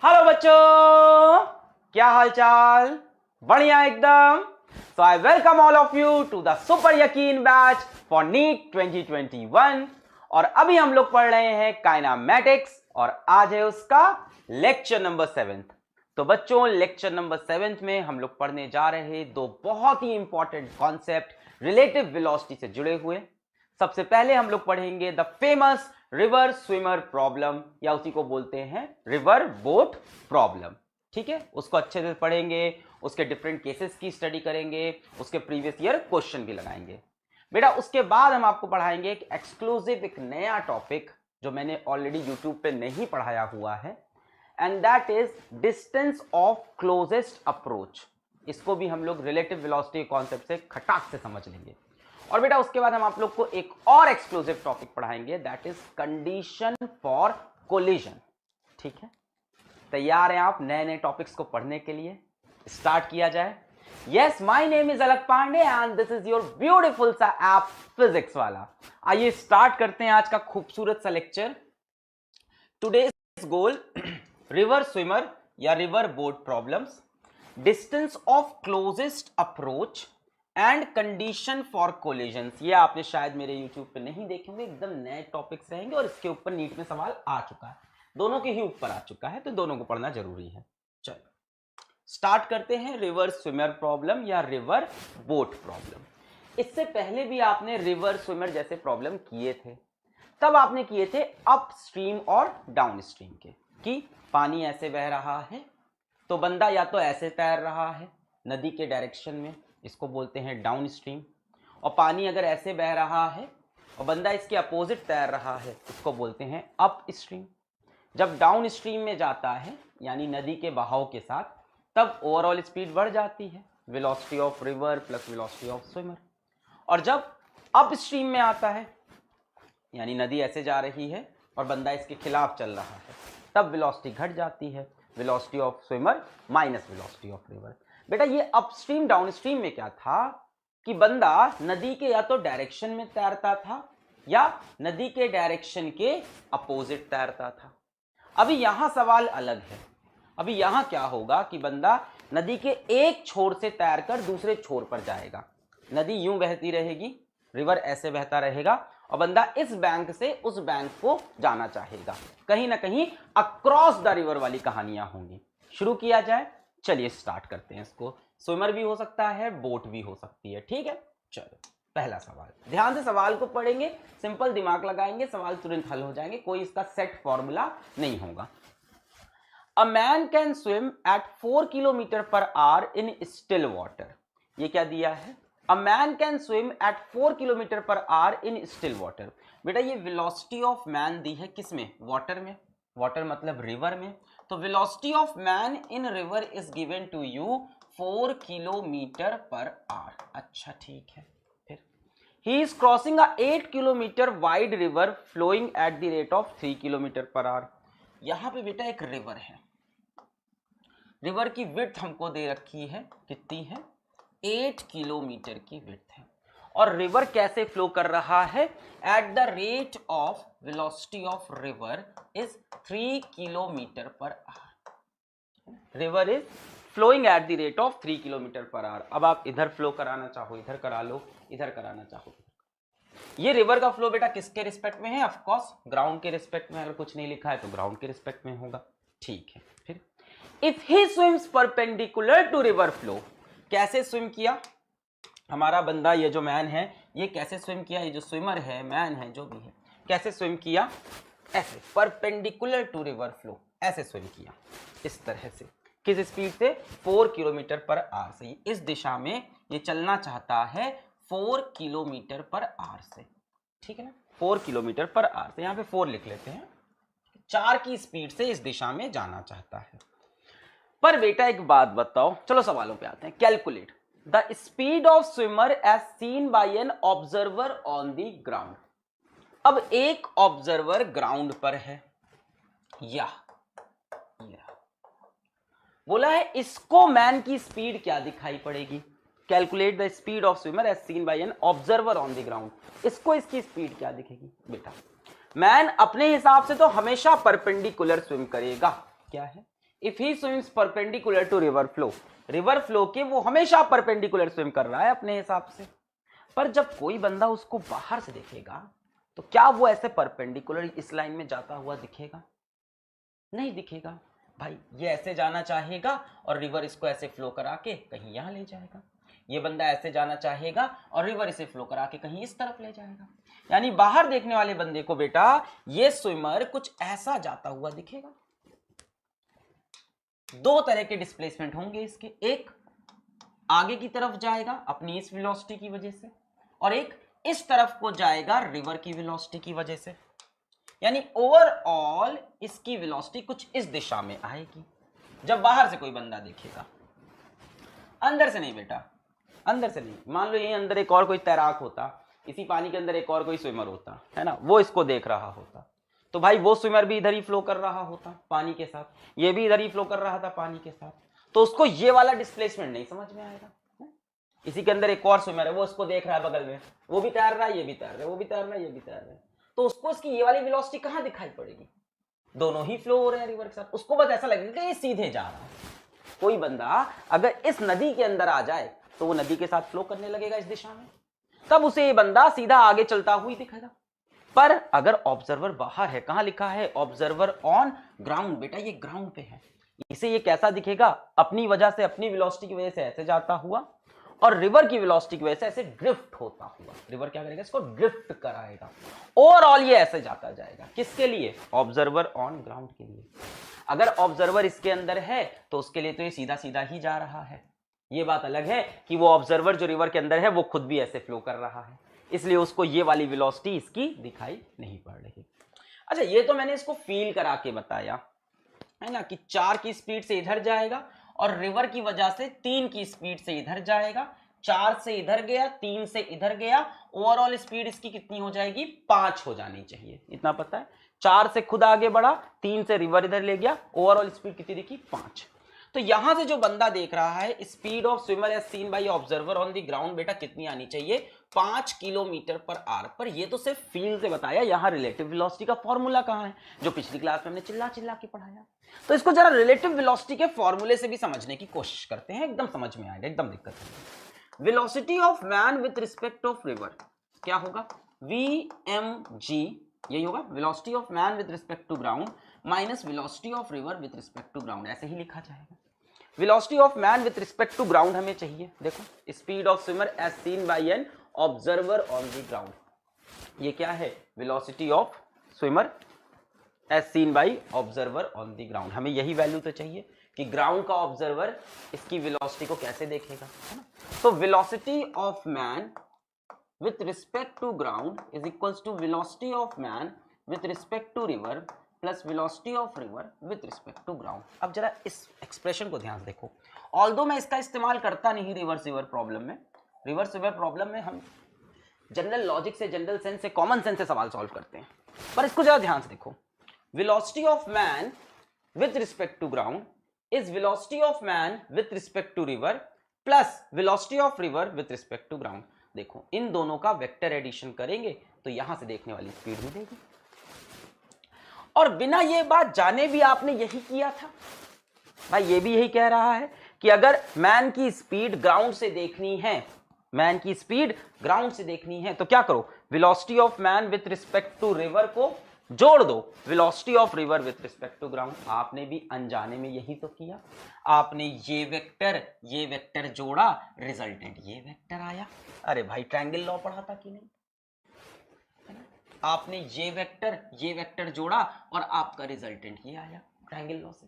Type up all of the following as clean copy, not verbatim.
Hello बच्चों, क्या हाल चाल? बढ़िया एकदम। So I welcome all of you to the super Yakeen batch for NEET 2021। और अभी हम लोग पढ़ रहे हैं काइनामेटिक्स और आज है उसका लेक्चर नंबर 7। तो बच्चों, लेक्चर नंबर 7 में हम लोग पढ़ने जा रहे हैं दो बहुत ही इंपॉर्टेंट कॉन्सेप्ट रिलेटिव वेलोसिटी से जुड़े हुए। सबसे पहले हम लोग पढ़ेंगे the famous river swimmer problem, या उसी को बोलते हैं रिवर बोट प्रॉब्लम। ठीक है, उसको अच्छे से पढ़ेंगे, उसके डिफरेंट केसेस की स्टडी करेंगे, उसके प्रीवियस ईयर क्वेश्चन भी लगाएंगे। बेटा उसके बाद हम आपको पढ़ाएंगे एक एक्सक्लूसिव, एक नया टॉपिक जो मैंने ऑलरेडी यूट्यूब पे नहीं पढ़ाया हुआ है, and that is distance of closest approach. इसको भी हम लोग रिलेटिव वेलोसिटी कॉन्सेप्ट से खटाक से समझ लेंगे। और बेटा उसके बाद हम आप लोग को एक और एक्सक्लूसिव टॉपिक पढ़ाएंगे, that is condition for collision. ठीक है, तैयार हैं आप नए नए टॉपिक्स को पढ़ने के लिए? स्टार्ट किया जाए। Yes, my name is Alakh Pandey and this is your beautiful सा ऐप फिजिक्स वाला। आइए स्टार्ट करते हैं आज का खूबसूरत सा lecture. Today's goal river swimmer या river boat problems, distance of closest approach and condition for collisions. ये आपने शायद मेरे यूट्यूब पे नहीं देखे होंगे, एकदम नए टॉपिक्स रहेंगे और इसके ऊपर नीट में सवाल आ चुका है, दोनों के ही ऊपर आ चुका है, तो दोनों को पढ़ना जरूरी है। चलो स्टार्ट करते हैं रिवर स्विमर प्रॉब्लम या रिवर बोट प्रॉब्लम। इससे पहले भी आपने रिवर स्विमर जैसे प्रॉब्लम किए थे, तब आपने किए थे अप स्ट्रीम और डाउन स्ट्रीम के, कि पानी ऐसे बह रहा है तो बंदा या तो ऐसे तैर रहा है नदी के डायरेक्शन में, इसको बोलते हैं डाउन स्ट्रीम, और पानी अगर ऐसे बह रहा है और बंदा इसके अपोजिट तैर रहा है, इसको बोलते हैं अप स्ट्रीम। जब डाउन स्ट्रीम में जाता है यानी नदी के बहाव के साथ, तब ओवरऑल स्पीड बढ़ जाती है, velocity of river plus velocity of swimmer. और जब अप स्ट्रीम में आता है यानी नदी ऐसे जा रही है और बंदा इसके खिलाफ चल रहा है, तब वेलोसिटी घट जाती है, velocity of swimmer minus velocity of river. बेटा ये अपस्ट्रीम डाउन स्ट्रीम में क्या था कि बंदा नदी के या तो डायरेक्शन में तैरता था या नदी के डायरेक्शन के अपोजिट तैरता था। अभी यहां सवाल अलग है। अभी यहां क्या होगा कि बंदा नदी के एक छोर से तैरकर दूसरे छोर पर जाएगा। नदी यूं बहती रहेगी, रिवर ऐसे बहता रहेगा, और बंदा इस बैंक से उस बैंक को जाना चाहेगा। कहीं ना कहीं अक्रॉस द रिवर वाली कहानियां होंगी। शुरू किया जाए, चलिए स्टार्ट करते हैं इसको। स्विमर भी हो सकता है, बोट भी हो सकती है। ठीक है, चलो पहला सवाल, ध्यान से सवाल को पढ़ेंगे, सिंपल दिमाग लगाएंगे, सवाल तुरंत हल हो जाएंगे, कोई इसका सेट फॉर्मूला नहीं होगा। A man can swim at 4 kilometre per hour in still water. ये क्या दिया है? A man can swim at 4 kilometre per hour in still water. बेटा ये वेलोसिटी ऑफ मैन दी है किसमें? वाटर में। वाटर मतलब रिवर में। तो velocity of man in river is given to you 4 kilometre per hour. अच्छा ठीक है, फिर he is crossing a 8 kilometre wide river flowing at the rate of 3 kilometre per hour. यहां पे बेटा एक रिवर है, रिवर की विड्थ हमको दे रखी है, कितनी है? 8 किलोमीटर की विड्थ है। और रिवर कैसे फ्लो कर रहा है? At the rate of velocity of river is 3 kilometre per hour. River is flowing at the rate of 3 kilometre per hour. अब आप इधर फ्लो कराना चाहो इधर करा लो, इधर कराना चाहो। ये रिवर का फ्लो बेटा किसके रिस्पेक्ट में है? ऑफ कोर्स ग्राउंड के रिस्पेक्ट में। अगर कुछ नहीं लिखा है तो ग्राउंड के रिस्पेक्ट में होगा। ठीक है, फिर if he swims perpendicular to river flow. कैसे स्विम किया हमारा बंदा? ये जो मैन है ये कैसे स्विम किया? ये जो स्विमर है, मैन है, जो भी है, कैसे स्विम किया? ऐसे, परपेंडिकुलर टू रिवर फ्लो, ऐसे स्विम किया, इस तरह से। किस स्पीड से? 4 किलोमीटर पर आवर से। इस दिशा में ये चलना चाहता है 4 किलोमीटर पर आवर से। ठीक है ना, 4 किलोमीटर पर आवर से। यहां पे 4 लिख लेते हैं। 4 की स्पीड से इस दिशा में जाना चाहता है। पर बेटा एक बात बताओ, चलो सवालों पे आते हैं। Calculate the speed of swimmer as seen by an observer on the ground. अब एक ऑब्जर्वर ग्राउंड पर है, या बोला है इसको मैन की स्पीड क्या दिखाई पड़ेगी? Calculate the speed of swimmer as seen by an observer on the ground. इसको इसकी स्पीड क्या दिखेगी? बेटा मैन अपने हिसाब से तो हमेशा परपेंडिकुलर स्विम करेगा। क्या है? If he swims perpendicular to river flow के वो हमेशा परपेंडिकुलर स्विम कर रहा है अपने हिसाब से, पर जब कोई बंदा उसको बाहर से देखेगा तो क्या वो ऐसे परपेंडिकुलर इस लाइन में जाता हुआ दिखेगा? नहीं दिखेगा। भाई ये ऐसे जाना चाहेगा और रिवर इसको ऐसे फ्लो करा के कहीं यहां ले जाएगा, ये बंदा ऐसे जाना चाहेगा और रिवर इसे फ्लो करा के कहीं इस तरफ ले जाएगा। यानी बाहर देखने वाले बंदे को बेटा ये स्विमर कुछ ऐसा जाता हुआ दिखेगा। दो तरह के डिस्प्लेसमेंट होंगे इसके, एक आगे की तरफ जाएगा अपनी इस वेलोसिटी की वजह से, और एक इस तरफ को जाएगा रिवर की वेलोसिटी की वजह से। यानी ओवरऑल इसकी वेलोसिटी कुछ इस दिशा में आएगी जब बाहर से कोई बंदा देखेगा, अंदर से नहीं बेटा, अंदर से नहीं। मान लो यही अंदर एक और कोई तैराक होता, इसी पानी के अंदर एक और कोई स्विमर होता है ना, वो इसको देख रहा होता, तो भाई वो स्विमर भी इधर ही फ्लो कर रहा होता पानी के साथ, ये भी इधर ही फ्लो कर रहा था पानी के साथ, तो उसको ये वाला डिस्प्लेसमेंट नहीं समझ में आएगा। इसी के अंदर एक और स्विमर है, वो उसको देख रहा है बगल में, वो भी तैर रहा है, ये भी तैर रहा है, वो भी तैर रहा है, ये भी तैर रहा है, तो उसको इसकी ये वाली वेलोसिटी कहां दिखाई पड़ेगी? दोनों ही फ्लो हो रहे हैं रिवर के साथ, उसको बस ऐसा लगेगा कि ये सीधे जा रहा है। कोई बंदा अगर इस नदी के अंदर आ जाए तो वो नदी के साथ फ्लो करने लगेगा इस दिशा में, तब उसे ये बंदा सीधा आगे चलता हुआ दिखेगा। पर अगर ऑब्जर्वर बाहर है, कहां लिखा है ऑब्जर्वर ऑन ग्राउंड, बेटा ये ग्राउंड पे है, इसे ये कैसा दिखेगा? अपनी वजह से, अपनी वेलोसिटी की वजह से ऐसे जाता हुआ, और रिवर की वेलोसिटी की वजह से ऐसे ड्रिफ्ट होता हुआ। रिवर क्या करेगा? इसको ड्रिफ्ट कराएगा। ओवरऑल ये ऐसे जाता जाएगा, किसके लिए? ऑब्जर्वर ऑन ग्राउंड के लिए। अगर ऑब्जर्वर इसके अंदर है तो उसके लिए तो ये सीधा सीधा ही जा रहा है। ये बात अलग है कि वो ऑब्जर्वर जो रिवर के अंदर है वो खुद भी ऐसे फ्लो कर रहा है, इसलिए उसको ये वाली वेलोसिटी इसकी दिखाई नहीं पड़ रही। अच्छा, ये तो मैंने इसको फील करा के बताया है ना, कि 4 की स्पीड से इधर जाएगा और रिवर की वजह से 3 की स्पीड से इधर जाएगा, 4 से इधर गया, 3 से इधर गया, ओवरऑल स्पीड इसकी कितनी हो जाएगी? 5 हो जानी चाहिए, इतना पता है। 4 से खुद आगे बढ़ा, 3 से रिवर इधर ले गया, ओवरऑल स्पीड कितनी दिखी? 5। तो यहां से जो बंदा देख रहा है, speed of swimmer as seen by observer on the ground, बेटा कितनी आनी चाहिए? 5 किलोमीटर पर आवर। पर ये तो सिर्फ फील से बताया, यहां रिलेटिव वेलोसिटी का फॉर्मूला कहां है, जो पिछली क्लास में हमने चिल्ला चिल्ला के पढ़ाया। तो इसको जरा रिलेटिव वेलोसिटी के फॉर्मूले से भी समझने की कोशिश करते हैं, एकदम समझ में आएगा, एकदम दिक्कत नहीं। Velocity of man with respect of river क्या होगा? VMG, यही होगा, velocity of man with respect to ground minus velocity of river with respect to ground, ऐसे ही लिखा जाएगा। Velocity of man with respect to ground हमें चाहिए, देखो speed of swimmer as seen by an observer on the ground, ये क्या है? Velocity of swimmer as seen by observer on the ground. हमें यही वैल्यू तो चाहिए कि ग्राउंड का ऑब्जर्वर इसकी वेलोसिटी को कैसे देखेगा, है ना। तो velocity of man with respect to ground is equals to velocity of man with respect to river plus velocity of river with respect to ground. अब जरा इस एक्सप्रेशन को ध्यान से देखो, ऑल्दो मैं इसका इस्तेमाल करता नहीं रिवर्स रिवर प्रॉब्लम में। रिवर्स रिवर प्रॉब्लम में हम जनरल लॉजिक से, जनरल सेंस से, कॉमन सेंस से सवाल सॉल्व करते हैं, पर इसको जरा ध्यान से देखो। Velocity of man with respect to ground is velocity of man with respect to river plus velocity of river with respect to ground. देखो इन दोनों का वेक्टर एडिशन करेंगे तो यहां से देखने वाली स्पीड मिलेगी, और बिना ये बात जाने भी आपने यही किया था। भाई ये भी यही कह रहा है कि अगर मैन की स्पीड ग्राउंड से देखनी है, मैन की स्पीड ग्राउंड से देखनी है, तो क्या करो? Velocity of man with respect to river को जोड़ दो velocity of river with respect to ground. आपने भी अनजाने में यही तो किया, आपने ये वेक्टर जोड़ा, रिजल्टेंट ये वेक्टर आया। अरे भाई ट्रायंगल लॉ पढ़ा था कि नहीं? आपने ये वेक्टर जोड़ा और आपका रिजल्टेंट ये आया ट्रायंगल लॉ से।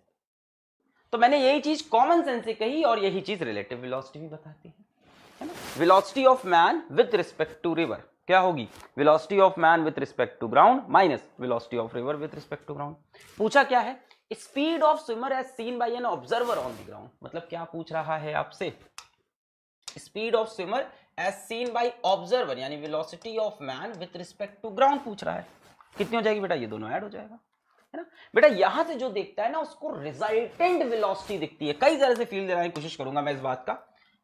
तो मैंने यही चीज कॉमन सेंस से कही और यही चीज रिलेटिव वेलोसिटी भी बताती है ना। Velocity of man with respect to river क्या होगी? Velocity of man with respect to ground minus velocity of river with respect to ground. पूछा क्या है? Speed of swimmer as seen by an observer on the ground. मतलब क्या पूछ रहा है आपसे? Speed of swimmer as seen by observer, यानी velocity of man with respect to ground पूछ रहा है। कितनी हो जाएगी बेटा? ये दोनों ऐड हो जाएगा, है ना बेटा। यहां से जो देखता है ना उसको रिजल्टेंट वेलोसिटी दिखती है। कई तरह से फील देने की कोशिश करूंगा मैं इस बात का।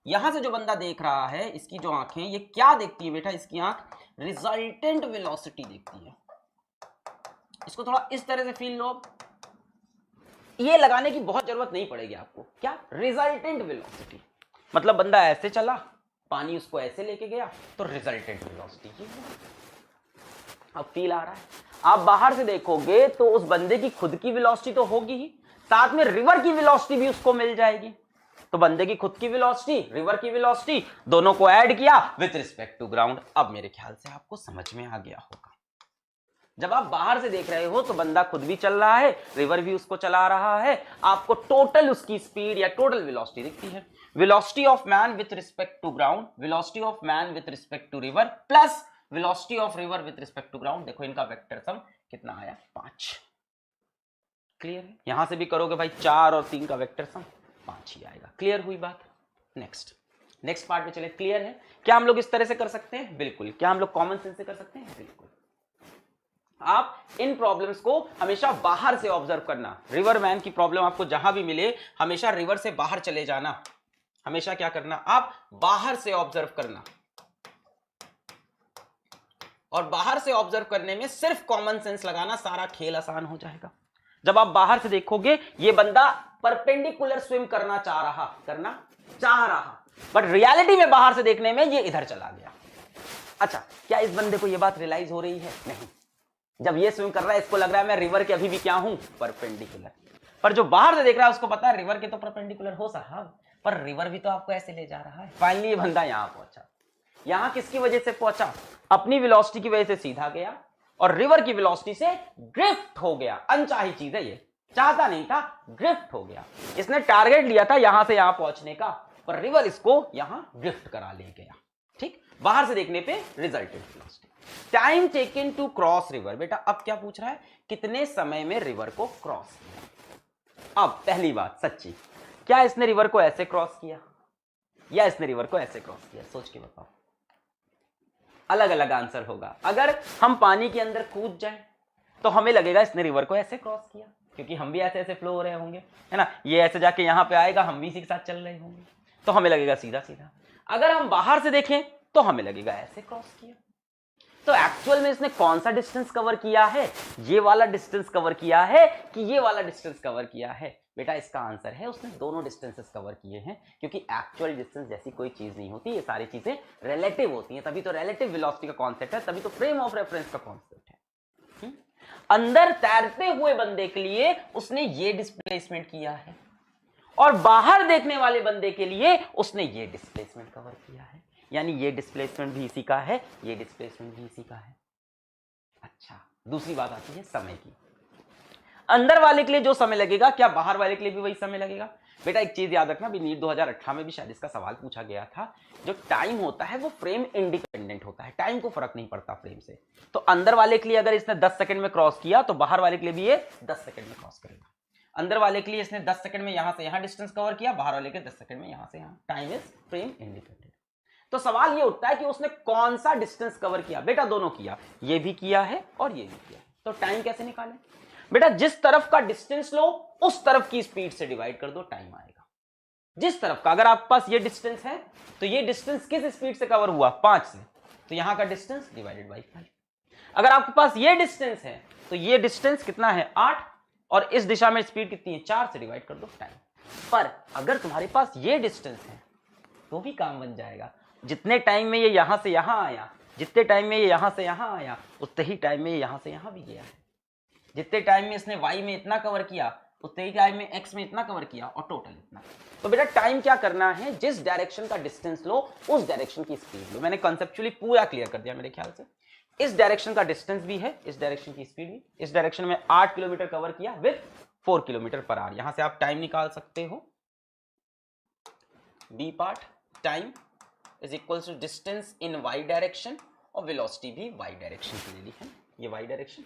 यहां से जो बंदा देख रहा है, इसकी जो आंखें, ये क्या देखती है बेटा? इसकी आंख रिजल्टेंट वेलोसिटी देखती है। इसको थोड़ा इस तरह से फील लो, ये लगाने की बहुत जरूरत नहीं पड़ेगी आपको। क्या? रिजल्टेंट वेलोसिटी, मतलब बंदा ऐसे चला, पानी उसको ऐसे लेके गया, तो रिजल्टेंट वेलोसिटी ये। अब फील आ रहा है? आप बाहर से देखोगे तो उस बंदे की खुद की वेलोसिटी तो होगी ही, साथ में रिवर की वेलोसिटी भी उसको मिल जाएगी। तो बंदे की खुद की वेलोसिटी, रिवर की वेलोसिटी, दोनों को ऐड किया विद रिस्पेक्ट टू ग्राउंड। अब मेरे ख्याल से आपको समझ में आ गया होगा। जब आप बाहर से देख रहे हो तो बंदा खुद भी चल रहा है, रिवर भी उसको चला रहा है, आपको टोटल उसकी स्पीड या टोटल वेलोसिटी दिखती है। Velocity of man with respect to ground, velocity of man with respect to river plus velocity of river with respect to ground. देखो इनका वेक्टर सम कितना आया? 5। क्लियर है? यहां से भी करोगे भाई 4 और 3 का वेक्टर सम 5 ही आएगा। क्लियर हुई बात? नेक्स्ट पार्ट में चले। क्लियर है? क्या हम लोग इस तरह से कर सकते हैं? बिल्कुल। क्या हम लोग कॉमन सेंस से कर सकते हैं? बिल्कुल। आप इन प्रॉब्लम्स को हमेशा बाहर से ऑब्जर्व करना। रिवर मैन की प्रॉब्लम आपको जहां भी मिले, हमेशा रिवर से बाहर चले जाना। हमेशा क्या करना? आप बाहर से ऑब्जर्व करना, और बाहर से ऑब्जर्व करने में सिर्फ कॉमन सेंस लगाना, सारा खेल आसान हो जाएगा। जब आप बाहर से देखोगे ये बंदा परपेंडिकुलर स्विम करना चाह रहा, बट रियलिटी में बाहर से देखने में ये इधर चला गया। अच्छा, क्या इस बंदे को ये बात रियलाइज हो रही है? नहीं। जब ये स्विम कर रहा है इसको लग रहा है मैं रिवर के अभी भी क्या हूं? परपेंडिकुलर। पर जो बाहर से देख रहा है उसको पता है रिवर के तो परपेंडिकुलर हो साहब, पर रिवर भी तो आपको ऐसे ले जा रहा है। फाइनली ये बंदा यहां पहुंचा। यहां किसकी वजह से पहुंचा? अपनी वेलोसिटी की वजह से सीधा गया, और रिवर की वेलोसिटी से ड्रिफ्ट हो गया। अनचाही चीज है ये, चाहता नहीं था, ड्रिफ्ट हो गया। इसने टारगेट लिया था यहां से यहां पहुंचने का, पर रिवर इसको यहां ड्रिफ्ट करा ले गया। ठीक, बाहर से देखने पे resultant velocity. Time taken to cross river. बेटा अब क्या पूछ रहा है? कितने समय में रिवर को क्रॉस किया। अब पहली बात सच्ची, क्या इसने रिवर को ऐसे क्रॉस किया या इसने रिवर को ऐसे क्रॉस किया? सोच के बताओ। अलग अलग आंसर होगा। अगर हम पानी के अंदर कूद जाएं तो हमें लगेगा इसने रिवर को ऐसे क्रॉस किया, क्योंकि हम भी ऐसे ऐसे फ्लो हो रहे होंगे, है ना। ये ऐसे जाके यहां पे आएगा, हम भी इसी के साथ चल रहे होंगे, तो हमें लगेगा सीधा सीधा। अगर हम बाहर से देखें तो हमें लगेगा ऐसे क्रॉस किया। तो एक्चुअल में इसने कौन सा डिस्टेंस कवर किया है? ये वाला डिस्टेंस कवर किया है कि ये वाला डिस्टेंस कवर किया है? बेटा इसका आंसर है उसने दोनों डिस्टेंसेस कवर किए हैं, क्योंकि एक्चुअल डिस्टेंस जैसी कोई चीज नहीं होती, ये सारी चीजें रिलेटिव होती हैं। तभी तो रिलेटिव वेलोसिटी का कॉन्सेप्ट है, तभी तो फ्रेम ऑफ रेफरेंस का कॉन्सेप्ट है। अंदर तैरते हुए बंदे के लिए उसने ये डिस्प्लेसमेंट किया है, और बाहर देखने वाले बंदे के लिए उसने ये डिस्प्लेसमेंट कवर किया है। यानी ये डिस्प्लेसमेंट भी इसी का है, ये डिस्प्लेसमेंट भी इसी का है। अच्छा, दूसरी बात आती है समय की। अंदर वाले के लिए जो समय लगेगा, क्या बाहर वाले के लिए भी वही समय लगेगा? बेटा एक चीज याद रखना, नीट 2018 में भी शायद इसका सवाल पूछा गया था। जो टाइम होता है वो फ्रेम इंडिपेंडेंट होता है, टाइम को फर्क नहीं पड़ता फ्रेम से। तो अंदर वाले के लिए अगर इसने 10 सेकंड में क्रॉस किया तो बाहर वाले के लिए भी ये 10 सेकंड में क्रॉस करेगा। अंदर वाले के लिए इसने 10 सेकंड में यहां से यहां डिस्टेंस कवर किया, बाहर वाले के 10 सेकंड में यहां से यहां। Time is frame independent. तो सवाल ये उठता है कि उसने कौन सा डिस्टेंस कवर किया? बेटा दोनों किया, ये भी किया है और ये भी किया है। तो टाइम कैसे निकालें? बेटा जिस तरफ का डिस्टेंस लो उस तरफ की स्पीड से डिवाइड कर दो, टाइम आएगा। जिस तरफ का, अगर आपके पास ये डिस्टेंस है तो ये डिस्टेंस किस स्पीड से कवर हुआ? 5 से, तो यहां का डिस्टेंस डिवाइडेड बाई 5। अगर आपके पास ये डिस्टेंस है तो ये डिस्टेंस कितना है? 8, और इस दिशा में स्पीड कितनी है? 4 से डिवाइड कर दो टाइम। पर अगर तुम्हारे पास ये डिस्टेंस है तो भी काम बन जाएगा। जितने टाइम में ये यहां से यहां आया, जितने टाइम में ये यहां से यहां आया, उतने ही टाइम में ये यहां से यहां भी गया है। जितने टाइम में इसने y में इतना कवर किया, उतने ही टाइम में x में इतना कवर किया, और टोटल इतना। तो बेटा टाइम क्या करना है? जिस डायरेक्शन का डिस्टेंस लो उस डायरेक्शन की स्पीड लो। मैंने कंसेप्चुअली पूरा क्लियर कर दिया मेरे ख्याल से। इस डायरेक्शन का डिस्टेंस भी है, इस डायरेक्शन की स्पीड भी। इस डायरेक्शन में 8 किलोमीटर कवर किया विद 4 किलोमीटर पर आवर। यहां से आप टाइम निकाल सकते हो। B part, time is equal to distance in y direction, और वेलोसिटी भी y डायरेक्शन के लिए लिखे। ये y डायरेक्शन,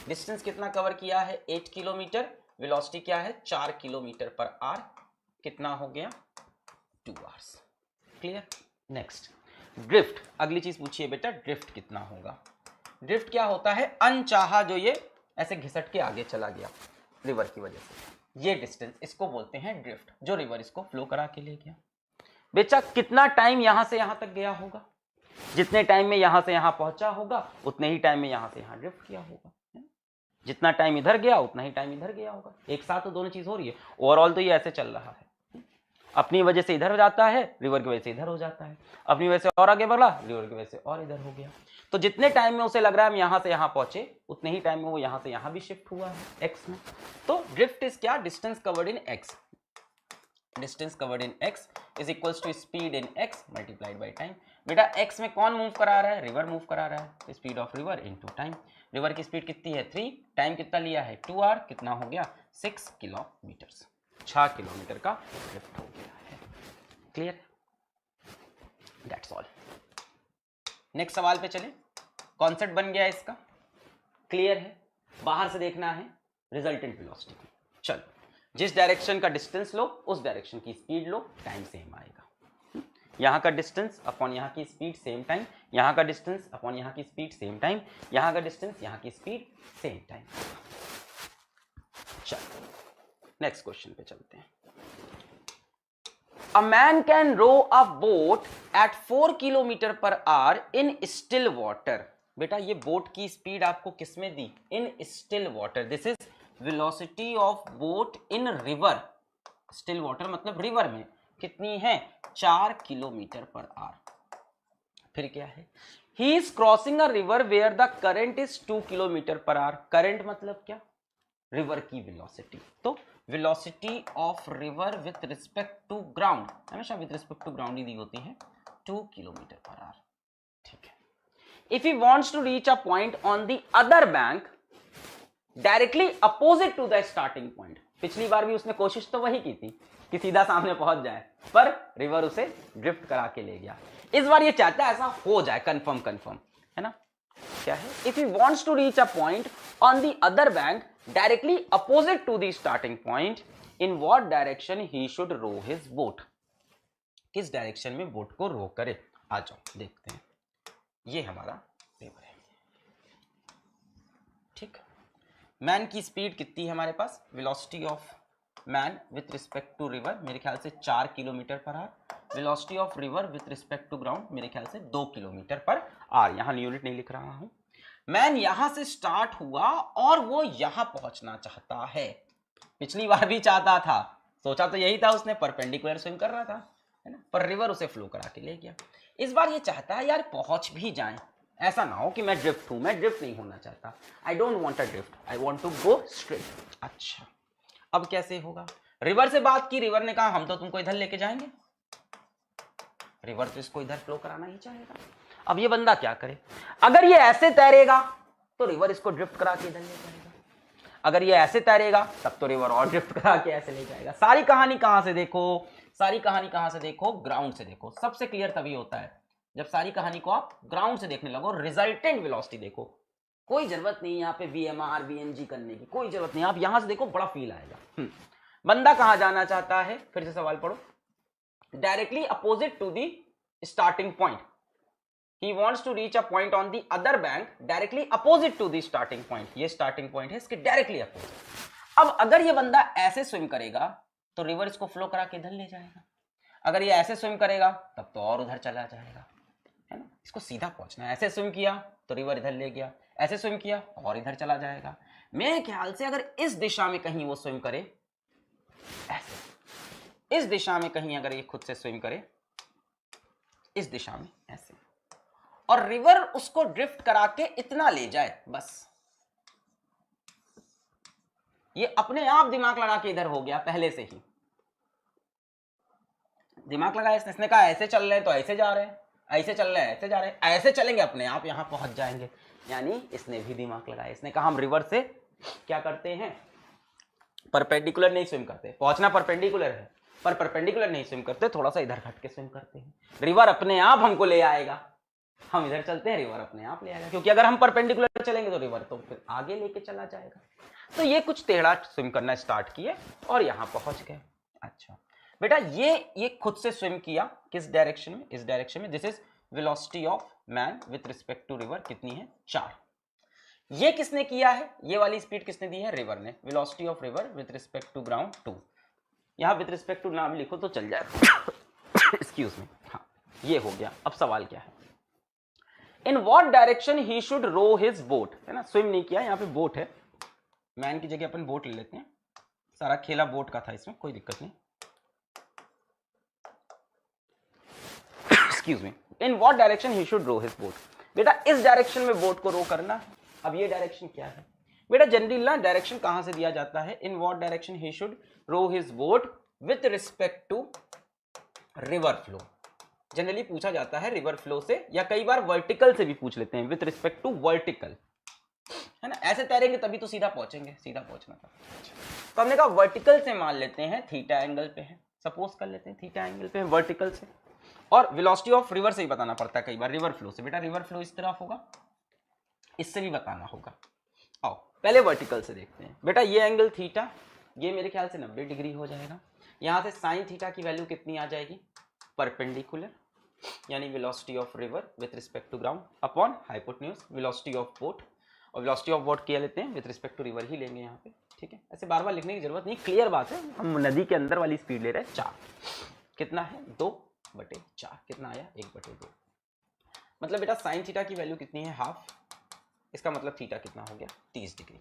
डिस्टेंस कितना कवर किया है? 8 किलोमीटर। वेलोसिटी क्या है? 4 किलोमीटर पर आवर। कितना हो गया? 2 आवर्स। क्लियर? Next, drift. अगली चीज पूछिए बेटा, ड्रिफ्ट कितना होगा? ड्रिफ्ट क्या होता है? अनचाहा जो ये ऐसे घिसट के आगे चला गया रिवर की वजह से, ये डिस्टेंस, इसको बोलते हैं ड्रिफ्ट, जो रिवर इसको फ्लो करा के ले गया। बेटा कितना टाइम यहां से यहां तक गया होगा? जितने टाइम में यहां से यहां पहुंचा होगा उतने ही टाइम में यहां से यहां ड्रिफ्ट किया होगा। जितना टाइम इधर गया उतना ही टाइम इधर गया होगा, एक साथ तो दोनों चीज हो रही है। ओवरऑल तो ये ऐसे चल रहा है, अपनी वजह से इधर जाता है, रिवर की वजह से इधर हो जाता है, अपनी वजह से और आगे बढ़ा, रिवर की वजह से और इधर हो गया। तो जितने टाइम में उसे लग रहा है हम यहां से यहां पहुंचे, उतने ही टाइम में वो यहां से यहां भी शिफ्ट हुआ है एक्स में। तो ड्रिफ्ट इज क्या? Distance covered in X. Distance covered in X is equals to speed in X multiplied by time. बेटा एक्स में कौन मूव करा रहा है? रिवर मूव करा रहा है, speed of river into time. River की स्पीड कितनी है? 3, टाइम कितना लिया है? 2 आवर, कितना हो गया? 6 किलोमीटर। 6 किलोमीटर का ड्रिफ्ट हो गया है। क्लियर? That's all. नेक्स्ट सवाल पे चले। कॉन्सेप्ट बन गया इसका, क्लियर है? बाहर से देखना है रिजल्टेंट वेलोसिटी। चलो, जिस डायरेक्शन का डिस्टेंस लो उस डायरेक्शन की स्पीड लो, टाइम सेम आएगा। यहां का डिस्टेंस अपॉन यहां की स्पीड सेम टाइम, यहां का डिस्टेंस अपॉन यहां की स्पीड सेम टाइम, यहां का डिस्टेंस यहां की स्पीड सेम टाइम। चलो नेक्स्ट क्वेश्चन पे चलते हैं। A man can row a boat at 4 km/h in still water. बेटा ये बोट की स्पीड आपको किसमें दी? In still water. This is velocity of boat in river. Still water मतलब रिवर में कितनी है? 4 km/h। फिर क्या है? He is crossing a river where the current is 2 km/h. Current मतलब क्या? रिवर की वेलोसिटी। तो velocity of river with respect to ground, हमेशा विथ रिस्पेक्ट टू ग्राउंड ही दी होती है, 2 km/h। ठीक है। If he wants to reach a point on the other bank directly opposite to the starting point. पिछली बार भी उसने कोशिश तो वही की थी कि सीधा सामने पहुंच जाए, पर रिवर उसे ड्रिफ्ट करा के ले गया। इस बार ये चाहता है ऐसा हो जाए, कंफर्म है ना? क्या है? If he wants to reach a point on the other bank directly opposite to the starting point, in what direction he should row his boat? किस डायरेक्शन में बोट को रो करे? आ जाओ देखते हैं। ये हमारा पेपर है। ठीक, मैन की स्पीड कितनी है हमारे पास? Velocity of man with respect to river मेरे ख्याल से 4 km/h। Velocity of river with respect to ground मेरे ख्याल से 2 km/h। यहां यूनिट नहीं लिख रहा हूं। मैन यहां से स्टार्ट हुआ और वो यहां पहुंचना चाहता है। पिछली बार भी चाहता था, सोचा तो यही था उसने, परपेंडिकुलर स्विम कर रहा था, है ना? पर रिवर उसे फ्लो करा के ले गया। इस बार ये चाहता है यार पहुंच भी जाए, ऐसा ना हो कि मैं ड्रिफ्ट हूं। मैं ड्रिफ्ट नहीं होना चाहता। I don't want a drift, I want to go straight. अच्छा, अब कैसे होगा? रिवर से बात की, रिवर ने कहा हम तो तुमको इधर लेके जाएंगे। रिवर तो इसको इधर फ्लो कराना ही चाहेगा। अब ये बंदा क्या करे? अगर ये ऐसे तैरेगा तो रिवर इसको ड्रिफ्ट करा के इधर ले जाएगा, अगर ये ऐसे तैरेगा तब तो रिवर और ड्रिफ्ट करा के ऐसे ले जाएगा। सारी कहानी कहां से देखो? सारी कहानी कहां से देखो? ग्राउंड से देखो। सबसे क्लियर तभी होता है जब सारी कहानी को आप ग्राउंड से देखने लगो, रिजल्टेंट वेलोसिटी देखो। कोई जरूरत नहीं यहाँ पे VMR VNG करने की, कोई जरूरत नहीं। आप यहां से देखो, बड़ा फील आएगा। बंदा कहां जाना चाहता है? फिर से सवाल पढ़ो। Directly opposite to the starting point. He wants to reach a point on the other bank directly opposite to the starting point. ये starting point है, इसके directly opposite। अब अगर ये बंदा ऐसे स्विम करेगा तो रिवर इसको फ्लो करा के इधर ले जाएगा। अगर ये ऐसे स्विम करेगा तब तो और उधर चला जाएगा, है ना? इसको सीधा पहुंचना है। ऐसे स्विम किया तो रिवर इधर ले गया, ऐसे स्विम किया और इधर चला जाएगा। मेरे ख्याल से अगर इस दिशा में कहीं वो स्विम करे, ऐसे इस दिशा में कहीं अगर ये खुद से स्विम करे, इस दिशा में ऐसे, और रिवर उसको ड्रिफ्ट करा के इतना ले जाए, बस ये अपने आप दिमाग लगा के इधर हो गया। पहले से ही दिमाग लगाया इसने कहा ऐसे चल रहे हैं तो ऐसे जा रहे हैं, ऐसे चल रहे हैं ऐसे जा रहे हैं, ऐसे चलेंगे अपने आप यहां पहुंच जाएंगे। यानी इसने भी दिमाग लगाया। इसने कहा हम रिवर से क्या करते हैं? परपेंडिकुलर नहीं स्विम करते। पहुंचना परपेंडिकुलर है, पर परपेंडिकुलर नहीं स्विम करते, थोड़ा सा इधर घट के स्विम करते हैं। रिवर अपने आप हमको ले आएगा। हम इधर चलते हैं, रिवर अपने आप ले आएगा, क्योंकि अगर हम परपेंडिकुलर चलेंगे तो रिवर तो फिर आगे लेके चला जाएगा। तो ये कुछ टेढ़ा स्विम करना स्टार्ट किए और यहां पहुंच गए। अच्छा बेटा, ये खुद से स्विम किया किस डायरेक्शन में? इस डायरेक्शन में। This is velocity of man with respect to river कितनी है? 4। ये किसने किया है? ये वाली स्पीड किसने दी है? रिवर ने। Velocity of river with respect to ground 2। यहां विथ रिस्पेक्ट टू नाम लिखो तो चल जाएगा। Excuse me. हाँ, ये हो गया। अब सवाल क्या है? In what direction he should row his boat, है ना? स्विम नहीं किया, यहाँ पे बोट है। मैन की जगह अपन बोट ले लेते हैं, सारा खेला बोट का था, इसमें कोई दिक्कत नहीं। Excuse me. In what direction he should row his boat, बेटा इस डायरेक्शन में बोट को रो करना है। अब ये डायरेक्शन क्या है बेटा, जनरली ना डायरेक्शन कहां से दिया जाता है, in what direction he should row his boat with respect to river flow. Generally पूछा जाता है रिवर फ्लो से, या कई बार वर्टिकल से भी पूछ लेते हैं, विथ रिस्पेक्ट टू वर्टिकल, है ना। ऐसे तैरेंगे तभी तो सीधा पहुंचेंगे, सीधा पहुंचना था। तो हमने कहा वर्टिकल से मान लेते हैं थीटा एंगल पे है, सपोज कर लेते हैं थीटा एंगल पे है वर्टिकल से। और वेलोसिटी ऑफ रिवर से ही बताना पड़ता है कई बार, रिवर फ्लो से। बेटा रिवर फ्लो इस तरफ होगा, इससे भी बताना होगा। आओ पहले वर्टिकल से देखते हैं। बेटा ये एंगल थीटा, ये मेरे ख्याल से 90 डिग्री हो जाएगा। यहां से साइन थीटा की वैल्यू कितनी आ जाएगी, परपेंडिकुलर, यानी velocity of river with respect to ground upon hypotenuse velocity of boat. और वेलोसिटी ऑफ बोट क्या लेते हैं, विथ रिस्पेक्ट टू रिवर ही लेंगे यहाँ पे, ठीक है। ऐसे बार बार लिखने की जरूरत नहीं, क्लियर बात है। हम नदी के अंदर वाली स्पीड ले रहे हैं 4, कितना है 2/4, कितना आया 1/2। मतलब बेटा साइन थीटा की वैल्यू कितनी है, हाफ, इसका मतलब थीटा कितना हो गया 30 डिग्री।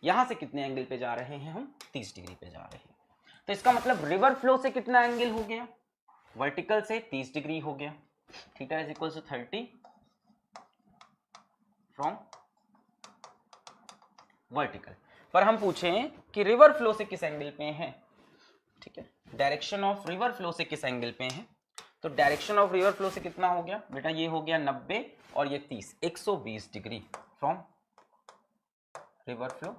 यहां से कितने एंगल पे जा रहे हैं हम, 30 डिग्री पे जा रहे हैं। तो इसका मतलब रिवर फ्लो से कितना एंगल हो गया, वर्टिकल से 30 डिग्री हो गया। Theta is equal to 30 from vertical. पर हम पूछें कि रिवर फ्लो से किस एंगल पे हैं, ठीक है, डायरेक्शन ऑफ रिवर फ्लो से किस एंगल पे हैं। तो डायरेक्शन ऑफ रिवर फ्लो से कितना हो गया बेटा, ये हो गया 90 और ये 30, 120 degree from river flow,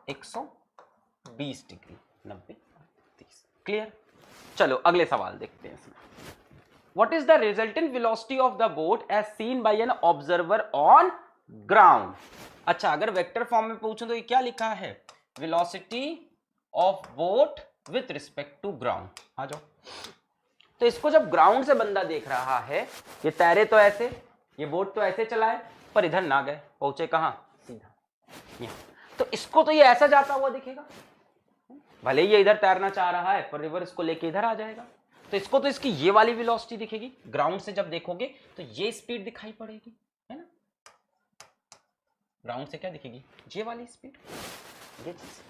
120 degree, 90 30। Clear. चलो अगले सवाल देखते हैं इसमें। What is the resultant velocity of the boat as seen by an observer on ground? अच्छा अगर वेक्टर फॉर्म में पूछूं तो ये क्या लिखा है, velocity of boat with respect to ground. आ जाओ। तो इसको जब ग्राउंड से बंदा देख रहा है, ये तैरे तो ऐसे, ये बोट तो ऐसे चलाए, पर इधर ना गए, पहुंचे कहां, सीधा यहाँ। तो इसको तो ये ऐसा जाता हुआ दिखेगा, भले ही ये इधर तैरना चाह रहा है पर रिवर इसको लेके इधर आ जाएगा। तो इसको तो इसकी ये वाली वेलोसिटी दिखेगी, ग्राउंड से जब देखोगे तो ये स्पीड दिखाई पड़ेगी, है ना। ग्राउंड से क्या दिखेगी, ये वाली स्पीड, ये चीज,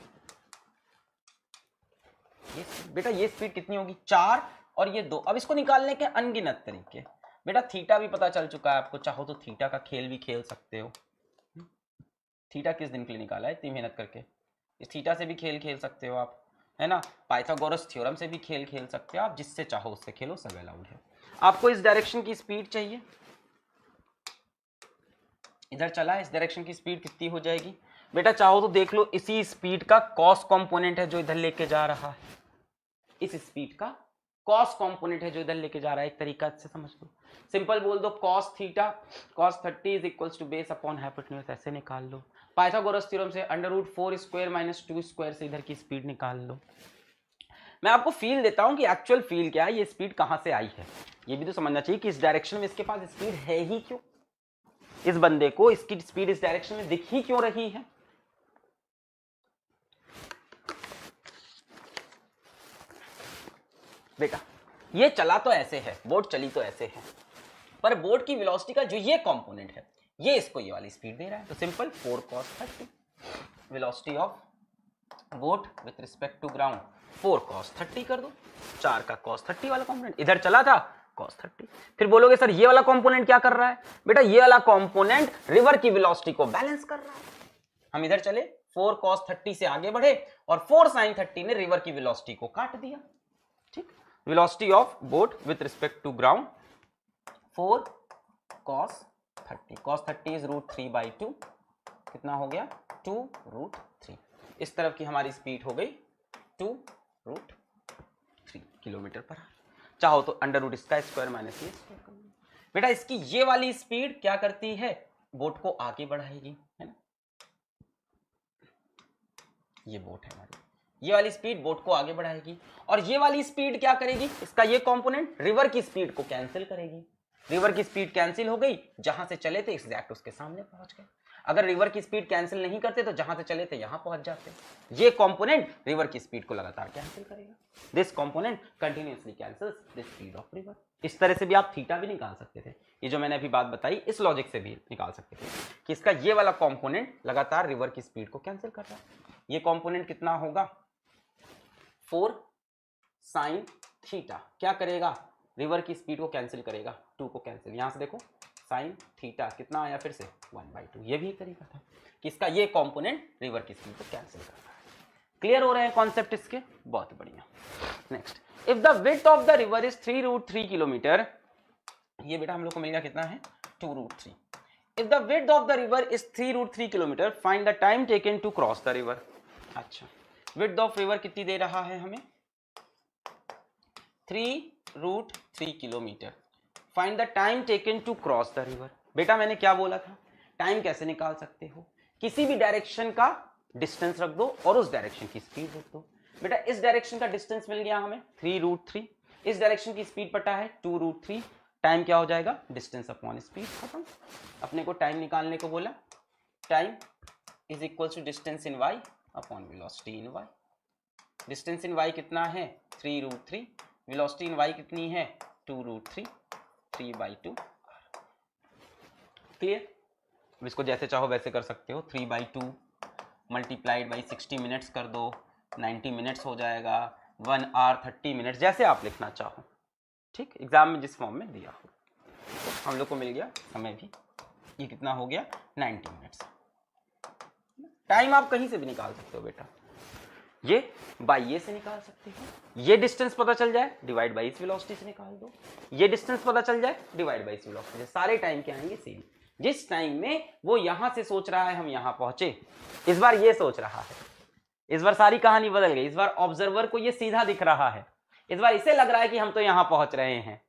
ये बेटा ये स्पीड कितनी होगी 4 और ये 2। अब इसको निकालने के अनगिनत तरीके। बेटा थीटा भी पता चल चुका है आपको, चाहो तो थीटा का खेल भी खेल सकते हो। थीटा किस दिन के लिए निकाला है इतनी मेहनत करके, इस थीटा से भी खेल खेल सकते हो आप, है ना। पाइथागोरस थ्योरम से भी खेल खेल सकते हो आप, जिससे चाहो उससे खेलो, सब अलाउड है। आपको इस डायरेक्शन की स्पीड चाहिए, इधर चला है, इस डायरेक्शन की स्पीड कितनी हो जाएगी बेटा, चाहो तो देख लो, इसी स्पीड का कॉस कंपोनेंट है जो इधर लेके जा रहा है, इस स्पीड का कॉस कंपोनेंट है जो इधर लेके जा रहा है। एक तरीका से समझ लो, सिंपल बोल दो, cos theta cos 30 is equals to base upon hypotenuse, ऐसे निकाल लो। पाइथागोरस थ्योरम से √4² - 2² से इधर की स्पीड निकाल लो। मैं आपको फील देता हूं कि एक्चुअल फील क्या है, ये स्पीड कहां से आई है, ये भी तो समझना चाहिए कि इस डायरेक्शन में इसके पास स्पीड है ही क्यों, इस बंदे को इसकी स्पीड इस डायरेक्शन में दिख ही क्यों रही है। बेटा ये चला तो ऐसे है, बोट चली तो ऐसे है, पर बोट की वेलोसिटी का जो ये कंपोनेंट है, ये इसको ये वाली स्पीड दे रहा है। तो simple 4 cos 30 velocity of boat with respect to ground, 4 cos 30 कर दो, 4 का cos 30 वाला कंपोनेंट इधर चला था cos 30। फिर बोलोगे सर ये वाला कंपोनेंट क्या कर रहा है, बेटा ये वाला कंपोनेंट रिवर की वेलोसिटी को बैलेंस कर रहा है। हम इधर चले, 4 cos 30 से आगे बढ़े और 4 sin 30 ने रिवर की वेलोसिटी को काट दिया, ठीक। Velocity of boat with respect to ground 4 cos 30, cos 30 is √3/2, कितना हो गया 2√3। इस तरफ की हमारी स्पीड हो गई 2√3 किलोमीटर पर आवर। चाहो तो अंडर रूट इसका स्क्वायर माइनस ये स्क्वायर कर लो। बेटा इसकी ये वाली स्पीड क्या करती है, बोट को आगे बढ़ाएगी, है ना। ये बोट है हमारी, ये वाली स्पीड बोट को आगे बढ़ाएगी, और ये वाली स्पीड क्या करेगी, इसका ये कंपोनेंट रिवर की स्पीड को कैंसिल करेगी। रिवर की स्पीड कैंसिल हो गई, जहां से चले थे एग्जैक्ट उसके सामने पहुंच गए। अगर रिवर की स्पीड कैंसिल नहीं करते तो जहां से चले थे यहां पहुंच जाते। ये कंपोनेंट रिवर की स्पीड को लगातार कैंसिल करेगा। This component continuously cancels the speed of river. इस तरह से भी आप थीटा भी निकाल सकते थे। ये जो मैंने अभी बात बताई इस लॉजिक से भी निकाल सकते थे कि इसका ये वाला कंपोनेंट लगातार रिवर की स्पीड को कैंसिल कर रहा है। ये कंपोनेंट कितना होगा 4 sin थीटा। क्या करेगा रिवर की स्पीड को कैंसिल करेगा, 2 को कैंसिल। यहां से देखो sin थीटा कितना आया फिर से 1/2। ये भी तरीका था कि इसका ये कंपोनेंट रिवर की स्पीड को कैंसिल कर रहा है। क्लियर हो रहे हैं कॉन्सेप्ट इसके? बहुत बढ़िया। Next, if the width of the river is 3√3 kilometre, ये बेटा हम लोग को मिल गया कितना है 2√3। If the width of the river is 3√3 kilometre, find the time taken to cross the river. अच्छा, विड्थ ऑफ रिवर कितनी दे रहा है हमें 3√3 kilometre. Find the time taken to cross the river. बेटा मैंने क्या बोला था, टाइम कैसे निकाल सकते हो, किसी भी डायरेक्शन का डिस्टेंस रख दो और उस डायरेक्शन की स्पीड रख दो। बेटा इस डायरेक्शन का डिस्टेंस मिल गया हमें 3√3, इस डायरेक्शन की स्पीड पता है 2√3, टाइम क्या हो जाएगा डिस्टेंस अपॉन स्पीड, खत्म। अपने को टाइम निकालने को बोला, time is equal to distance in y upon velocity in y. Distance in y कितना है 3√3, वेलोसिटी इन वाई कितनी है 2√3, 3/2। क्लियर? इसको जैसे चाहो वैसे कर सकते हो, 3/2 मल्टीप्लाइड बाई 60 मिनट्स कर दो, 90 मिनट्स हो जाएगा, 1 आवर 30 मिनट्स, जैसे आप लिखना चाहो। ठीक, एग्जाम में जिस फॉर्म में दिया हो। तो हम लोग को मिल गया समय भी, ये कितना हो गया 90 मिनट्स। टाइम आप कहीं से भी निकाल सकते हो बेटा, ये बाई ये से निकाल सकते हो, ये डिस्टेंस पता चल जाए डिवाइड बाई इस वेलोसिटी से निकाल दो, ये डिस्टेंस पता चल जाए डिवाइड बाई इस वेलोसिटी से। सारे टाइम के आएंगे सेम। जिस टाइम में वो यहां से सोच रहा है हम यहां पहुंचे, इस बार ये सोच रहा है, इस बार सारी कहानी बदल गई। इस बार ऑब्जर्वर को ये सीधा दिख रहा है, इस बार इसे लग रहा है कि हम तो यहां पहुंच रहे हैं,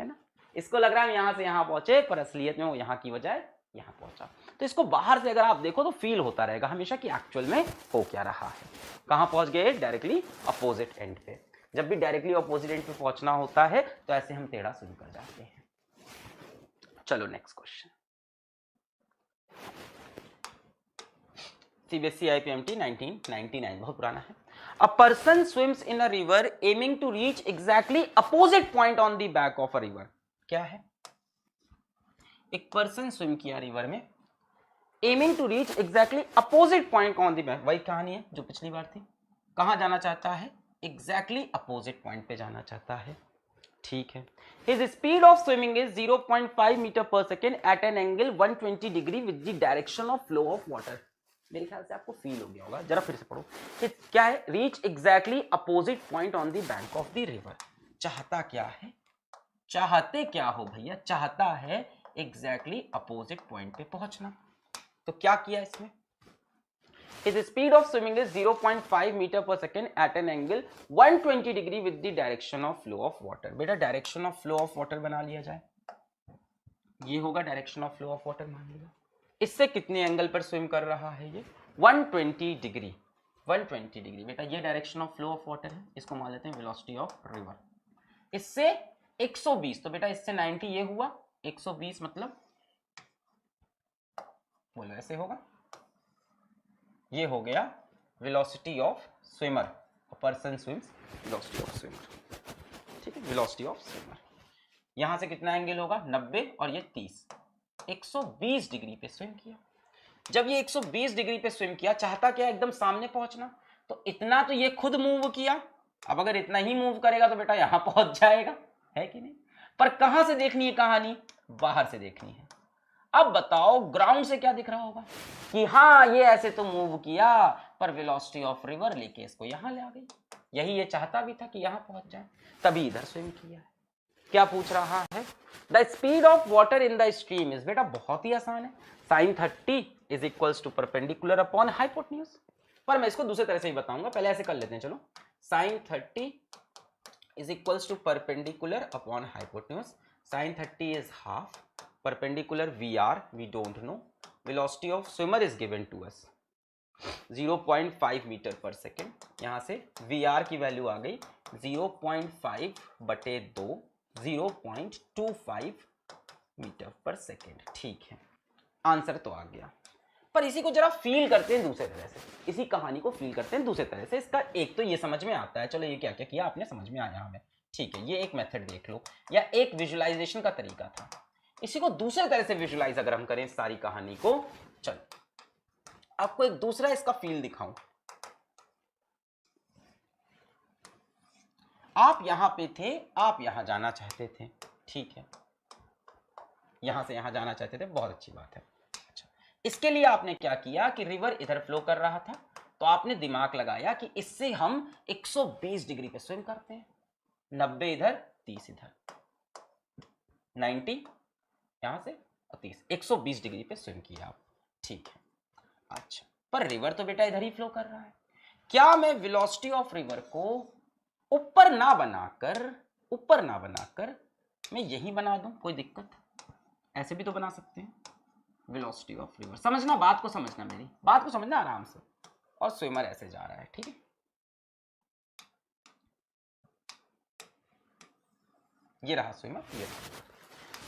है ना। इसको लग रहा है हम यहां से यहां पहुंचे, पर असलियत में वो यहां की बजाय यहां पहुंचा। तो इसको बाहर से अगर आप देखो तो फील होता रहेगा हमेशा कि एक्चुअल में हो क्या रहा है। कहां पहुंच गए डायरेक्टली अपोजिट एंड पे। जब भी डायरेक्टली अपोजिट एंड पे पहुंचना होता है तो ऐसे हम टेढ़ा शुरू कर जाते हैं। चलो नेक्स्ट क्वेश्चन, सीबीएसई आईपीएमटी 1999, बहुत पुराना है। A person swims in a river aiming to reach exactly opposite point on the back of a river. क्या है, एक पर्सन स्विम किया रिवर में, aiming to reach exactly opposite point on the back. वही कहानी है जो पिछली बार थी। कहां जाना चाहता है, एग्जैक्टली अपोजिट पॉइंट पे जाना चाहता है। ठीक है, his speed of swimming is 0.5 metre per second at an angle 120 degree with the direction of flow of water. मेरे ख्याल से आपको फील हो गया होगा, जरा फिर से पढ़ो। क्या है, reach exactly opposite point on the bank of the river. चाहता क्या है, चाहते क्या हो भैया, चाहता है एग्जैक्टली अपोजिट पॉइंट पे पहुंचना। तो क्या किया इसमें, His speed of swimming is 0.5 meter per second at an angle 120 degree with the direction of flow of water। बेटा direction of flow of water बना लिया जाए, ये होगा direction of flow of water मान लिया। इससे कितने एंगल पर स्विम कर रहा है ये 120 डिग्री। 120 डिग्री बेटा ये direction of flow of water है, इसको मान लेते हैं वेलोसिटी ऑफ रिवर। इससे 120, तो बेटा इससे 90 ये हुआ 120, मतलब बोलो ऐसे होगा, ये हो गया velocity of swimmer. Person swims velocity of swimmer. ठीक है, वेलोसिटी ऑफ स्विमर। यहां से कितना एंगल होगा 90 और ये 30, 120 डिग्री पे स्विम किया। जब ये 120 डिग्री पे स्विम किया, चाहता क्या एकदम सामने पहुंचना, तो इतना तो ये खुद मूव किया। अब अगर इतना ही मूव करेगा तो बेटा यहां पहुंच जाएगा, है कि नहीं। पर कहां से देखनी है कहानी, बाहर से देखनी है। अब बताओ ग्राउंड से क्या दिख रहा होगा कि हाँ ये ऐसे तो मूव किया, पर वेलोसिटी ऑफ रिवर लेके इसको यहां ले आ गई। यही ये चाहता भी था कि यहां पहुंच जाए, तभी इधर स्विम किया है। क्या पूछ रहा है, the speed of water in the stream is, बेटा बहुत ही आसान है, sin 30 is equals to perpendicular upon hypotenuse. पर मैं इसको दूसरे तरह से ही बताऊंगा, पहले ऐसे कर लेते हैं। चलो, sin 30 is equals to perpendicular upon hypotenuse. sin 30 is half, perpendicular VR we don't know, velocity of swimmer is given to us 0.5 metre per second. यहां से VR की वैल्यू आ गई 0.5 बटे 2, 0.25 मीटर पर सेकेंड। ठीक है, आंसर तो आ गया। पर इसी को जरा फील करते हैं दूसरे तरह से, इसी कहानी को फील करते हैं दूसरे तरह से। इसका एक तो ये समझ में आता है, चलो ये क्या क्या किया आपने समझ में आया हमें, ठीक है, ये एक मेथड देख लो या एक विजुअलाइजेशन का तरीका था। इसी को दूसरे तरह से विजुअलाइज अगर हम करें सारी कहानी को, चलो आपको एक दूसरा इसका फील दिखाऊं। आप यहां पे थे, आप यहां जाना चाहते थे, ठीक है, यहां से यहां जाना चाहते थे, बहुत अच्छी बात है। अच्छा, इसके लिए आपने क्या किया कि रिवर इधर फ्लो कर रहा था, तो आपने दिमाग लगाया कि इससे हम 120 डिग्री पे स्विम करते हैं, 90 इधर 30 इधर, 90 यहां से और 30, 120 डिग्री पे स्विम किया आप, ठीक है। अच्छा, पर रिवर तो बेटा इधर ही फ्लो कर रहा है, क्या मैं वेलोसिटी ऑफ रिवर को ऊपर ना बनाकर मैं यही बना दूं, कोई दिक्कत? ऐसे भी तो बना सकते हैं, वेलोसिटी ऑफ रिवर, समझना बात को, समझना मेरी बात को समझना आराम से। और स्विमर ऐसे जा रहा है, ठीक है, ये रहा स्विमर, ये रहा।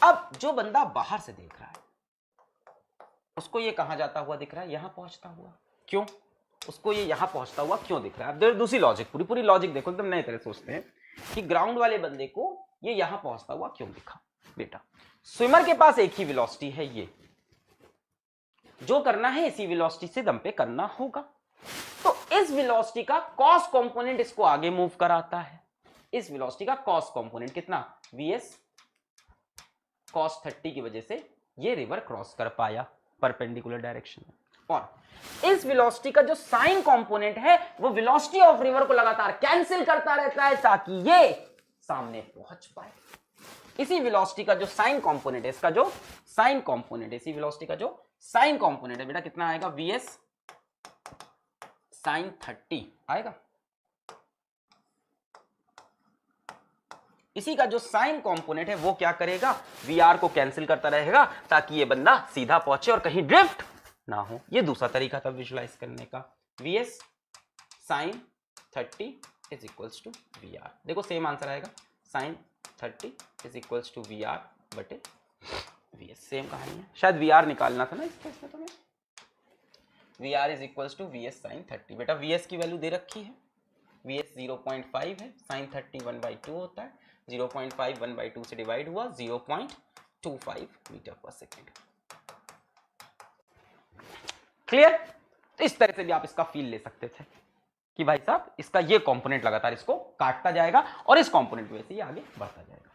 अब जो बंदा बाहर से देख रहा है उसको ये कहां जाता हुआ दिख रहा है, यहां पहुंचता हुआ, क्यों? उसको ये यहां पहुंचता हुआ क्यों दिख रहा है? अब दूसरी लॉजिक, पूरी लॉजिक देखो, एकदम नए तरह सोचते हैं कि ग्राउंड वाले बंदे को ये यहां पहुंचता हुआ क्यों दिखा। बेटा स्विमर के पास एक ही वेलोसिटी है, ये जो करना है इसी वेलोसिटी से दम पे करना होगा, तो इस वेलोसिटी का कॉस कंपोनेंट इसको आगे मूव कराता है। इस वेलोसिटी का कॉस कंपोनेंट कितना, vs cos 30 की वजह से ये रिवर क्रॉस कर पाया परपेंडिकुलर डायरेक्शन में। और इस वेलोसिटी का जो साइन कंपोनेंट है वो वेलोसिटी ऑफ रिवर को लगातार कैंसिल करता रहता है ताकि ये सामने पहुंच पाए। इसी वेलोसिटी का जो साइन कंपोनेंट है, इसका जो साइन कंपोनेंट है, इसी वेलोसिटी का जो साइन कंपोनेंट है बेटा कितना आएगा, vs sin 30 आएगा। इसी का जो साइन कंपोनेंट है वो क्या करेगा, वीआर को कैंसिल करता रहेगा ताकि ये बंदा सीधा पहुंचे और कहीं ड्रिफ्ट ना हो। ये दूसरा तरीका था विजुलाइज करने का, vs sin 30 is equals to VR. देखो सेम आंसर आएगा, sin 30 is equals to VR बटे vs, सेम कहानी है। शायद वीआर निकालना था ना इस केस में तुम्हें, VR is equals to vs sin 30। बेटा vs की वैल्यू दे रखी है, vs 0.5 है, sin 30 1/2 होता है, 0.5 1/2 से डिवाइड हुआ 0.25 मीटर पर सेकेंड। क्लियर? तो इस तरह से भी आप इसका फील ले सकते थे कि भाई साहब इसका ये कंपोनेंट लगातार इसको काटता जाएगा और इस कंपोनेंट की वजह से ये आगे बढ़ता जाएगा।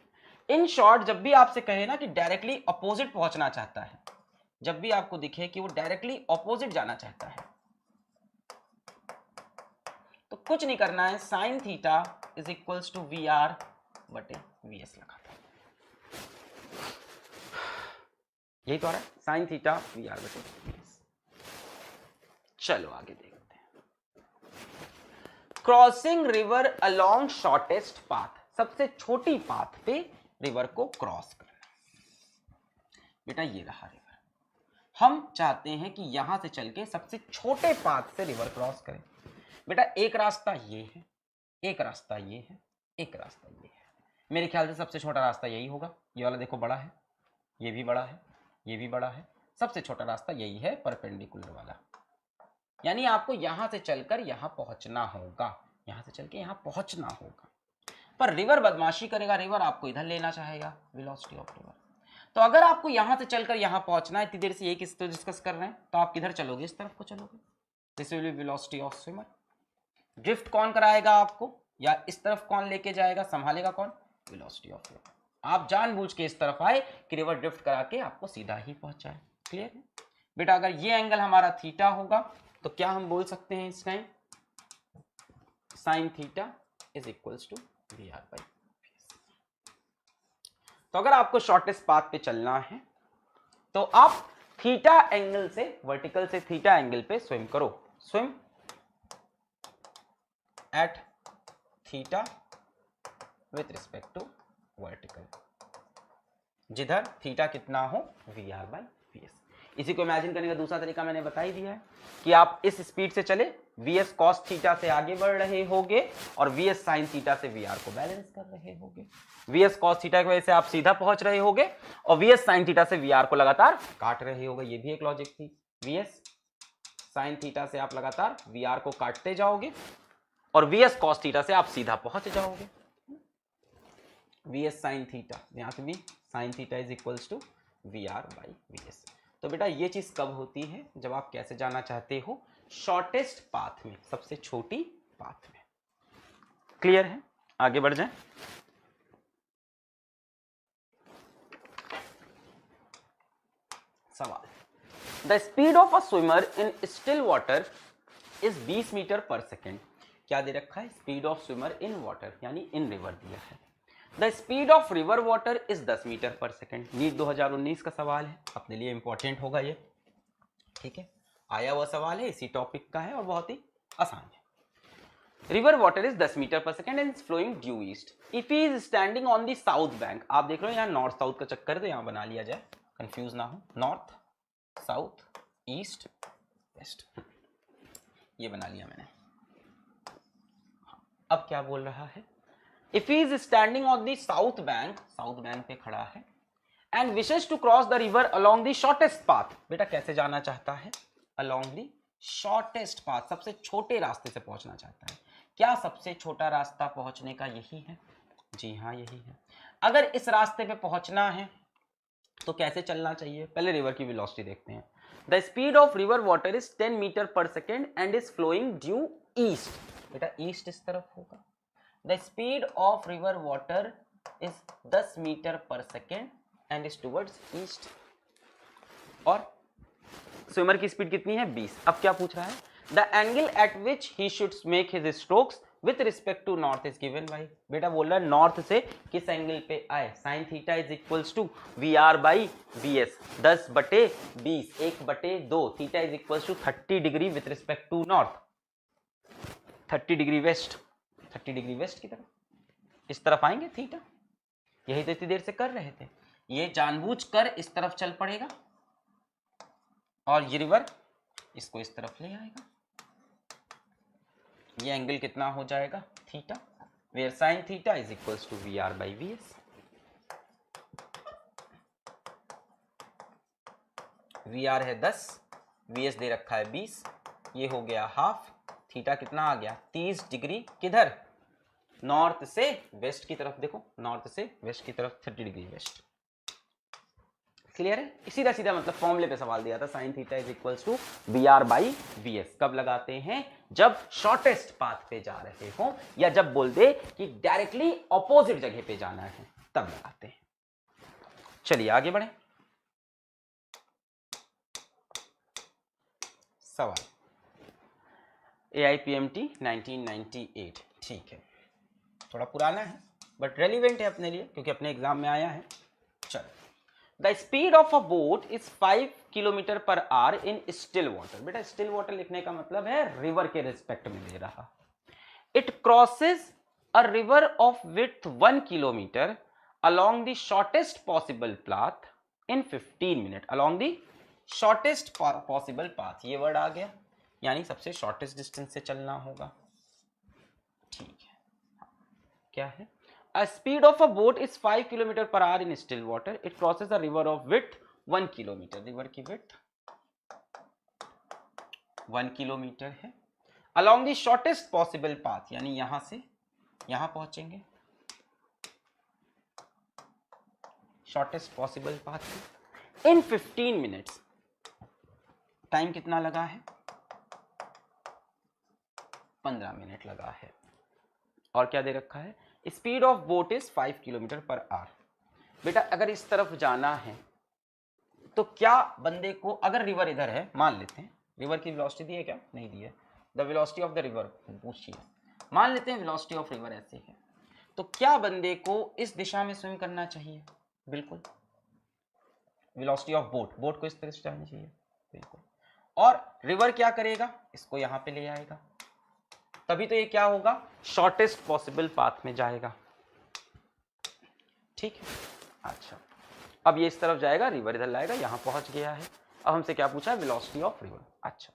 इन शॉर्ट, जब भी आपसे कहे ना कि डायरेक्टली अपोजिट पहुंचना चाहता है, जब भी आपको दिखे कि वो डायरेक्टली अपोजिट जाना चाहता है, तो कुछ नहीं करना है, sine theta is equals to V R बटे वी एस लगा था। यही तो आ रहा है, साइन थीटा वी आर बटे वी एस। चलो आगे देखते हैं। Crossing river along shortest path, सबसे छोटी पाथ पे रिवर को क्रॉस करना। बेटा ये रहा रिवर, हम चाहते हैं कि यहां से चल के सबसे छोटे पाथ से रिवर क्रॉस करें। बेटा एक रास्ता ये है, एक रास्ता ये है, एक रास्ता ये है। मेरे ख्याल से सबसे छोटा रास्ता यही होगा, ये वाला देखो बड़ा है, ये भी बड़ा है, ये भी बड़ा है, सबसे छोटा रास्ता यही है, परपेंडिकुलर वाला। यानी आपको यहां से चलकर यहां पहुंचना होगा, यहां से चल के यहां पहुंचना होगा। पर रिवर बदमाशी करेगा, रिवर आपको इधर लेना चाहेगा, वेलोसिटी ऑफ रिवर। तो अगर आपको यहां से चलकर यहां पहुंचना है, इतनी देर से ये किस डिस्कस कर रहे हैं, तो आप किधर चलोगे, इस तरफ को चलोगे, this will be velocity of swimmer. Drift कौन कराएगा आपको, या इस तरफ कौन लेके जाएगा, संभालेगा कौन, वेलोसिटी ऑफ रिवर। आप जानबूझ के इस तरफ आए कि रिवर ड्रिफ्ट करा के आपको सीधा ही पहुंचाए। क्लियर है बेटा? अगर ये एंगल हमारा थीटा होगा तो क्या हम बोल सकते हैं इस time, sine theta is equals to V R by. तो अगर आपको शॉर्टेस्ट पाथ पे चलना है तो आप थीटा एंगल से, वर्टिकल से थीटा एंगल पे स्विम करो, swim at theta with respect to vertical, जिधर थीटा कितना हो, V R by V S. इसी को इमेजिन करने का दूसरा तरीका मैंने बता ही दिया है कि आप इस स्पीड से चले, वीएस कॉस थीटा से आगे बढ़ रहे होगे और वीएस साइन थीटा से वीआर को बैलेंस कर रहे होगे। वीएस कॉस थीटा की वजह से आप सीधा पहुंच रहे होगे और वीएस साइन थीटा से वीआर को लगातार काट रहे होगे। ये भी एक लॉजिक थी, वीएस साइन थीटा से आप लगातार वीआर को काटते जाओगे और वीएस कॉस थीटा से आप सीधा पहुंच जाओगे। वीएस साइन थीटा, यहां से भी sine theta is equals to VR by VS. तो बेटा ये चीज कब होती है, जब आप कैसे जाना चाहते हो, शॉर्टेस्ट पाथ में, सबसे छोटी पाथ में। क्लियर है? आगे बढ़ जाएं। सवाल, the speed of a swimmer in still water is 20 metre per second. क्या दे रखा है? Speed of swimmer in water, यानी इन रिवर दिया है। The speed of river water is 10 metre per second. NEET 2019 का सवाल है, अपने लिए इंपॉर्टेंट होगा ये, ठीक है, आया हुआ सवाल है, इसी टॉपिक का है और बहुत ही आसान है। River water is 10 metre per second and is flowing due east if he is standing on the south bank. आप देख रहे हो यहाँ नॉर्थ साउथ का चक्कर है, तो यहाँ बना लिया जाए, कंफ्यूज ना हो, नॉर्थ साउथ ईस्ट वेस्ट, ये बना लिया मैंने। अब क्या बोल रहा है? If he is standing on the south bank पे खड़ा है, and wishes to cross the river along the shortest path. बेटा कैसे जाना चाहता है? अलोंग द शॉर्टेस्ट पाथ, सबसे छोटे रास्ते से पहुंचना चाहता है। क्या सबसे छोटा रास्ता पहुंचने का यही है? जी हाँ, यही है। अगर इस रास्ते पे पहुंचना है तो कैसे चलना चाहिए? पहले रिवर की वेलोसिटी देखते हैं। The speed of river water is 10 metre per second and is flowing due east. बेटा ईस्ट इस तरफ होगा। The speed of river water is 10 metre per second and is towards east. और स्विमर की speed कितनी है? 20। अब क्या पूछ रहा है? The angle at which he should make his strokes with respect to north is given by. बेटा बोल रहा है नॉर्थ से किस एंगल पे आए? Sine theta is equals to V R by V S, 10/20, 1/2, theta is equals to 30 degree with respect to north, 30 degree west, 30 degree west की तरफ, इस तरफ आएंगे थीटा। यही तो इतनी देर से कर रहे थे। ये जानबूझकर इस तरफ चल पड़ेगा और ये रिवर इसको इस तरफ ले आएगा। ये एंगल कितना हो जाएगा? Theta, where sine theta is equals to V R by V S. V R है 10, वी एस दे रखा है 20, ये हो गया हाफ, थीटा कितना आ गया? 30 डिग्री। किधर? नॉर्थ से वेस्ट की तरफ। देखो नॉर्थ से वेस्ट की तरफ 30 डिग्री वेस्ट। क्लियर है? सीधा सीधा मतलब फॉर्मूले पे सवाल दिया था, sine theta is equals to V R by V S. कब लगाते हैं? जब शॉर्टेस्ट पाथ पे जा रहे हो या जब बोल दे कि डायरेक्टली ऑपोजिट जगह पे जाना है, तब लगाते हैं। चलिए आगे बढ़े। सवाल AIPMT 1998, ठीक है, थोड़ा पुराना है बट रेलिवेंट है अपने लिए क्योंकि अपने एग्जाम में आया है। चलो, the speed of a boat is 5 kilometre per hour in still water. बेटा स्टिल वाटर लिखने का मतलब है रिवर के रिस्पेक्ट में ले रहा। It crosses a river of width 1 kilometre along the shortest possible path in 15 minute. Along the shortest possible path, ये वर्ड आ गया, यानी सबसे शॉर्टेस्ट डिस्टेंस से चलना होगा। ठीक है, क्या है? A speed of a boat is 5 km per hour in still water. It crosses a river of width 1 kilometer. River की width 1 किलोमीटर है। Along the shortest possible path, यानी यहां से यहां पहुंचेंगे, shortest possible path in 15 minutes. Time कितना लगा है? 15 मिनट लगा है। और क्या दे रखा है? Speed of boat is 5 kilometre per hour. बेटा अगर इस तरफ जाना है तो क्या बंदे को, अगर रिवर इधर है, मान लेते हैं रिवर की वेलोसिटी दी है क्या? नहीं दी है। The velocity of the river पूछिए, मान लेते हैं वेलोसिटी ऑफ रिवर ऐसे है, तो क्या बंदे को इस दिशा में स्विम करना चाहिए? बिल्कुल। वेलोसिटी ऑफ बोट, बोट को इस तरह से जानी चाहिए, बिल्कुल। और रिवर क्या करेगा? इसको यहां पे ले आएगा, तभी तो ये क्या होगा? शॉर्टेस्ट पॉसिबल पाथ में जाएगा। ठीक है, अच्छा अब ये इस तरफ जाएगा, रिवर इधर लाएगा, यहां पहुंच गया है। अब हमसे क्या पूछा है, वेलोसिटी ऑफ रिवर। अच्छा,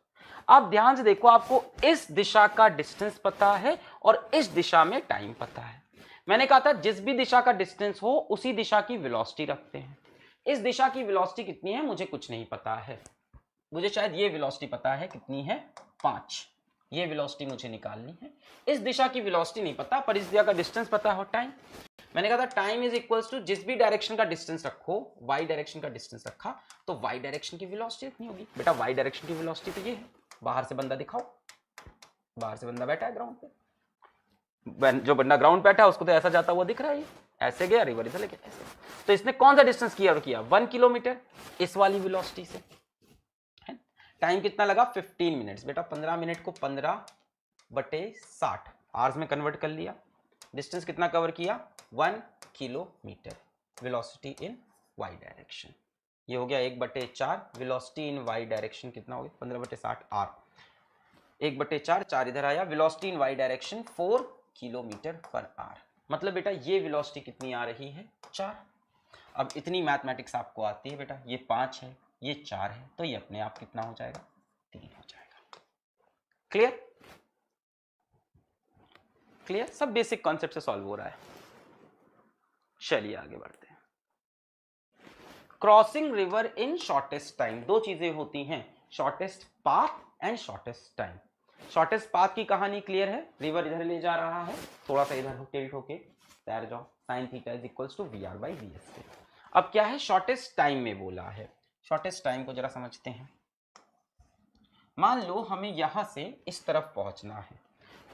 आप ध्यान से देखो, आपको इस दिशा का डिस्टेंस पता है और इस दिशा में टाइम पता है। मैंने कहा था जिस भी दिशा का डिस्टेंस हो उसी दिशा की वेलोसिटी रखते हैं। इस दिशा की वेलोसिटी कितनी है मुझे कुछ नहीं पता है, मुझे शायद ये वेलोसिटी पता है, कितनी है 5, ये वेलोसिटी मुझे निकालनी है। इस दिशा की वेलोसिटी नहीं पता पर इस दिशा का डिस्टेंस पता हो, टाइम। मैंने कहा था टाइम इज इक्वल्स टू जिस भी डायरेक्शन का डिस्टेंस रखो, वाई डायरेक्शन का डिस्टेंस रखा तो वाई डायरेक्शन की वेलोसिटी इतनी होगी। बेटा वाई डायरेक्शन की वेलोसिटी तो ये है, बाहर से बंदा दिखाओ, बाहर से बंदा बैठा है ग्राउंड पे, जो बंदा ग्राउंड पे बैठा है उसको तो ऐसा जाता हुआ दिख रहा है, ऐसे गया रिवर इधर लेके ऐसे, तो इसने कौन सा डिस्टेंस किया 1 किलोमीटर इस वाली वेलोसिटी से। टाइम कितना लगा 15 मिनट्स। बेटा 15 मिनट को 15/60 आवर्स में कन्वर्ट कर लिया। डिस्टेंस कितना कवर किया 1 kilometre. Velocity in Y direction ये हो गया 1/4। वेलोसिटी इन वाई डायरेक्शन कितना हो गया 15/60 आर, 1/4, 4 इधर आया। Velocity in Y direction 4 kilometre per hour. मतलब बेटा ये वेलोसिटी कितनी आ रही है 4। अब इतनी मैथमेटिक्स आपको आती है बेटा, ये 5 है ये 4 है तो ये अपने आप कितना हो जाएगा 3 हो जाएगा। क्लियर, क्लियर, सब बेसिक कॉन्सेप्ट से सॉल्व हो रहा है। चलिए आगे बढ़ते हैं। Crossing river in shortest time, दो चीजें होती हैं, shortest path and shortest time. Shortest path की कहानी क्लियर है, रिवर इधर ले जा रहा है, थोड़ा सा इधर टिल्ट होके तैर जाओ, sin theta is equals to VR/VS। अब क्या है शॉर्टेस्ट टाइम में बोला है, शॉर्टेस्ट टाइम को जरा समझते हैं। मान लो हमें यहां से इस तरफ पहुंचना है,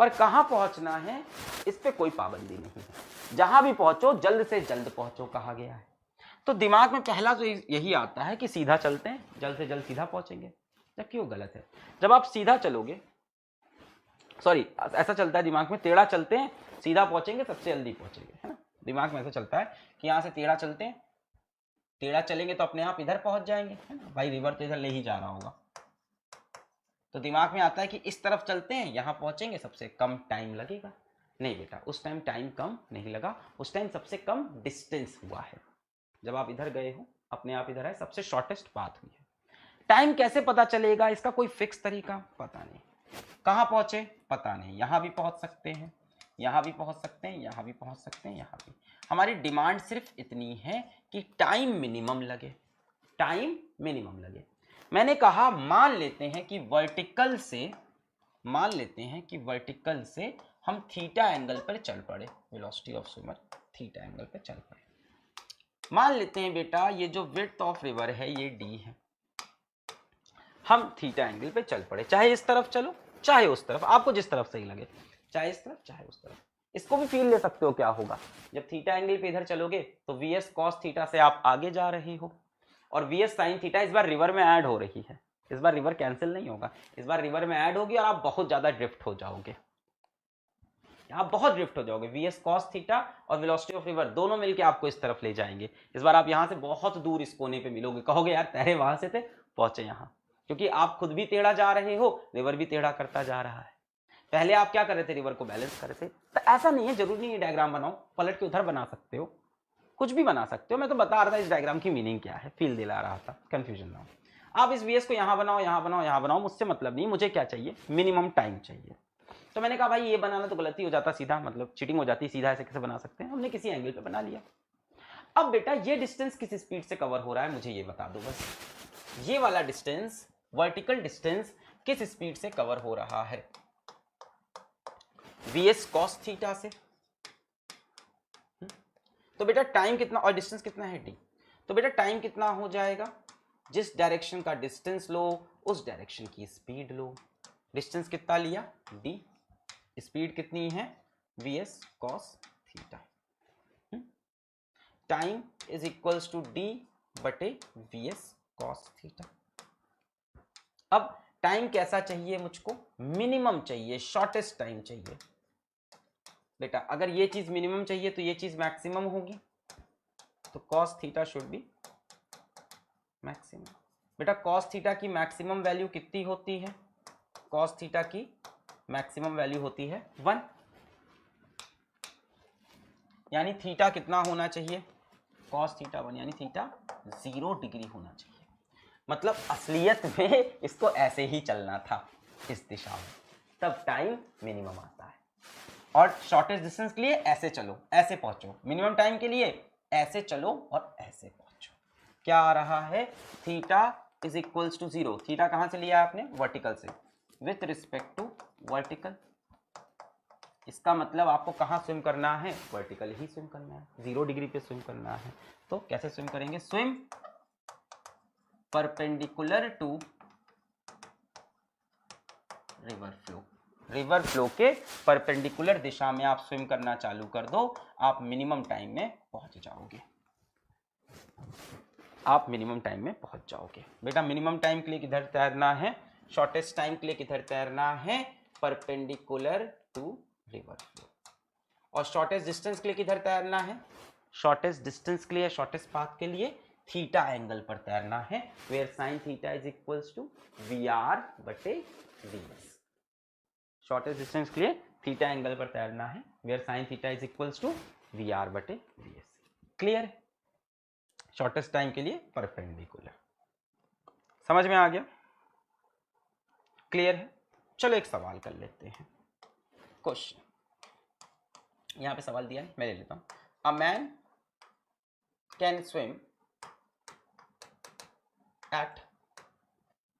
पर कहां पहुंचना है इस पे कोई पाबंदी नहीं है, जहां भी पहुंचो जल्द से जल्द पहुंचो कहा गया है। तो दिमाग में पहला तो यही आता है कि सीधा चलते हैं, जल्द से जल्द सीधा पहुंचेंगे, जबकि वो गलत है। जब आप सीधा चलोगे, सॉरी ऐसा चलता है दिमाग में, टेढ़ा चलते हैं सीधा पहुंचेंगे, सबसे जल्दी पहुंचेंगे, है ना। दिमाग में ऐसा चलता है कि यहाँ से टेढ़ा चलते हैं, टेढ़ा चलेंगे तो अपने आप इधर पहुंच जाएंगे, है ना, भाई रिवर तो इधर ले ही जा रहा होगा। तो दिमाग में आता है कि इस तरफ चलते हैं, यहाँ पहुंचेंगे, सबसे कम टाइम लगेगा। नहीं बेटा, उस टाइम टाइम कम नहीं लगा, उस टाइम सबसे कम डिस्टेंस हुआ है। जब आप इधर गए हो अपने आप इधर है, सबसे शॉर्टेस्ट पाथ हुई है। टाइम कैसे पता चलेगा, इसका कोई फिक्स तरीका पता नहीं। कहाँ पहुंचे पता नहीं, यहां भी पहुंच सकते हैं, यहां भी पहुंच सकते हैं, यहां भी पहुंच सकते हैं, यहां भी। हमारी डिमांड सिर्फ इतनी है कि टाइम मिनिमम लगे, टाइम मिनिमम लगे। मैंने कहा मान लेते हैं कि वर्टिकल से, मान लेते हैं कि वर्टिकल से हम थीटा एंगल पर चल पड़े, velocity of swimmer theta angle पर चल पड़े। मान लेते हैं बेटा ये जो विड्थ ऑफ रिवर है ये d है, हम थीटा एंगल पे चल पड़े, चाहे इस तरफ चलो चाहे उस तरफ, आपको जिस तरफ सही लगे, चाहे इस तरफ चाहे उस तरफ। इसको भी फील ले सकते हो क्या होगा, जब थीटा एंगल पे इधर चलोगे तो VS cos थीटा से आप आगे जा रहे हो और VS sin थीटा इस बार रिवर में ऐड हो रही है, इस बार रिवर कैंसिल नहीं होगा, इस बार रिवर में ऐड होगी और आप बहुत ज्यादा ड्रिफ्ट हो जाओगे, आप बहुत ड्रिफ्ट हो जाओगे। VS cos थीटा और वेलोसिटी ऑफ रिवर दोनों मिलके आपको इस तरफ ले जाएंगे। इस बार आप यहां से बहुत दूर इस कोने पे मिलोगे, कहोगे यार तैरे वहां से थे पहुंचे यहां, क्योंकि आप खुद भी टेढ़ा जा रहे हो, रिवर भी टेढ़ा करता जा रहा है। पहले आप क्या कर रहे थे, रिवर को बैलेंस कर रहे थे। तो ऐसा नहीं है, जरूरी नहीं है डायग्राम बनाओ, पलट के उधर बना सकते हो, कुछ भी बना सकते हो। मैं तो बता रहा था इस डायग्राम की मीनिंग क्या है, फील दिला रहा था, कंफ्यूजन ना हो। आप इस VS को यहां बनाओ यहां बनाओ यहां बनाओ, मुझसे मतलब नहीं, मुझे क्या चाहिए मिनिमम टाइम चाहिए। तो मैंने कहा भाई ये बनाना तो गलती हो जाता, सीधा मतलब चीटिंग हो जाती, सीधा ऐसे कैसे बना सकते हैं, हमने किसी एंगल पे बना लिया। अब बेटा ये डिस्टेंस किस स्पीड से कवर हो रहा है मुझे ये बता दो बस, ये वाला डिस्टेंस वर्टिकल डिस्टेंस किस स्पीड से कवर हो रहा है, VS cos थीटा से। तो बेटा टाइम कितना और डिस्टेंस कितना है d, तो बेटा टाइम कितना हो जाएगा, जिस डायरेक्शन का डिस्टेंस लो उस डायरेक्शन की स्पीड लो। डिस्टेंस कितना लिया d, स्पीड कितनी है VS cos theta, time is equals to d बटे VS cos थीटा। अब टाइम कैसा चाहिए मुझको, मिनिमम चाहिए, शॉर्टेस्ट टाइम चाहिए। बेटा अगर ये चीज मिनिमम चाहिए तो ये चीज मैक्सिमम होगी, तो cos theta should be maximum. बेटा cos थीटा की मैक्सिमम वैल्यू कितनी होती है, cos थीटा की मैक्सिमम वैल्यू होती है 1, यानी थीटा कितना होना चाहिए, cos थीटा 1 यानी थीटा 0 डिग्री होना चाहिए। मतलब असलियत में इसको ऐसे ही चलना था, इस दिशा में, तब टाइम मिनिमम आता है। और शॉर्टेस्ट डिस्टेंस के लिए ऐसे चलो, ऐसे पहुंचो, मिनिमम टाइम के लिए ऐसे चलो और ऐसे पहुंचो। क्या आ रहा है? Theta is equals to 0। Theta कहां से लिया आपने? वर्टिकल से, विथ रिस्पेक्ट टू वर्टिकल। इसका मतलब आपको कहां स्विम करना है? वर्टिकल ही स्विम करना है, 0 डिग्री पे स्विम करना है। तो कैसे स्विम करेंगे? Swim perpendicular to river flow. River flow के परपेंडिकुलर दिशा में आप स्विम करना चालू कर दो, आप मिनिमम टाइम में पहुंच जाओगे। आप मिनिमम टाइम में पहुंच जाओगे। बेटा मिनिमम टाइम के लिए किधर तैरना है? शॉर्टेस्ट टाइम के लिए किधर तैरना है? Perpendicular to river flow. और शॉर्टेस्ट डिस्टेंस के लिए किधर तैरना है? शॉर्टेस्ट डिस्टेंस के लिए, शॉर्टेस्ट पाथ के लिए थीटा एंगल पर तैरना है, where sine theta is equals to VR बटे VS। शॉर्टेस्ट डिस्टेंस के लिए थीटा एंगल पर तैरना है, where sine theta is equals to VR बटे VS। क्लियर? शॉर्टेस्ट टाइम के लिए परपेंडिकुलर। समझ में आ गया? क्लियर है? चलो एक सवाल कर लेते हैं। क्वेश्चन यहां पे सवाल दिया है, मैं ले लेता हूं। अ man can swim at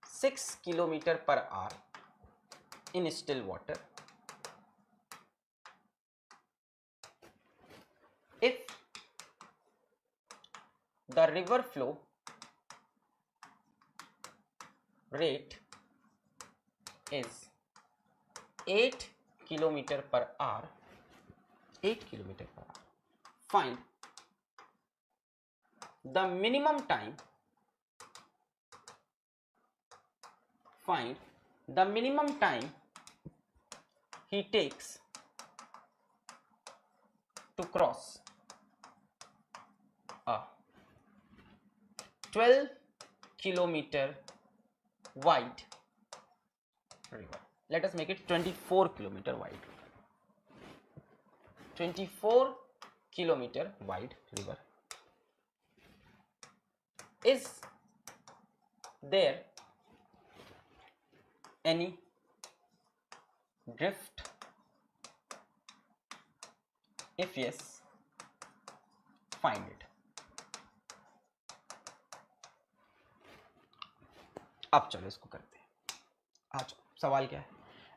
6 kilometer per hour in still water if the river flow rate is 8 kilometer per hour, 8 kilometer per hour. Find the minimum time, find the minimum time he takes to cross a 12 kilometer wide river. Let us make it 24 kilometer wide. 24 kilometer wide river. Is there any drift? If yes, find it. अब चलो इसको करते हैं। आ जाओ, सवाल क्या है?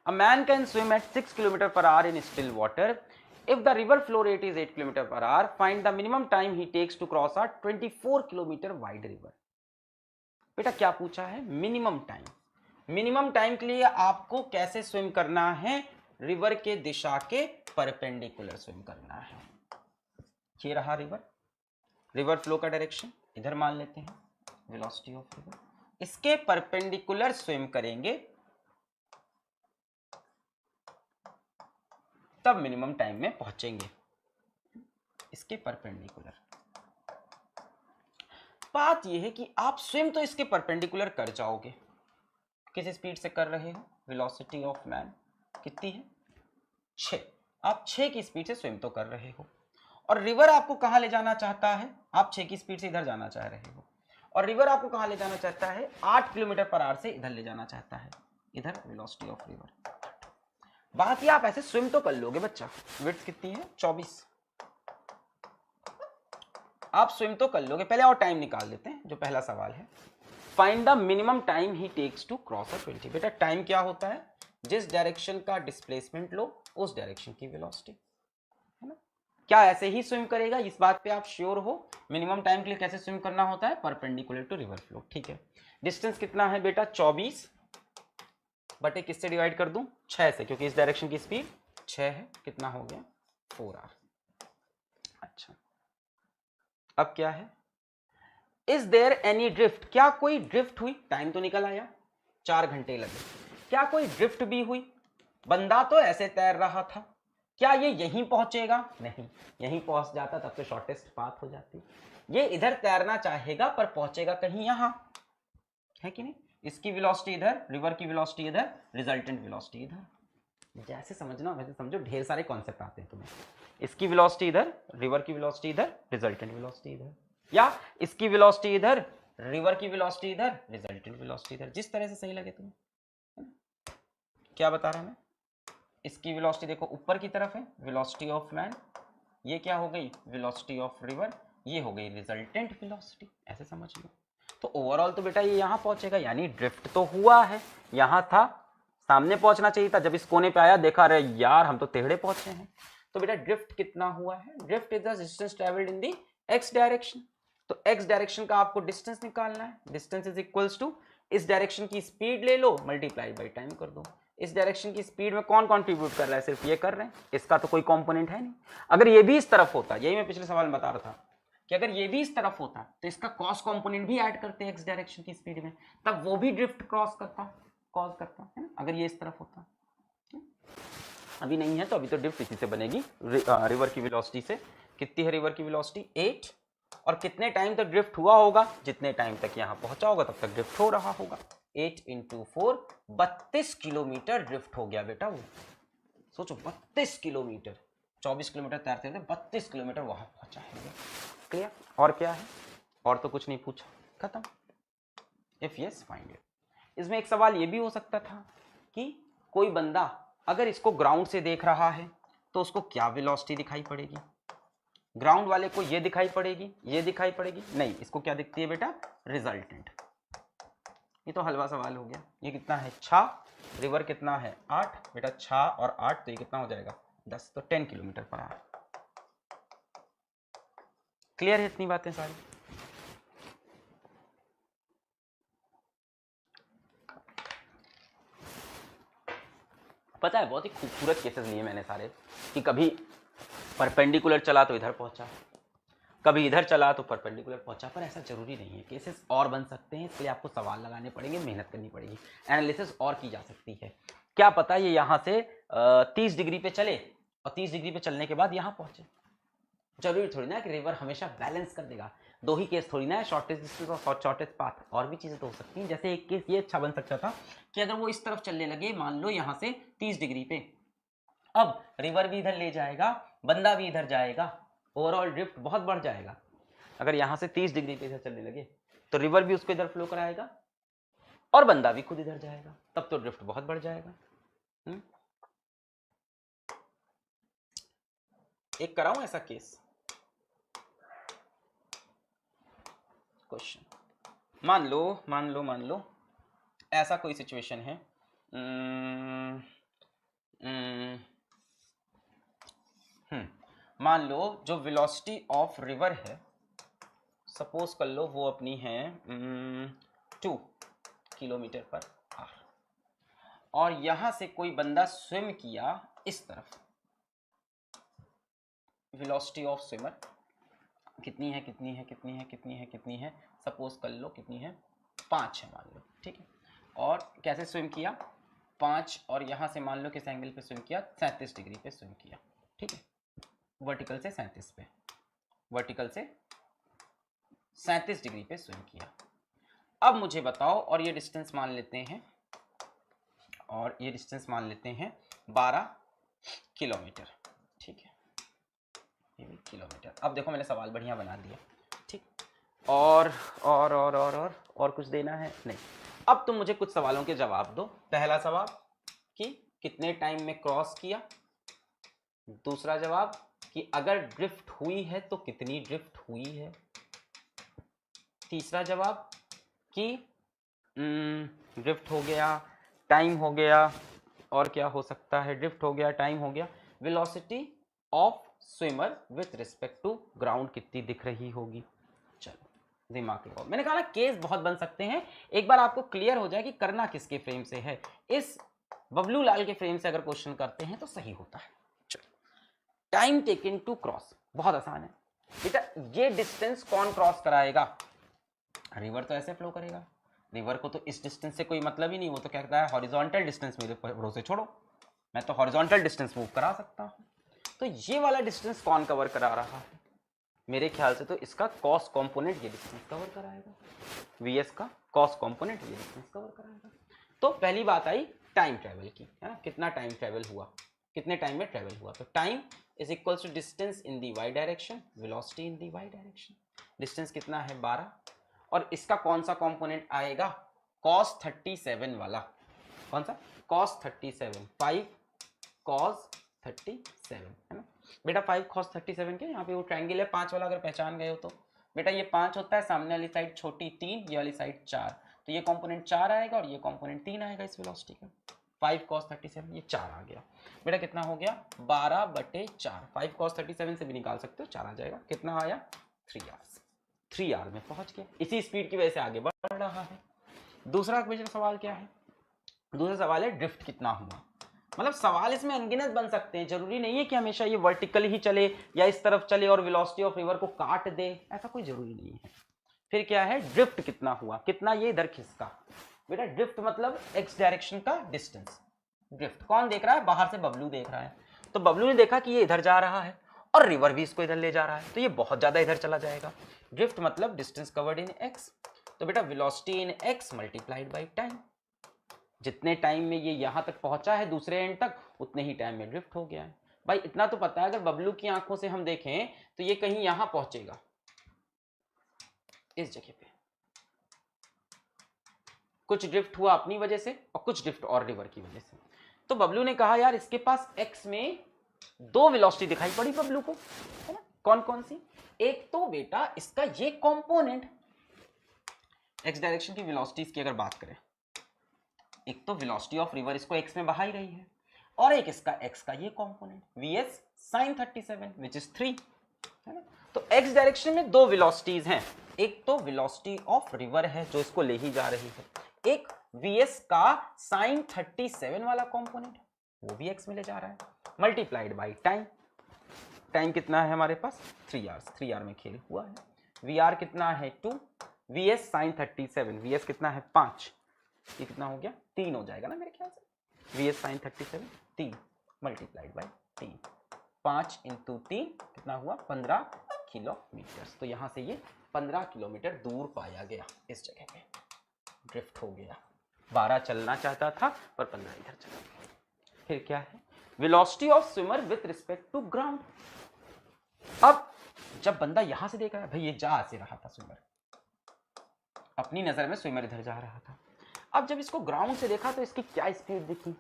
A man can swim at 6 kilometre per hour in still water if the river flow rate is 8 kilometre per hour, find the minimum time he takes to cross a 24 kilometre wide river. बेटा क्या पूछा है? Minimum time. Minimum time के लिए आपको कैसे swim करना है? रिवर के दिशा के परपेंडिकुलर स्विम करना है। ये रहा रिवर, रिवर फ्लो का डायरेक्शन इधर मान लेते हैं, वेलोसिटी ऑफ रिवर, इसके परपेंडिकुलर स्विम करेंगे तब मिनिमम टाइम में पहुंचेंगे, इसके परपेंडिकुलर। बात यह है कि आप स्विम तो इसके परपेंडिकुलर कर जाओगे। किस स्पीड से कर रहे हो? वेलोसिटी ऑफ मैन कितनी है? 6। आप 6 की स्पीड से स्विम तो कर रहे हो, और रिवर आपको कहां ले जाना चाहता है? आप 6 की स्पीड से इधर जाना चाह रहे हो, और रिवर आपको कहां ले जाना चाहता है? 8 किलोमीटर पर आवर से इधर ले जाना चाहता है, इधर वेलोसिटी ऑफ रिवर। बात ये आप ऐसे स्विम तो कर लोगे बच्चा। विड्थ कितनी है? 24। आप स्विम तो कर लोगे। पहले और टाइम निकाल लेते हैं, जो पहला सवाल है, find the minimum time he takes to cross a 20। बेटा टाइम क्या होता है? जिस डायरेक्शन का डिस्प्लेसमेंट लो उस डायरेक्शन की वेलोसिटी, है ना? क्या ऐसे ही स्विम करेगा? इस बात पे आप श्योर हो? मिनिमम टाइम के लिए कैसे स्विम करना होता है? Perpendicular to river flow. ठीक है, डिस्टेंस कितना है बेटा? 24 बटे किससे डिवाइड कर दूं? 6 से, क्योंकि इस डायरेक्शन की स्पीड 6 है। कितना हो गया? 4R। अच्छा, अब क्या है? Is there any drift? क्या कोई ड्रिफ्ट हुई? टाइम तो निकल आया, 4 घंटे लगे। क्या कोई ड्रिफ्ट भी हुई? बंदा तो ऐसे तैर रहा था, क्या ये यहीं पहुंचेगा? नहीं, यहीं पहुंच जाता तब तो शॉर्टेस्ट पाथ हो जाती। ये इधर तैरना चाहेगा पर पहुंचेगा कहीं यहां, है कि नहीं? इसकी वेलोसिटी इधर, रिवर की वेलोसिटी इधर, रिजल्टेंट वेलोसिटी इधर। जैसे समझना वैसे समझो, ढेर सारे कॉन्सेप्ट आते हैं तुम्हें। इसकी वेलोसिटी इधर, रिवर की वेलोसिटी इधर, रिजल्टेंट वेलोसिटी इधर, या इसकी वेलोसिटी इधर, रिवर की वेलोसिटी इधर, रिजल्टेंट वेलोसिटी इधर, जिस तरह से सही लगे तुम्हें, है ना? क्या बता रहा मैं, इसकी वेलोसिटी देखो ऊपर की तरफ है, वेलोसिटी ऑफ लैंड, ये क्या हो गई, वेलोसिटी ऑफ रिवर, ये हो गई रिजल्टेंट वेलोसिटी, ऐसे समझ लो। तो ओवरऑल तो बेटा ये यहाँ पहुंचेगा, यानी ड्रिफ्ट तो हुआ है, यहाँ था, सामने पहुंचना चाहिए था, जब इस कोने पे आया देखा अरे यार हम तो टेढ़े पहुंचे हैं। तो बेटा ड्रिफ्ट कितना हुआ है, drift is the distance travelled in the x direction. तो एक्स डायरेक्शन का आपको डिस्टेंस निकालना है, डिस्टेंस इज इक्वल्स टू इस डायरेक्शन की स्पीड ले लो मल्टीप्लाई बाई टाइम कर दो। इस डायरेक्शन की स्पीड में कौन कंट्रीब्यूट कर रहा है, सिर्फ ये कर रहे हैं, इसका तो कोई कंपोनेंट है नहीं। अगर ये भी इस तरफ होता, यही मैं पिछले सवाल में बता रहा था कि अगर ये भी इस तरफ होता तो इसका कॉस कंपोनेंट भी ऐड करते एक्स डायरेक्शन की स्पीड में, तब वो भी ड्रिफ्ट क्रॉस करता, कॉज करता है ना, अगर ये इस तरफ होता। अभी नहीं है तो अभी तो ड्रिफ्ट इसी से बनेगी, रिवर की वेलोसिटी से। कितनी है रिवर की वेलोसिटी, 8, और कितने टाइम तक ड्रिफ्ट हुआ होगा, जितने टाइम तक यहाँ पहुंचा होगा तब तक ड्रिफ्ट हो रहा होगा। 8 × 4 32 किलोमीटर ड्रिफ्ट हो गया बेटा वो। सोचो 32 किलोमीटर, 24 किलोमीटर तैरते थे, 32 किलोमीटर वहां पहुंचा है। क्लियर, और क्या है, और तो कुछ नहीं पूछा, खत्म। If yes find it. इसमें एक सवाल ये भी हो सकता था कि कोई बंदा अगर इसको ग्राउंड से देख रहा है तो उसको क्या वेलोसिटी दिखाई पड़ेगी, ग्राउंड वाले को ये दिखाई पड़ेगी, ये दिखाई पड़ेगी, नहीं, इसको क्या दिखती है बेटा, रिजल्टेंट। ये तो हलवा सवाल हो गया। ये कितना है, 6, रिवर कितना है 8, बेटा 6 और 8 तो ये कितना हो जाएगा 10, तो 10 किलोमीटर पर आवर। क्लियर है इतनी बातें सारी। पता है बहुत ही खूबसूरत केसेस लिए मैंने सारे, कि कभी परपेंडिकुलर चला तो इधर पहुंचा, कभी इधर चला तो परपेंडिकुलर पहुंचा, पर ऐसा जरूरी नहीं है, केसेस और बन सकते हैं, इसलिए आपको सवाल लगाने पड़ेंगे, मेहनत करनी पड़ेगी, एनालिसिस और की जा सकती है। क्या पता ये यहाँ से 30 डिग्री पे चले और 30 डिग्री पे चलने के बाद यहाँ पहुंचे, जरूरी थोड़ी ना कि रिवर हमेशा बैलेंस कर देगा, दो ही केस थोड़ी ना है, शॉर्टेस्ट डिस्टेंस और शॉर्टेस्ट पाथ, और भी चीजें तो हो सकती हैं। जैसे एक केस ये अच्छा बन सकता था कि अगर वो इस तरफ चलने लगे, मान लो यहाँ से 30 डिग्री पे, अब रिवर भी इधर ले जाएगा, बंदा भी इधर जाएगा, ओवरऑल ड्रिफ्ट बहुत बढ़ जाएगा। अगर यहाँ से 30 डिग्री पे इधर चलने लगे तो रिवर भी उसको इधर फ्लो कराएगा और बंदा भी खुद इधर जाएगा, तब तो ड्रिफ्ट बहुत बढ़ जाएगा। एक कराऊं ऐसा केस, क्वेश्चन, मान लो ऐसा कोई सिचुएशन है, मान लो जो वेलोसिटी ऑफ रिवर है, सपोज कर लो वो अपनी है 2 किलोमीटर पर आवर, और यहां से कोई बंदा स्विम किया इस तरफ, वेलोसिटी ऑफ स्विमर कितनी है, सपोज कर लो कितनी है, 5 है मान लो, ठीक है, और कैसे स्विम किया 5, और यहां से मान लो किस एंगल पे स्विम किया, 37 डिग्री पे स्विम किया, ठीक है, वर्टिकल से 37 पे, वर्टिकल से 37 डिग्री पे स्विम किया। अब मुझे बताओ, और ये डिस्टेंस मान लेते हैं, 12 किलोमीटर, ठीक है, ये भी किलोमीटर। अब देखो मैंने सवाल बढ़िया बना दिया, ठीक, और कुछ देना है नहीं। अब तुम मुझे कुछ सवालों के जवाब दो। पहला सवाल कि कितने टाइम में क्रॉस किया, दूसरा जवाब कि अगर ड्रिफ्ट हुई है तो कितनी ड्रिफ्ट हुई है, तीसरा जवाब कि ड्रिफ्ट हो गया, टाइम हो गया, और क्या हो सकता है, ड्रिफ्ट हो गया, टाइम हो गया, velocity of swimmer with respect to ground कितनी दिख रही होगी। चलो दिमाग लगाओ, मैंने कहा ना केस बहुत बन सकते हैं, एक बार आपको क्लियर हो जाए कि करना किसके फ्रेम से है, इस बबलू लाल के फ्रेम से अगर क्वेश्चन करते हैं तो सही होता है। चलो, टाइम टेकन टू क्रॉस, बहुत आसान है बेटा, ये डिस्टेंस कौन क्रॉस कराएगा, रिवर तो ऐसे फ्लो करेगा, रिवर को तो इस डिस्टेंस से कोई मतलब ही नहीं, वो तो क्या कहता है हॉरिजॉन्टल डिस्टेंस, मेरे भरोसे छोड़ो, मैं तो हॉरिजॉन्टल डिस्टेंस मूव करा सकता हूं। तो ये वाला डिस्टेंस कौन कवर करा रहा है, मेरे ख्याल से तो इसका कॉस कंपोनेंट ये डिस्टेंस कवर कराएगा, वीएस का कॉस कंपोनेंट ये डिस्टेंस कवर कराएगा। तो पहली बात आई टाइम ट्रेवल की, है ना, कितना टाइम ट्रेवल हुआ, कितने टाइम में ट्रेवल हुआ, तो time is equal to distance in the y direction, velocity in the y direction, distance कितना है 12, और इसका कौन सा कंपोनेंट आएगा, cos 37 वाला, कौन सा, cos 37, 5 cos 37 है ना बेटा। 5 cos 37 के यहाँ पे वो ट्रायंगल है 5 वाला, अगर पहचान गए हो तो बेटा ये 5 होता है, सामने वाली साइड छोटी 3, ये वाली साइड 4, तो ये कंपोनेंट 4 आएगा और ये कंपोनेंट 3 आएगा इस वेलोसिटी का। 5 cos 37 ये 4 आ गया बेटा, कितना हो गया 12/4। 5 cos 37 से भी निकाल सकते हो, 4 आ जाएगा, कितना आया 3 आवर्स। 3 आवर में पहुंच गया, इसी स्पीड की वजह से आगे बढ़ रहा है। दूसरा क्वेश्चन सवाल क्या है, दूसरा सवाल है ड्रिफ्ट कितना हुआ। मतलब सवाल इसमें अनगिनत बन सकते हैं, जरूरी नहीं है कि हमेशा ये वर्टिकल ही चले या इस तरफ चले और वेलोसिटी ऑफ रिवर को काट दे, ऐसा कोई जरूरी नहीं है। फिर क्या है, ड्रिफ्ट कितना हुआ, कितना ये इधर खिसका बेटा। ड्रिफ्ट मतलब एक्स डायरेक्शन का डिस्टेंस। ड्रिफ्ट कौन देख रहा है, बाहर से बबलू देख रहा है, तो बबलू ने देखा कि ये इधर जा रहा है और रिवर भी इसको इधर ले जा रहा है, तो ये बहुत ज्यादा इधर चला जाएगा। ड्रिफ्ट मतलब डिस्टेंस कवर्ड इन एक्स, तो बेटा velocity in X multiplied by time. जितने टाइम में ये यहां तक पहुंचा है दूसरे एंड तक, उतने ही टाइम में ड्रिफ्ट हो गया है। भाई इतना तो पता है, अगर बबलू की आंखों से हम देखें तो ये कहीं यहां पहुंचेगा इस जगह पे, कुछ ड्रिफ्ट हुआ अपनी वजह से और कुछ ड्रिफ्ट और रिवर की वजह से। तो बबलू ने कहा यार इसके पास एक्स में 2 वेलोसिटी दिखाई पड़ी बबलू को, है ना, कौन कौन सी, एक तो बेटा इसका ये कंपोनेंट एक्स डायरेक्शन की वेलोसिटीज की अगर बात करें, एक तो वेलोसिटी ऑफ रिवर इसको एक्स में बहा ही रही है, और एक इसका एक्स का ये component VS sin 37 which is 3, है ना। तो एक्स डायरेक्शन में 2 वेलोसिटीज हैं, एक तो वेलोसिटी ऑफ रिवर है जो इसको ले ही जा रही है, एक वीएस का sin 37 वाला कंपोनेंट वो भी एक्स में ले जा रहा है, मल्टीप्लाइड बाई टाइम। टाइम कितना है हमारे पास 3 आवर्स, 3 आवर में खेल हुआ है। वी आर कितना है 2, वीएस sin 37, वीएस कितना है 5, ये कितना हो गया 3 हो जाएगा ना मेरे ख्याल से, VS sin 37 3 multiplied by 3, 5 into 3 कितना हुआ 15 किलोमीटर। तो यहां से ये 15 किलोमीटर दूर पाया गया, इस जगह पे ड्रिफ्ट हो गया। 12 चलना चाहता था पर 15 इधर चला गया। फिर क्या है, velocity of swimmer with respect to ground. अब जब बंदा यहां से देख रहा है, भाई ये जा से रहा था स्विमर, अपनी नजर में स्विमर इधर जा रहा था, अब जब इसको ग्राउंड से देखा तो इसकी क्या स्पीड दिखी।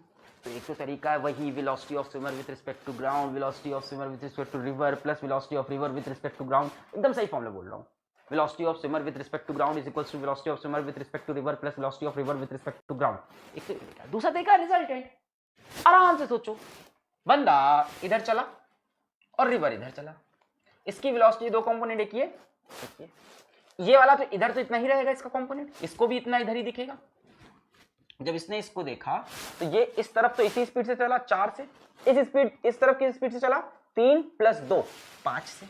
तो एक तो तरीका है वही velocity of swimmer with respect to ground, velocity of swimmer with respect to river plus velocity of river with respect to ground, एकदम सही फॉर्मूला बोल रहा हूँ। Velocity of swimmer with respect to ground is equals to velocity of swimmer with respect to river plus velocity of river with respect to ground. एक तो तरीका, दूसरा तरीका रिजल्टेंट। आराम से सोचो, बंदा इधर चला और रिवर इधर चला, इसकी वेलोसिटी 2 कंपोनेंट एक ये वाला तो इधर तो इतना ही रहेगा इसका कंपोनेंट, इसको भी इतना इधर ही दिखेगा। जब इसने इसको देखा तो ये इस तरफ तो इसी स्पीड से चला 4 से, इस स्पीड इस तरफ की स्पीड से चला 3 + 2 5 से।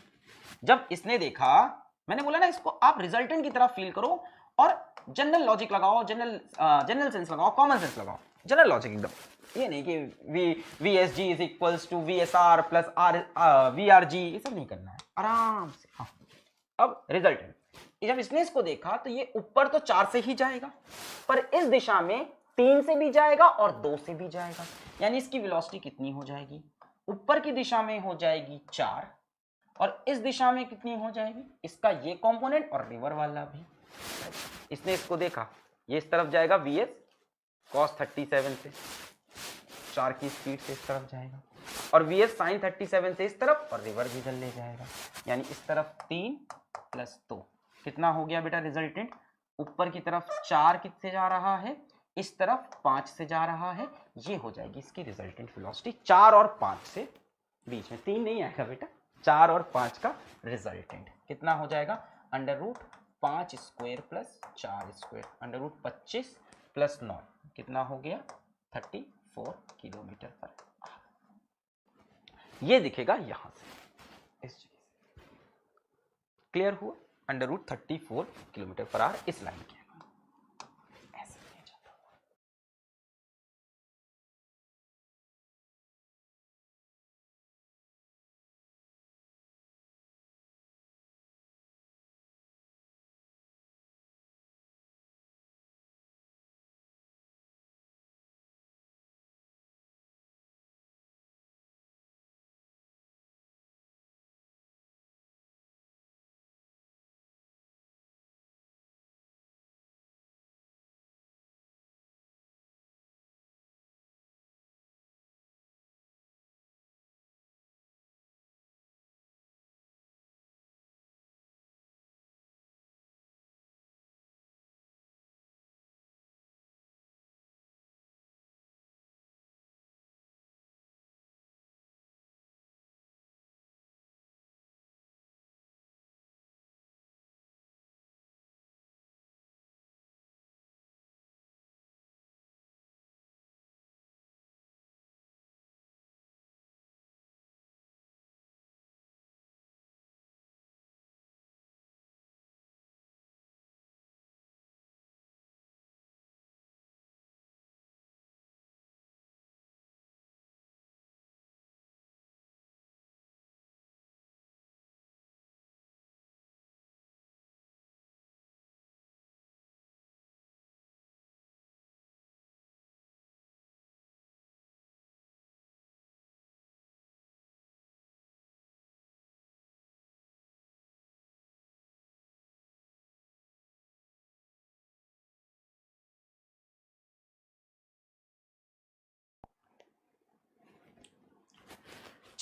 जब इसने देखा, मैंने बोला ना इसको आप रिजल्टेंट की तरफ फील करो और जनरल लॉजिक लगाओ, जनरल सेंस लगाओ, कॉमन सेंस लगाओ, जनरल लॉजिक एकदम। ये नहीं कि VSG is equals to VSR plus VRG, ये सब नहीं करना है, आराम से। हाँ, अब रिजल्टेंट, जब इसने इसको देखा तो ये ऊपर तो 4 से ही जाएगा, पर इस दिशा में 3 से भी जाएगा और 2 से भी जाएगा, यानी इसकी वेलोसिटी कितनी हो जाएगी, ऊपर की दिशा में हो जाएगी 4 और इस दिशा में कितनी हो जाएगी, इसका ये कंपोनेंट और रिवर वाला भी। इसने इसको देखा, ये इस तरफ जाएगा VS cos 37 से 4 की स्पीड से इस तरफ जाएगा, और VS sin 37 से इस तरफ और रिवर भी इधर ले जाएगा, यानी इस तरफ 3 + 2 कितना हो गया बेटा रिजल्टेंट, ऊपर की तरफ 4 किससे जा रहा है, इस तरफ 5 से जा रहा है, ये हो जाएगी इसकी रिजल्टेंट वेलोसिटी। 4 और 5 से बीच में 3 नहीं आएगा बेटा, 4 और 5 का रिजल्टेंट कितना हो जाएगा, √5² + 4² √25 + 9 कितना हो गया 34 किलोमीटर पर आवर। ये दिखेगा यहां से, इस चीज क्लियर हुआ, √34 किलोमीटर पर आवर इस लाइन के।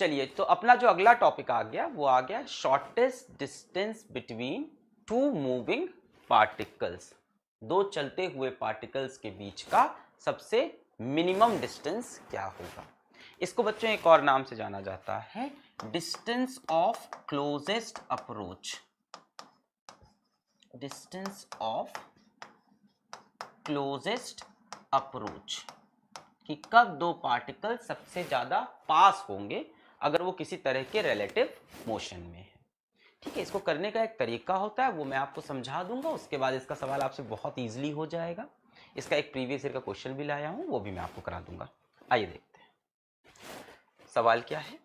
चलिए, तो अपना जो अगला टॉपिक आ गया वो आ गया shortest distance between two moving particles. दो चलते हुए पार्टिकल्स के बीच का सबसे मिनिमम डिस्टेंस क्या होगा। इसको बच्चों एक और नाम से जाना जाता है distance of closest approach. Distance of closest approach, कि कब दो पार्टिकल सबसे ज्यादा पास होंगे अगर वो किसी तरह के रिलेटिव मोशन में है। ठीक है, इसको करने का एक तरीका होता है, वो मैं आपको समझा दूंगा, उसके बाद इसका सवाल आपसे बहुत इजीली हो जाएगा। इसका एक प्रीवियस ईयर का क्वेश्चन भी लाया हूं, वो भी मैं आपको करा दूंगा। आइए देखते हैं सवाल क्या है।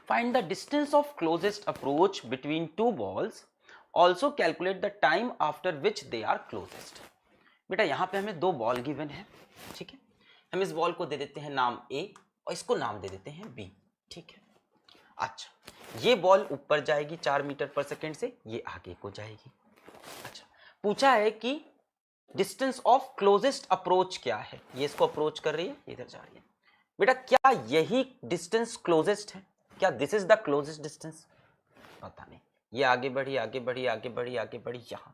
Find the distance of closest approach between two balls, also calculate the time after which they are closest. बेटा यहाँ पे हमें दो बॉल गिवन है, ठीक है, हम इस बॉल को दे देते हैं नाम A और इसको नाम दे देते हैं B। ठीक है, अच्छा, ये बॉल ऊपर जाएगी 4 मीटर पर सेकेंड से, ये आगे को जाएगी। अच्छा, पूछा है कि डिस्टेंस ऑफ क्लोजेस्ट अप्रोच क्या है, ये इसको अप्रोच कर रही है, इधर जा रही है। बेटा क्या यही डिस्टेंस क्लोजेस्ट है? क्या this is the closest distance? पता नहीं, ये आगे बढ़ी आगे बढ़ी आगे बढ़ी आगे बढ़ी, यहां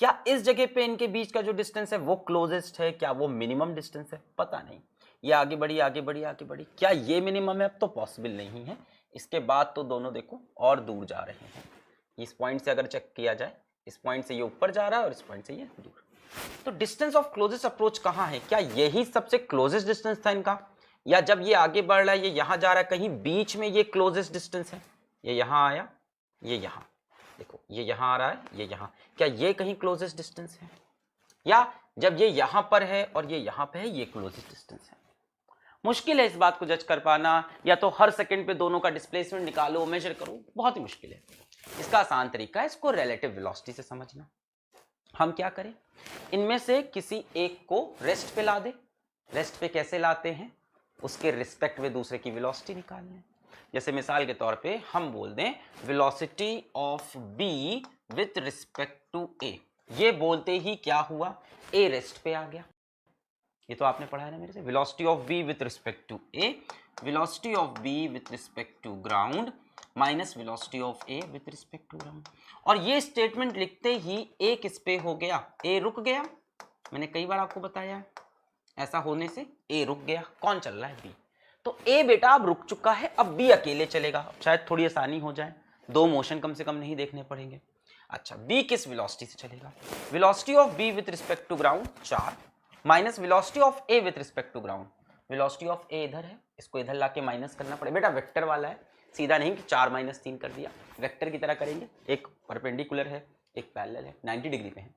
क्या इस जगह पे इनके बीच का जो डिस्टेंस है वो क्लोजेस्ट है? क्या वो मिनिमम डिस्टेंस है? पता नहीं। ये आगे बढ़ी आगे बढ़ी आगे बढ़ी, क्या ये मिनिमम है? अब तो पॉसिबल नहीं है। इसके बाद तो दोनों देखो और दूर जा रहे हैं। इस पॉइंट से अगर चेक किया जाए, इस पॉइंट से ये ऊपर जा रहा है और इस पॉइंट से ये दूर। तो डिस्टेंस ऑफ क्लोजेस्ट अप्रोच कहाँ है? क्या यही सबसे क्लोजेस्ट डिस्टेंस था इनका, या जब ये आगे बढ़ रहा है, ये यहां जा रहा है, कहीं बीच में ये क्लोजेस्ट डिस्टेंस है? ये यहां आया, ये यहां, देखो ये यहां आ रहा है, ये यहां, क्या ये कहीं क्लोजेस्ट डिस्टेंस है? या जब ये यहां पर है और ये यहां पे है, ये क्लोजेस्ट डिस्टेंस है? मुश्किल है इस बात को जज कर पाना, या तो हर सेकंड पे दोनों का डिस्प्लेसमेंट निकालो, मेजर करो, बहुत ही मुश्किल है। इसका आसान तरीका है इसको रिलेटिव वेलोसिटी से समझना। हम क्या करें, इनमें से किसी एक को रेस्ट पे ला दे। रेस्ट पे कैसे लाते हैं, उसके रिस्पेक्ट में दूसरे की वेलोसिटी निकालनी है। जैसे मिसाल के तौर पे हम बोल दें velocity of B with respect to A, ये बोलते ही क्या हुआ, A रेस्ट पे आ गया। ये तो आपने पढ़ा है ना मेरे से, velocity of B with respect to A, velocity of B with respect to ground minus velocity of A with respect to ground. और ये स्टेटमेंट लिखते ही A किस पे हो गया, A रुक गया। मैंने कई बार आपको बताया है, ऐसा होने से A रुक गया। कौन चल रहा है, B। तो A बेटा अब रुक चुका है, अब B अकेले चलेगा, शायद थोड़ी आसानी हो जाए, दो मोशन कम से कम नहीं देखने पड़ेंगे। अच्छा, B किस वेलोसिटी से चलेगा, velocity of B with respect to ground 4 minus velocity of A with respect to ground. Velocity of A इधर है, इसको इधर लाके माइनस करना पड़ेगा। बेटा वेक्टर वाला है, सीधा नहीं कि 4 - 3 कर दिया, वेक्टर की तरह करेंगे। एक परपेंडिकुलर है, एक पैरेलल है, 90 डिग्री पे है।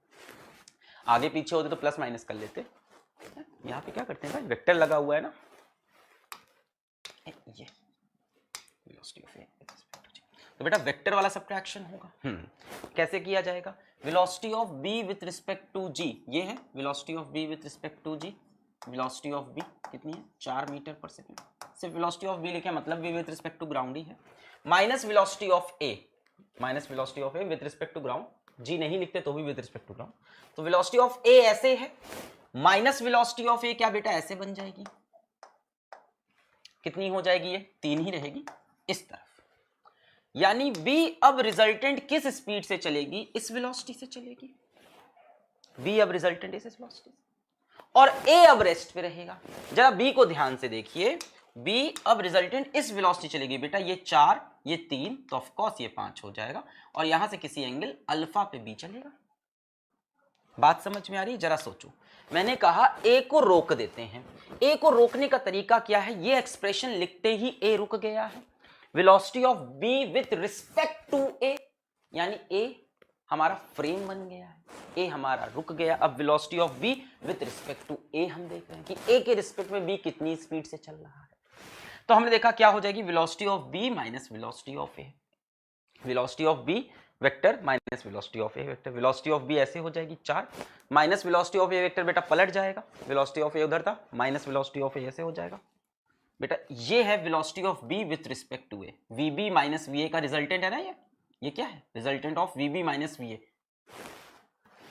आगे पीछे होते तो प्लस माइनस कर लेते, यहाँ पे क्या करते हैं भाई, वेक्टर लगा हुआ है ना, ये वेलोसिटी ऑफ A। तो बेटा वेक्टर वाला सब्ट्रैक्शन होगा। कैसे किया जाएगा, velocity of B with respect to G, ये है velocity of B with respect to G। Velocity of B कितनी है, 4 मीटर पर सेकंड। सिर्फ वेलोसिटी ऑफ B लिखे मतलब B with respect to ground ही है, minus velocity of A, minus velocity of A with respect to ground. G नहीं लिखते तो भी विथ रिस्पेक्ट टू ग्राउंड। तो वेलोसिटी ऑफ A ऐसे है, माइनस वेलोसिटी ऑफ A क्या बेटा ऐसे बन जाएगी, कितनी हो जाएगी, ये 3 ही रहेगी इस तरफ। यानी B अब रिजल्टेंट किस स्पीड से चलेगी, इस वेलोसिटी से चलेगी। B अब रिजल्टेंट इस वेलोसिटी से, और A अब रेस्ट पे रहेगा। जरा B को ध्यान से देखिए, B अब रिजल्टेंट इस वेलोसिटी चलेगी। बेटा ये 4 ये 3 तो ऑफ कोर्स ये 5 हो जाएगा, और यहां से किसी एंगल अल्फा पे B चलेगा। बात समझ में आ रही है? जरा सोचो, मैंने कहा A को रोक देते हैं। A को रोकने का तरीका क्या है, ये एक्सप्रेशन लिखते ही A रुक गया है। Velocity of B with respect to A, यानी A हमारा फ्रेम बन गया है, A हमारा रुक गया। अब velocity of B with respect to A हम देख रहे हैं कि A के रिस्पेक्ट में B कितनी स्पीड से चल रहा है। तो हमने देखा क्या हो जाएगी, velocity of B minus velocity of A, velocity of B vector minus velocity of A vector. Velocity of B ऐसे हो जाएगी 4 minus velocity of A vector, बेटा पलट जाएगा, वेलोसिटी ऑफ A उधर था, माइनस वेलोसिटी ऑफ A ऐसे हो जाएगा। बेटा ये है velocity of B with respect to A, VB minus VA का रिजल्टेंट है ना ये क्या है, resultant of VB minus VA,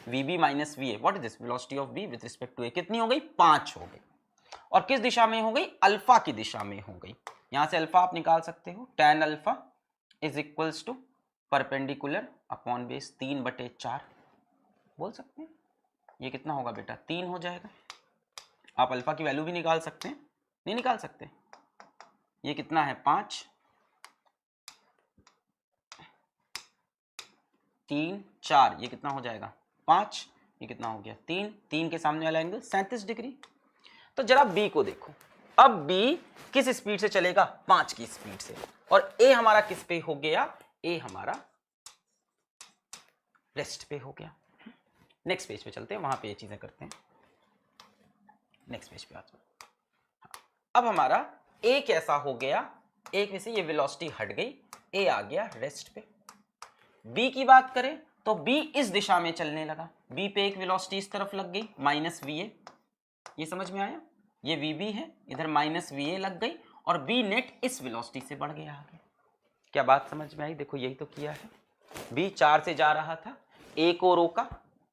VB minus VA। What is this, velocity of B with respect to A कितनी हो गई, 5 हो गई, और किस दिशा में हो गई, अल्फा की दिशा में हो गई। यहां से अल्फा आप निकाल सकते हो, tan alpha is equals to perpendicular upon base 3/4 बोल सकते हैं। ये कितना होगा बेटा 3 हो जाएगा। आप अल्फा की वैल्यू भी निकाल सकते हैं, नहीं निकाल सकते, ये कितना है 5 3 4, ये कितना हो जाएगा 5, ये कितना हो गया 3, 3 के सामने वाला एंगल 37 डिग्री। तो जरा बी को देखो, अब बी किस स्पीड से चलेगा 5 की स्पीड से, और ए हमारा किस पे हो गया, ए हमारा रेस्ट पे हो गया। नेक्स्ट पेज पे चलते हैं, वहां पे ये चीजें करते हैं। नेक्स्ट पेज पे आते हैं। अब हमारा ए कैसा हो गया, ए में से ये वेलोसिटी हट गई, ए आ गया रेस्ट पे। बी की बात करें तो बी इस दिशा में चलने लगा, बी पे एक वेलोसिटी इस तरफ लग गई माइनस वी ए, ये समझ में आया, ये वी बी है, इधर माइनस वी ए लग गई, और बी नेट इस वेलोसिटी से बढ़ गया आगे। क्या बात समझ में आई? देखो यही तो किया है, बी 4 से जा रहा था, ए को रोका,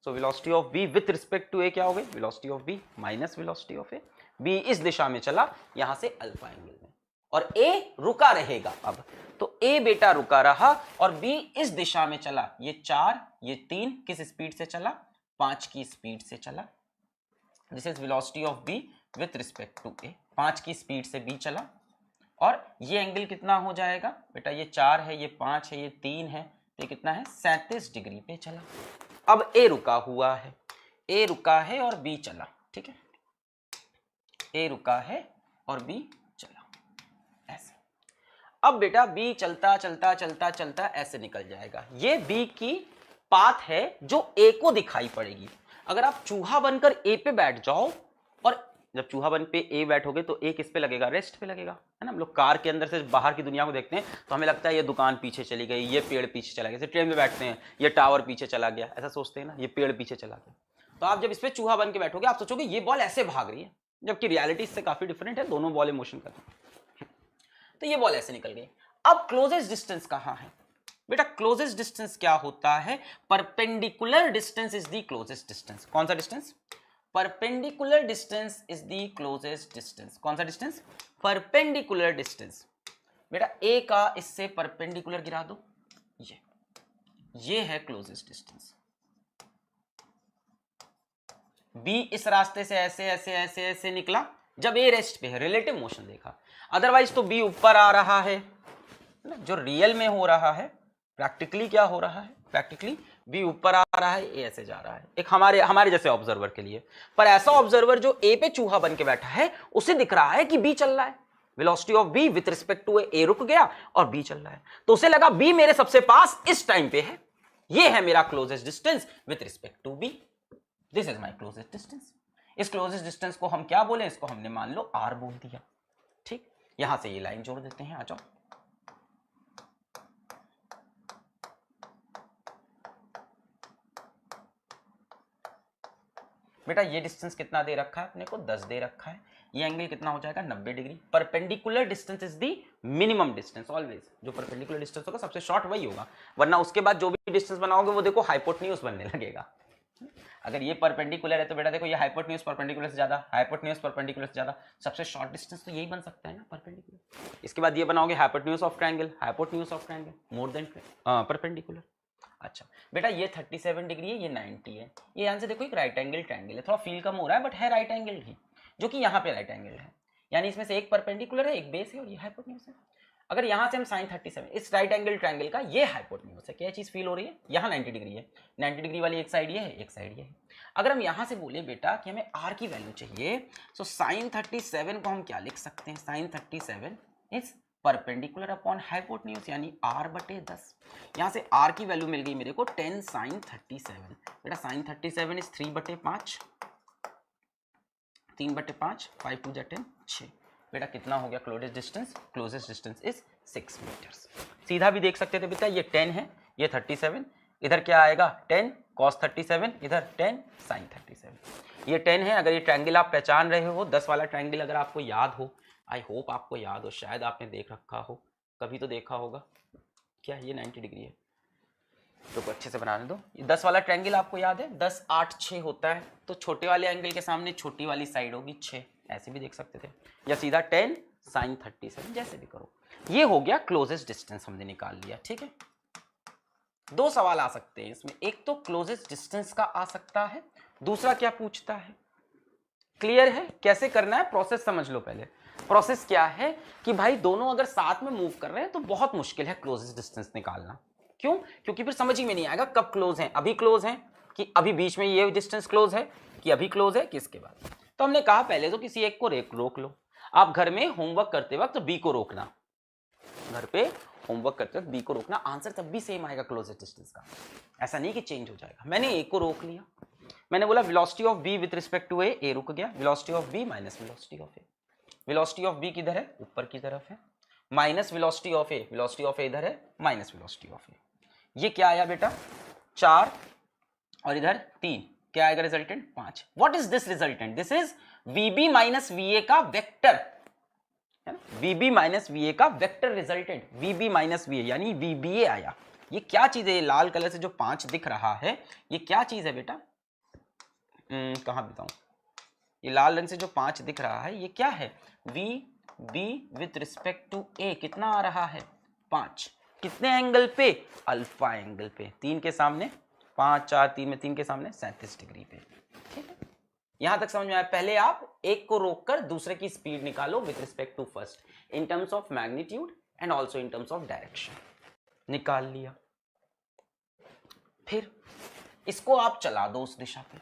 so velocity of B with respect to A क्या हो गई, velocity of B minus velocity of A. B इस दिशा में चला यहां से अल्फा एंगल में, और ए रुका रहेगा। अब तो ए बेटा रुका रहा और बी इस दिशा में चला, ये 4 ये 3 किस स्पीड से चला, 5 की स्पीड से चला। This is velocity of B with respect to A, 5 की स्पीड से बी चला, और ये एंगल कितना हो जाएगा बेटा, ये 4 है, ये 5 है, ये 3 है, तो ये कितना है 37 डिग्री पे चला। अब ए रुका हुआ है, ए रुका है और बी चला, ठीक है, ए रुका है और बी चला ऐसे। अब बेटा बी चलता चलता चलता चलता ऐसे निकल जाएगा, ये बी की पाथ है जो ए को दिखाई पड़ेगी। अगर आप चूहा बनकर ए पे बैठ जाओ, और जब चूहा बन पे ए बैठोगे तो ए किस पे लगेगा, रेस्ट पे लगेगा, है ना। हम लोग कार के अंदर से बाहर की दुनिया को देखते हैं तो हमें लगता है ये दुकान पीछे चली गई, ये पेड़ पीछे चला गया। जैसे ट्रेन में बैठते हैं, ये टावर पीछे चला गया, ऐसा सोचते हैं ना, ये पेड़ पीछे चला गया। तो आप जब इस पे चूहा बन के बैठोगे आप सोचोगे ये बॉल ऐसे भाग रही है, जबकि रियलिटी इससे काफी डिफरेंट है, दोनों बॉल मोशन करते हैं। तो ये बॉल ऐसे निकल गई। अब क्लोजेस्ट डिस्टेंस कहां है बेटा, क्लोजेस्ट डिस्टेंस क्या होता है, perpendicular distance is the closest distance. कौन सा distance, perpendicular distance is the closest distance. कौन सा डिस्टेंस, परपेंडिकुलर डिस्टेंस। बेटा ए का इससे परपेंडिकुलर गिरा दो, ये है क्लोजेस्ट डिस्टेंस। बी इस रास्ते से ऐसे ऐसे ऐसे ऐसे निकला, जब ए रेस्ट पे है, रिलेटिव मोशन देखा, अदरवाइज तो बी ऊपर आ रहा है, जो रियल में हो रहा है। प्रैक्टिकली क्या हो रहा है, प्रैक्टिकली बी ऊपर आ रहा है, ए ऐसे जा रहा है, एक हमारे जैसे ऑब्जर्वर के लिए। पर ऐसा ऑब्जर्वर जो ए पे चूहा बन के बैठा है, उसे दिख रहा है कि बी चल रहा है, velocity of B with respect to A रुक गया और बी चल रहा है, तो उसे लगा बी मेरे सबसे पास इस टाइम पे है, ये है मेरा closest distance with respect to B, this is my closest distance. इस क्लोजेस्ट डिस्टेंस को हम क्या बोले, इसको हमने मान लो आर बोल दिया, ठीक। यहां से ये लाइन जोड़ देते हैं, आ जाओ। बेटा ये डिस्टेंस कितना दे रखा है अपने को, 10 दे रखा है, ये एंगल कितना हो जाएगा 90 degree. Perpendicular distance is the minimum distance always, जो परपेंडिकुलर डिस्टेंस होगा सबसे शॉर्ट वही होगा, वरना उसके बाद जो भी डिस्टेंस बनाओगे वो देखो हाइपोटेन्यूज बनने लगेगा। अगर ये परपेंडिकुलर है तो बेटा देखो ये हाइपोटेन्यूज परपेंडिकुलर से ज्यादा, हाइपोटेन्यूज परपेंडिकुलर से ज्यादा, सबसे शॉर्ट डिस्टेंस तो यही बन सकता है ना, परपेंडिकुलर। इसके बाद ये बनाओगे hypotenuse of triangle, hypotenuse of triangle more than perpendicular. अच्छा बेटा ये 37 डिग्री है, ये 90 है, ये यहां से देखो एक राइट एंगल ट्रायंगल है, थोड़ा फील कम हो रहा है बट है राइट एंगल ही, जो कि यहाँ पे राइट एंगल है, यानी इसमें से एक परपेंडिकुलर है, एक बेस है और ये हाइपोटेन्यूज है। अगर यहाँ से हम साइन 37, इस राइट एंगल ट्रायंगल का ये हाइपोटेन्यूज है, क्या चीज फील हो रही है, यहाँ 90 डिग्री है, 90 डिग्री वाली एक साइड ये है, एक साइड ये है। अगर हम यहाँ से बोले बेटा कि हमें आर की वैल्यू चाहिए, तो साइन 37 को हम क्या लिख सकते हैं, sine 37 is perpendicular upon hypotenuse, यानी r बटे 10। यहाँ से r की वैल्यू मिल गई मेरे को 10 साइन 37। बेटा साइन 37 इज 3/5, 3/5, 5 2 10, 6। बेटा कितना हो गया closest distance, closest distance is 6 metres. सीधा भी देख सकते थे बेटा, ये 10 है, ये 37, इधर क्या आएगा 10 cos 37, इधर 10 sin 37। ये 10 है, अगर ये ट्रायंगल आप पहचान रहे हो, 10 वाला ट्रायंगल अगर आपको याद हो, आई होप आपको याद हो, शायद आपने देख रखा हो, कभी तो देखा होगा। क्या ये 90 डिग्री है, तो अच्छे से बनाने दो। ये 10 वाला ट्रायंगल आपको याद है, 10 8 6 होता है, तो छोटे वाले एंगल के सामने छोटी वाली साइड होगी 6, ऐसे भी देख सकते थे, या सीधा 10 साइन 37, जैसे भी करो। ये हो गया क्लोजेस्ट डिस्टेंस हमने निकाल लिया, ठीक है। दो सवाल आ सकते हैं इसमें, एक तो क्लोजेस्ट डिस्टेंस का आ सकता है, दूसरा क्या पूछता है। क्लियर है कैसे करना है, प्रोसेस समझ लो पहले। प्रोसेस क्या है कि भाई दोनों अगर साथ में मूव कर रहे हैं तो बहुत मुश्किल है क्लोजेस्ट डिस्टेंस निकालना। क्यों? क्योंकि फिर समझ ही में नहीं आएगा कब क्लोज है, अभी क्लोज है कि अभी बीच में ये डिस्टेंस क्लोज है, कि अभी क्लोज है कि इसके बाद। तो हमने कहा पहले तो किसी एक को रोक लो। आप घर में होमवर्क करते वक्त बी को रोकना, घर पे होमवर्क करते वक्त बी को रोकना, आंसर तब भी सेम आएगा क्लोजेस्ट डिस्टेंस का, ऐसा नहीं कि चेंज हो जाएगा। मैंने ए को रोक लिया, मैंने बोला velocity of B with respect to A रुक गया, velocity of B minus velocity of A. Velocity of B किधर है, ऊपर की तरफ है, minus velocity of A, velocity of A इधर है, माइनस वेलोसिटी ऑफ ए। ये क्या आया बेटा 4 और इधर 3, क्या आएगा resultant 5। What is this resultant, this is VB minus वीए का वेक्टर, है ना, वीबी माइनस वीए का वेक्टर रिजल्टेंट, वीबी माइनस वीए यानी वीबीए आया। ये क्या चीज है, ये लाल कलर से जो 5 दिख रहा है ये क्या चीज है बेटा, कहां बताऊं, ये लाल रंग से जो 5 दिख रहा है ये क्या है, V B with respect to A कितना आ रहा है 5, कितने एंगल पे, अल्फा एंगल पे, 3 के सामने 5 4 3 में 3 के सामने 37 डिग्री पे, ठीक है। यहां तक समझ में आया। पहले आप एक को रोककर दूसरे की स्पीड निकालो with respect to first, in terms of magnitude and also in terms of direction, निकाल लिया। फिर इसको आप चला दो उस दिशा पे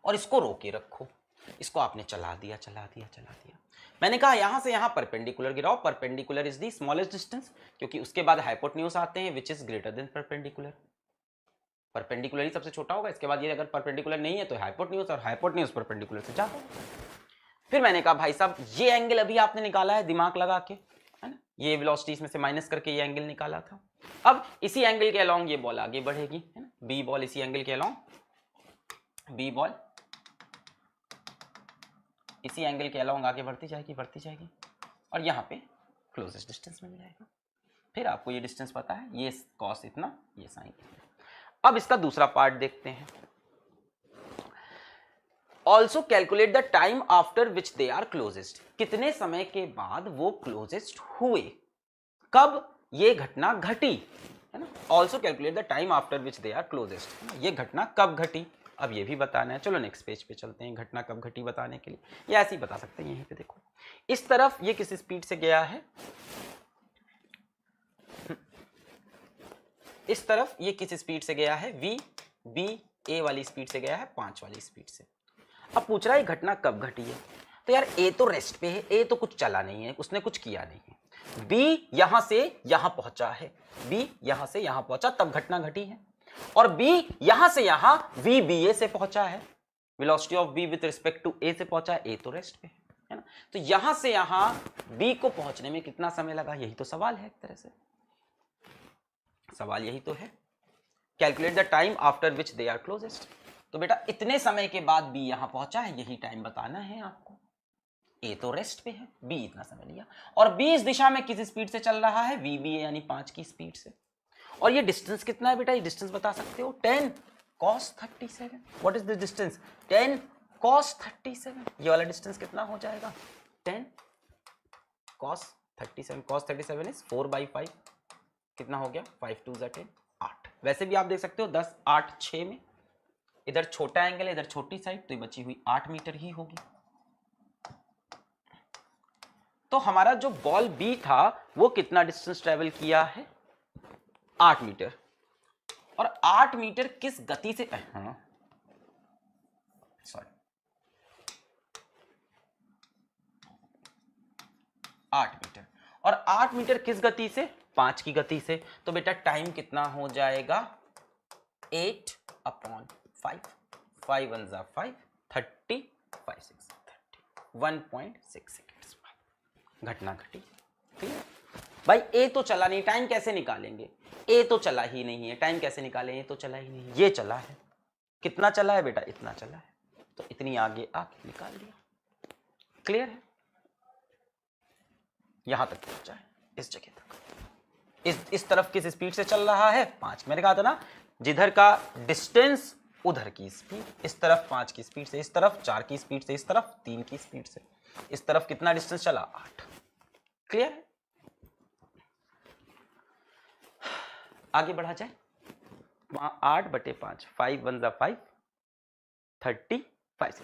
और इसको रोके रखो, इसको आपने चला दिया चला दिया चला दिया। मैंने कहा यहां से यहां परपेंडिकुलर गिराओ, perpendicular is the smallest distance, क्योंकि उसके बाद हाइपोटेन्यूज आते हैं which is greater than perpendicular, perpendicular ही सबसे छोटा होगा, इसके बाद ये अगर परपेंडिकुलर नहीं है तो हाइपोटेन्यूज, और हाइपोटेन्यूज परपेंडिकुलर से ज्यादा। फिर मैंने कहा भाई साहब ये एंगल अभी आपने निकाला है दिमाग लगा के, है ना, ये वेलोसिटी इसमें से माइनस करके ये एंगल निकाला था। अब इसी एंगल के अलोंग ये बॉल आगे बढ़ेगी, है ना, बी बॉल इसी एंगल के अलोंग, बी बॉल इसी एंगल के अलोंग आगे बढ़ती जाएगी और यहाँ पे क्लोजेस्ट डिस्टेंस मिल जाएगा। फिर आपको ये डिस्टेंस पता है, ये कॉस इतना, ये साइन इतना। अब इसका दूसरा पार्ट देखते हैं। Also calculate the time after which they are closest, कितने समय के बाद वो क्लोजेस्ट हुए, कब ये घटना घटी, है ना। Also calculate the time after which they are closest, ये घटना कब घटी, अब ये भी बताना है। चलो नेक्स्ट पेज पे चलते हैं, घटना कब घटी बताने के लिए, ये ऐसे ही बता सकते हैं। यहीं पे देखो इस तरफ ये किस स्पीड से गया है, इस तरफ ये किस स्पीड से गया है, वी बी ए वाली स्पीड से गया है, 5 वाली स्पीड से। अब पूछ रहा है घटना कब घटी है, तो यार ए तो रेस्ट पे है, ए तो कुछ चला नहीं है, उसने कुछ किया नहीं है। बी यहां से यहां पहुंचा है, बी यहां से यहां पहुंचा तब घटना घटी है, और बी यहां से यहां वी बी ए से पहुंचा है, velocity of B with respect to A से पहुंचा है, ए तो रेस्ट पे है ना। तो यहां से यहां बी को पहुंचने में कितना समय लगा, यही तो सवाल है, एक तरह से सवाल यही तो है। Calculate the time after which they are closest, तो बेटा इतने समय के बाद बी यहां पहुंचा है, यही टाइम बताना है आपको। ए तो रेस्ट पे है, बी इतना समय लिया, और बी इस दिशा में किस स्पीड से चल रहा है, वी बी ए यानी 5 की स्पीड से। और ये डिस्टेंस कितना है बेटा, ये डिस्टेंस बता सकते हो 10 cos 37। What is the distance, 10 cos 37। ये वाला डिस्टेंस कितना हो जाएगा, 10 cos 37, cos 37 इज 4/5, कितना हो गया 5 2 10, 8। वैसे भी आप देख सकते हो 10 8 6 में, इधर छोटा एंगल है इधर छोटी साइड, तो ये बची हुई 8 मीटर ही होगी। तो हमारा जो बॉल बी था वो कितना डिस्टेंस ट्रेवल किया है, 8 मीटर। और 8 मीटर किस गति से, सॉरी 8 मीटर, और 8 मीटर किस गति से, 5 की गति से। तो बेटा टाइम कितना हो जाएगा 8/5, 5 1 जा 5, 30 5 6 30, 1.6 सेकेंड्स बाद घटना घटी। ठीक है भाई, ए तो चला नहीं, टाइम कैसे निकालेंगे, ए तो चला ही नहीं है, टाइम कैसे निकालें, ये तो चला ही नहीं, ये चला है, कितना चला है बेटा, इतना चला है, तो इतनी आगे आके निकाल दिया। क्लियर है, यहां तक पहुंचा है, इस जगह तक। इस तरफ किस स्पीड से चल रहा है, 5। मैंने कहा था ना जिधर का डिस्टेंस उधर की स्पीड, इस तरफ 5 की स्पीड से, इस तरफ 4 की स्पीड से, इस तरफ 3 की स्पीड से। इस तरफ कितना डिस्टेंस चला, 8। क्लियर है? आगे बढ़ा जाए, 8/5, 5 1 5, 35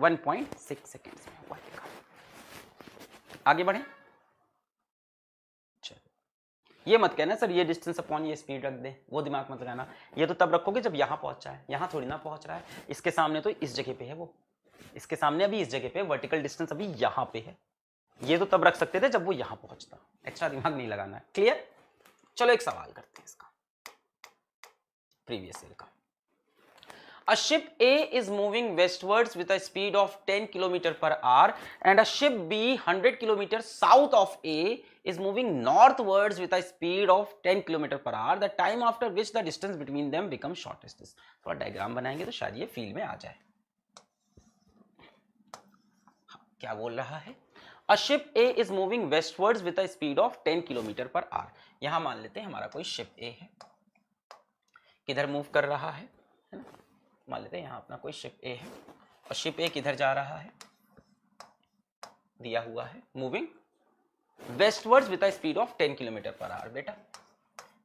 1.6 सेकेंड्स में हुआ है। आगे बढ़े, ये मत कहना सर ये डिस्टेंस अपॉन ये स्पीड रख दे, वो दिमाग मत लगाना। ये तो तब रखोगे जब यहां पहुंचा है, यहां थोड़ी ना पहुंच रहा है। इसके सामने तो इस जगह पे है, वो इसके सामने अभी इस जगह पे, वर्टिकल डिस्टेंस अभी यहां पे है। ये तो तब रख सकते थे जब वो यहां पहुंचता, एक्स्ट्रा दिमाग नहीं लगाना है। क्लियर? चलो एक सवाल करते हैं इसका, प्रीवियस ईयर का। A ship A is moving westwards with a speed of 10 km per hour and a ship B 100 km south of A is moving northwards with a speed of 10 km per hour. The time after which the distance between them becomes shortest is. थोड़ा diagram बनाएंगे तो शायद ये feel में आ जाए। क्या बोल रहा है? A ship A is moving westwards with a speed of 10 km per hour. यहां मान लेते हैं हमारा कोई शिप A है, किधर मूव कर रहा है ना? मान लेते हैं यहाँ अपना कोई शिप ए है और शिप ए किधर जा रहा है, दिया हुआ है, moving westwards with a speed of 10 kilometre per hour. बेटा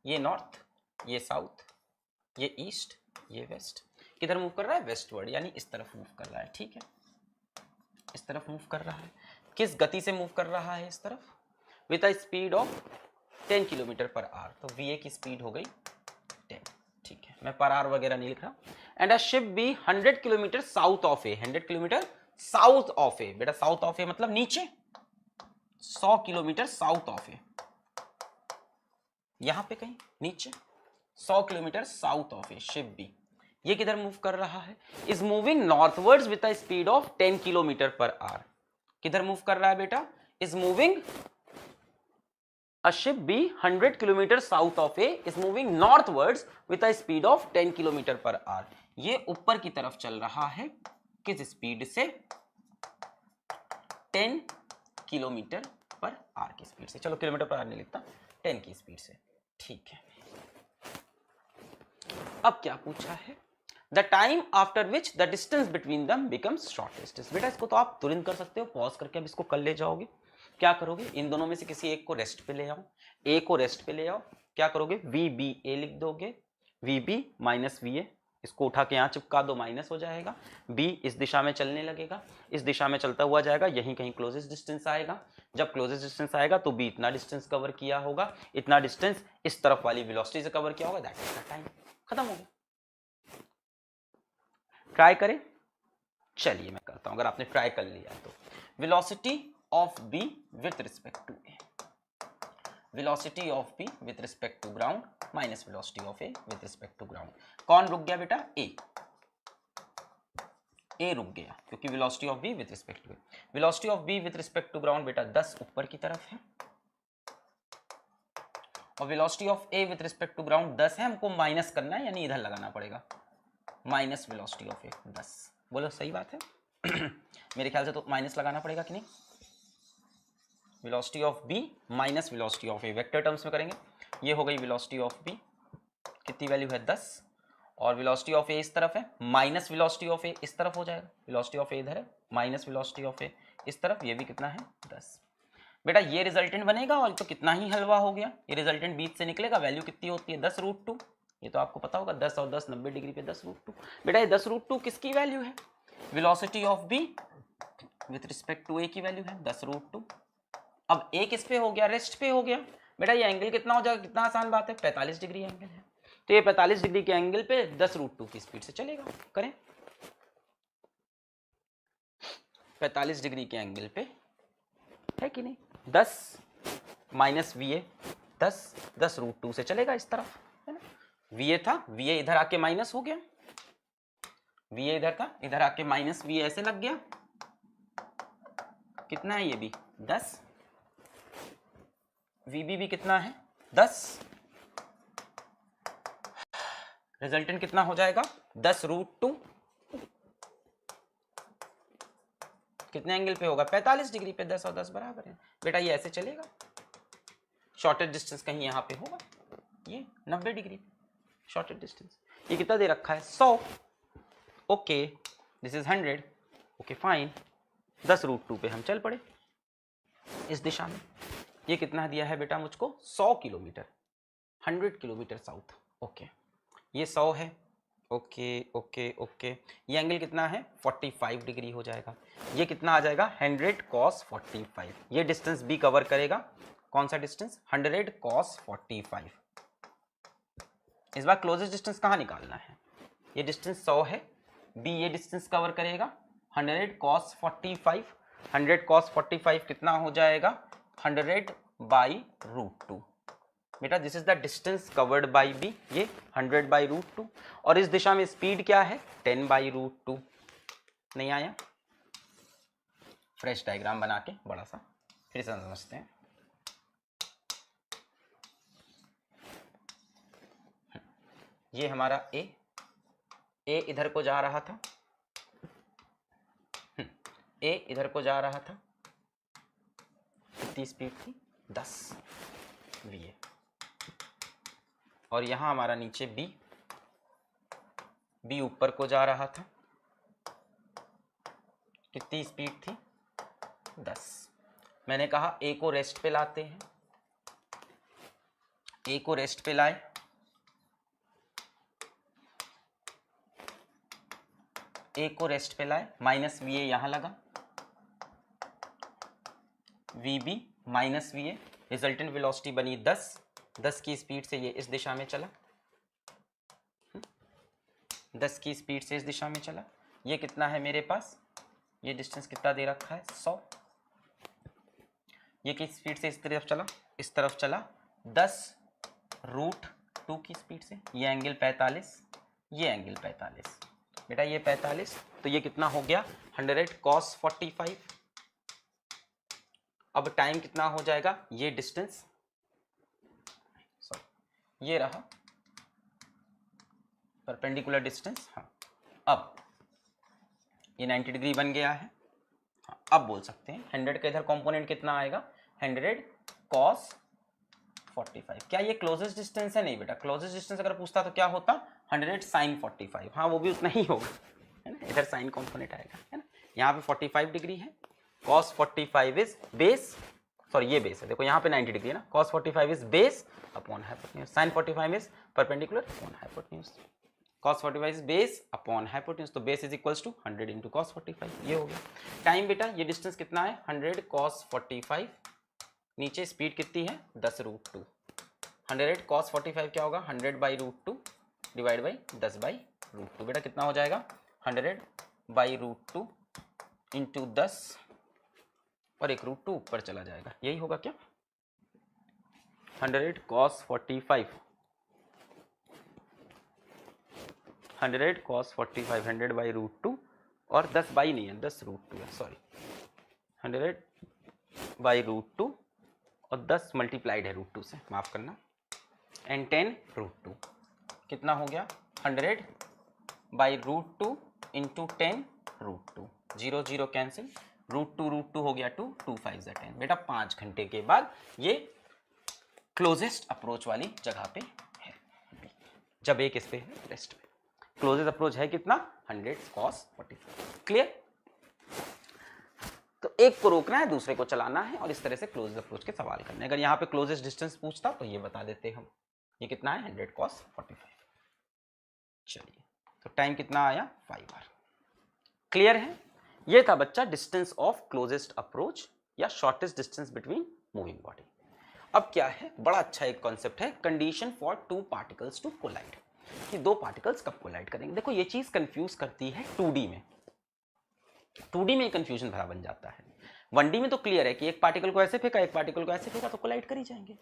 ये नॉर्थ, ये साउथ, ये ईस्ट, ये वेस्ट, किधर मूव कर रहा है? वेस्टवर्ड, यानी इस तरफ मूव कर रहा है। ठीक है, इस तरफ मूव कर रहा है। किस गति से मूव कर रहा है? इस तरफ, with a speed of 10 kilometre per our. तो वी ए की स्पीड हो गई 10। ठीक है, मैं पर आवर वगैरह नहीं लिख रहा। And a ship be 100 kilometre south of A, 100 kilometre south of A. बेटा साउथ ऑफ ए मतलब नीचे, 100 किलोमीटर साउथ ऑफ ए, यहां पे कहीं नीचे 100 kilometre south of a ship B. ये किधर मूव कर रहा है? Is moving northwards with a speed of 10 kilometre per hour. किधर मूव कर रहा है बेटा? Is moving A ship B 100 km south of A is moving northwards with a speed of 10 km per hour. ये ऊपर की तरफ चल रहा है, किस स्पीड से? 10 किलोमीटर पर आवर की स्पीड से। चलो किलोमीटर पर आवर नहीं लिखता, 10 की स्पीड से। ठीक है, अब क्या पूछा है? The time after which the distance between them becomes shortest. बेटा इसको तो आप तुरंत कर सकते हो, पॉज करके अब इसको कर ले जाओगे। क्या करोगे? इन दोनों में से किसी एक को रेस्ट पे ले आओ, ए को रेस्ट पे ले आओ। क्या करोगे? वी बी ए लिख दोगे, V B minus V A, इसको उठा के यहाँ चिपका दो, माइनस हो जाएगा। बी इस दिशा में चलने लगेगा, इस दिशा में चलता हुआ जाएगा, यहीं कहीं क्लोजेस्ट डिस्टेंस आएगा। जब क्लोजेस्ट डिस्टेंस आएगा तो बी इतना डिस्टेंस कवर किया होगा, इतना डिस्टेंस इस तरफ वाली वेलोसिटी से कवर किया होगा, दैट इज द टाइम। खत्म हो गया। ट्राई करें? चलिए मैं करता हूं, अगर आपने ट्राई कर लिया तो। Velocity of B with respect to A, velocity of B with respect to ground minus velocity of A with respect to ground। कौन रुक गया बेटा? A रुक गया क्योंकि velocity of B with respect to A, velocity of B with respect to ground बेटा 10 ऊपर की तरफ है और velocity of A with respect to ground 10 है, हमको माइनस करना है यानी इधर लगाना पड़ेगा, माइनस velocity of A 10। बोलो सही बात है? मेरे ख्याल से तो माइनस लगाना पड़ेगा कि नहीं? Velocity of B minus velocity of A, vector terms में करेंगे। ये हो गई वेलोसिटी ऑफ बी, कितनी वैल्यू है? 10, और वेलोसिटी ऑफ ए इस तरफ है, माइनस वेलोसिटी ऑफ ए इस तरफ हो जाएगा। वेलोसिटी ऑफ ए इधर है, माइनस वेलोसिटी ऑफ ए इस तरफ, ये भी कितना है? 10। बेटा ये रिजल्टेंट बनेगा और तो कितना ही हलवा हो गया, ये रिजल्टेंट बीच से निकलेगा। वैल्यू कितनी होती है? 10√2। ये तो आपको पता होगा, 10 और 10 90 डिग्री पे 10√2। बेटा ये 10√2 किसकी वैल्यू है? Velocity of B with respect to A की वैल्यू है 10√2। अब ए किस पे हो गया? रेस्ट पे हो गया। बेटा ये एंगल कितना हो जाएगा? कितना आसान बात है, 45 डिग्री एंगल है, तो ये 45 डिग्री के एंगल पे 10√2 की स्पीड से चलेगा। करें? 45 डिग्री के एंगल पे है कि नहीं? 10 माइनस वी ए 10√2 से चलेगा इस तरफ, है ना? वी ए था, वी ए इधर आके माइनस हो गया, वी ए इधर का इधर आके माइनस, वी ए ऐसे लग गया। कितना है ये भी? 10। वीबी भी कितना है? 10। रिजल्टेंट कितना हो जाएगा? 10√2। कितने एंगल पे होगा? 45 डिग्री पे। 10 और 10 बराबर है। बेटा ये ऐसे चलेगा, शॉर्टेस्ट डिस्टेंस कहीं यहाँ पे होगा, ये 90 डिग्री शॉर्टेस्ट डिस्टेंस। ये कितना दे रखा है? 100। Okay, this is 100। Okay fine, 10√2 पे हम चल पड़े इस दिशा में। ये कितना दिया है बेटा मुझको? 100 किलोमीटर, 100 किलोमीटर साउथ। ओके, ये 100 है। ओके ओके ओके, ये एंगल कितना है? 45 डिग्री हो जाएगा। ये कितना आ जाएगा? 100 cos 45। ये डिस्टेंस बी कवर करेगा। कौन सा डिस्टेंस? 100 cos 45। इस बार क्लोजेस्ट डिस्टेंस कहाँ निकालना है? ये डिस्टेंस 100 है, बी ये डिस्टेंस कवर करेगा 100 cos 45। 100 cos 45 कितना हो जाएगा? 100/√2। बेटा this is the distance covered by B, ये 100/√2। और इस दिशा में स्पीड क्या है? 10/√2। नहीं आया? फ्रेश डायग्राम बना के बड़ा सा फिर से समझते हैं। ये हमारा ए इधर को जा रहा था, ए इधर को जा रहा था, कितनी स्पीड थी? 10 वी। और यहां हमारा नीचे बी ऊपर को जा रहा था, कितनी स्पीड थी? 10। मैंने कहा ए को रेस्ट पे लाते हैं, ए को रेस्ट पे लाए, ए को रेस्ट पे लाए, माइनस वी ए यहां लगा, V B minus V A, resultant velocity बनी 10 की स्पीड से ये इस दिशा में चला, 10 की स्पीड से इस दिशा में चला। ये कितना है मेरे पास? ये डिस्टेंस कितना दे रखा है? 100। ये किस स्पीड से इस तरफ चला? इस तरफ चला 10√2 की स्पीड से। ये एंगल 45, ये एंगल 45। बेटा ये 45, तो ये कितना हो गया? 100 cos 45। अब टाइम कितना हो जाएगा? ये डिस्टेंस, ये रहा परपेंडिकुलर डिस्टेंस। हाँ, अब ये 90 डिग्री बन गया है। हाँ, अब बोल सकते हैं 100 का इधर कंपोनेंट कितना आएगा? 100 cos 45। क्या ये क्लोजेस्ट डिस्टेंस है? नहीं बेटा, क्लोजेस्ट डिस्टेंस अगर पूछता तो क्या होता? 100 sin 45। हाँ वो भी उतना ही होगा, है ना, इधर साइन कंपोनेंट आएगा, है ना। यहाँ पे 45 डिग्री है, cos 45 इज बेस, सॉरी ये बेस है, देखो यहाँ पे 90 डिग्री है ना, cos 45 is base upon hypotenuse, sin 45 is perpendicular upon hypotenuse, cos 45 is base upon hypotenuse, तो base is equals to 100 into cos 45। ये हो गया टाइम। बेटा ये डिस्टेंस कितना है? 100 cos 45, नीचे स्पीड कितनी है? 10√2। 100 cos 45 क्या होगा? 100/√2 डिवाइड बाई 10/√2। बेटा कितना हो जाएगा? 100/√2 इंटू 10 और एक √2 ऊपर चला जाएगा, यही होगा क्या? 100 cos 45, 100 cos 45 100/√2 और 10 बाई नहीं है, 10√2 है, सॉरी, 100/√2 और 10 मल्टीप्लाइड है √2 से, माफ करना, एंड 10√2 कितना हो गया? 100/√2 इंटू 10√2, 0 0 कैंसिल, √2 हो गया 2, 2 5 10। बेटा 5 घंटे के बाद ये क्लोजेस्ट अप्रोच वाली जगह पे है, जब एक इस पे है रेस्ट पे। क्लोजेस्ट अप्रोच है कितना? 100 cos 45। क्लियर? तो एक को रोकना है, दूसरे को चलाना है, और इस तरह से क्लोजेस्ट अप्रोच के सवाल करने। अगर यहाँ पे क्लोजेस्ट डिस्टेंस पूछता तो ये बता देते हम, ये कितना है? 100 cos 45। चलिए, तो टाइम कितना आया? 5 आवर। क्लियर है? ये था बच्चा डिस्टेंस ऑफ क्लोजेस्ट अप्रोच या shortest distance between moving body. अब क्या है? बड़ा अच्छा एक कॉन्सेप्ट है, condition for 2 particles to collide, कि 2 पार्टिकल्स कब कोलाइड करेंगे। देखो ये चीज कंफ्यूज करती है 2D में, 2D में कंफ्यूजन भरा बन जाता है। 1D में तो क्लियर है कि एक पार्टिकल को ऐसे फेंका, एक पार्टिकल को ऐसे फेंका, तो कोलाइड कर ही जाएंगे।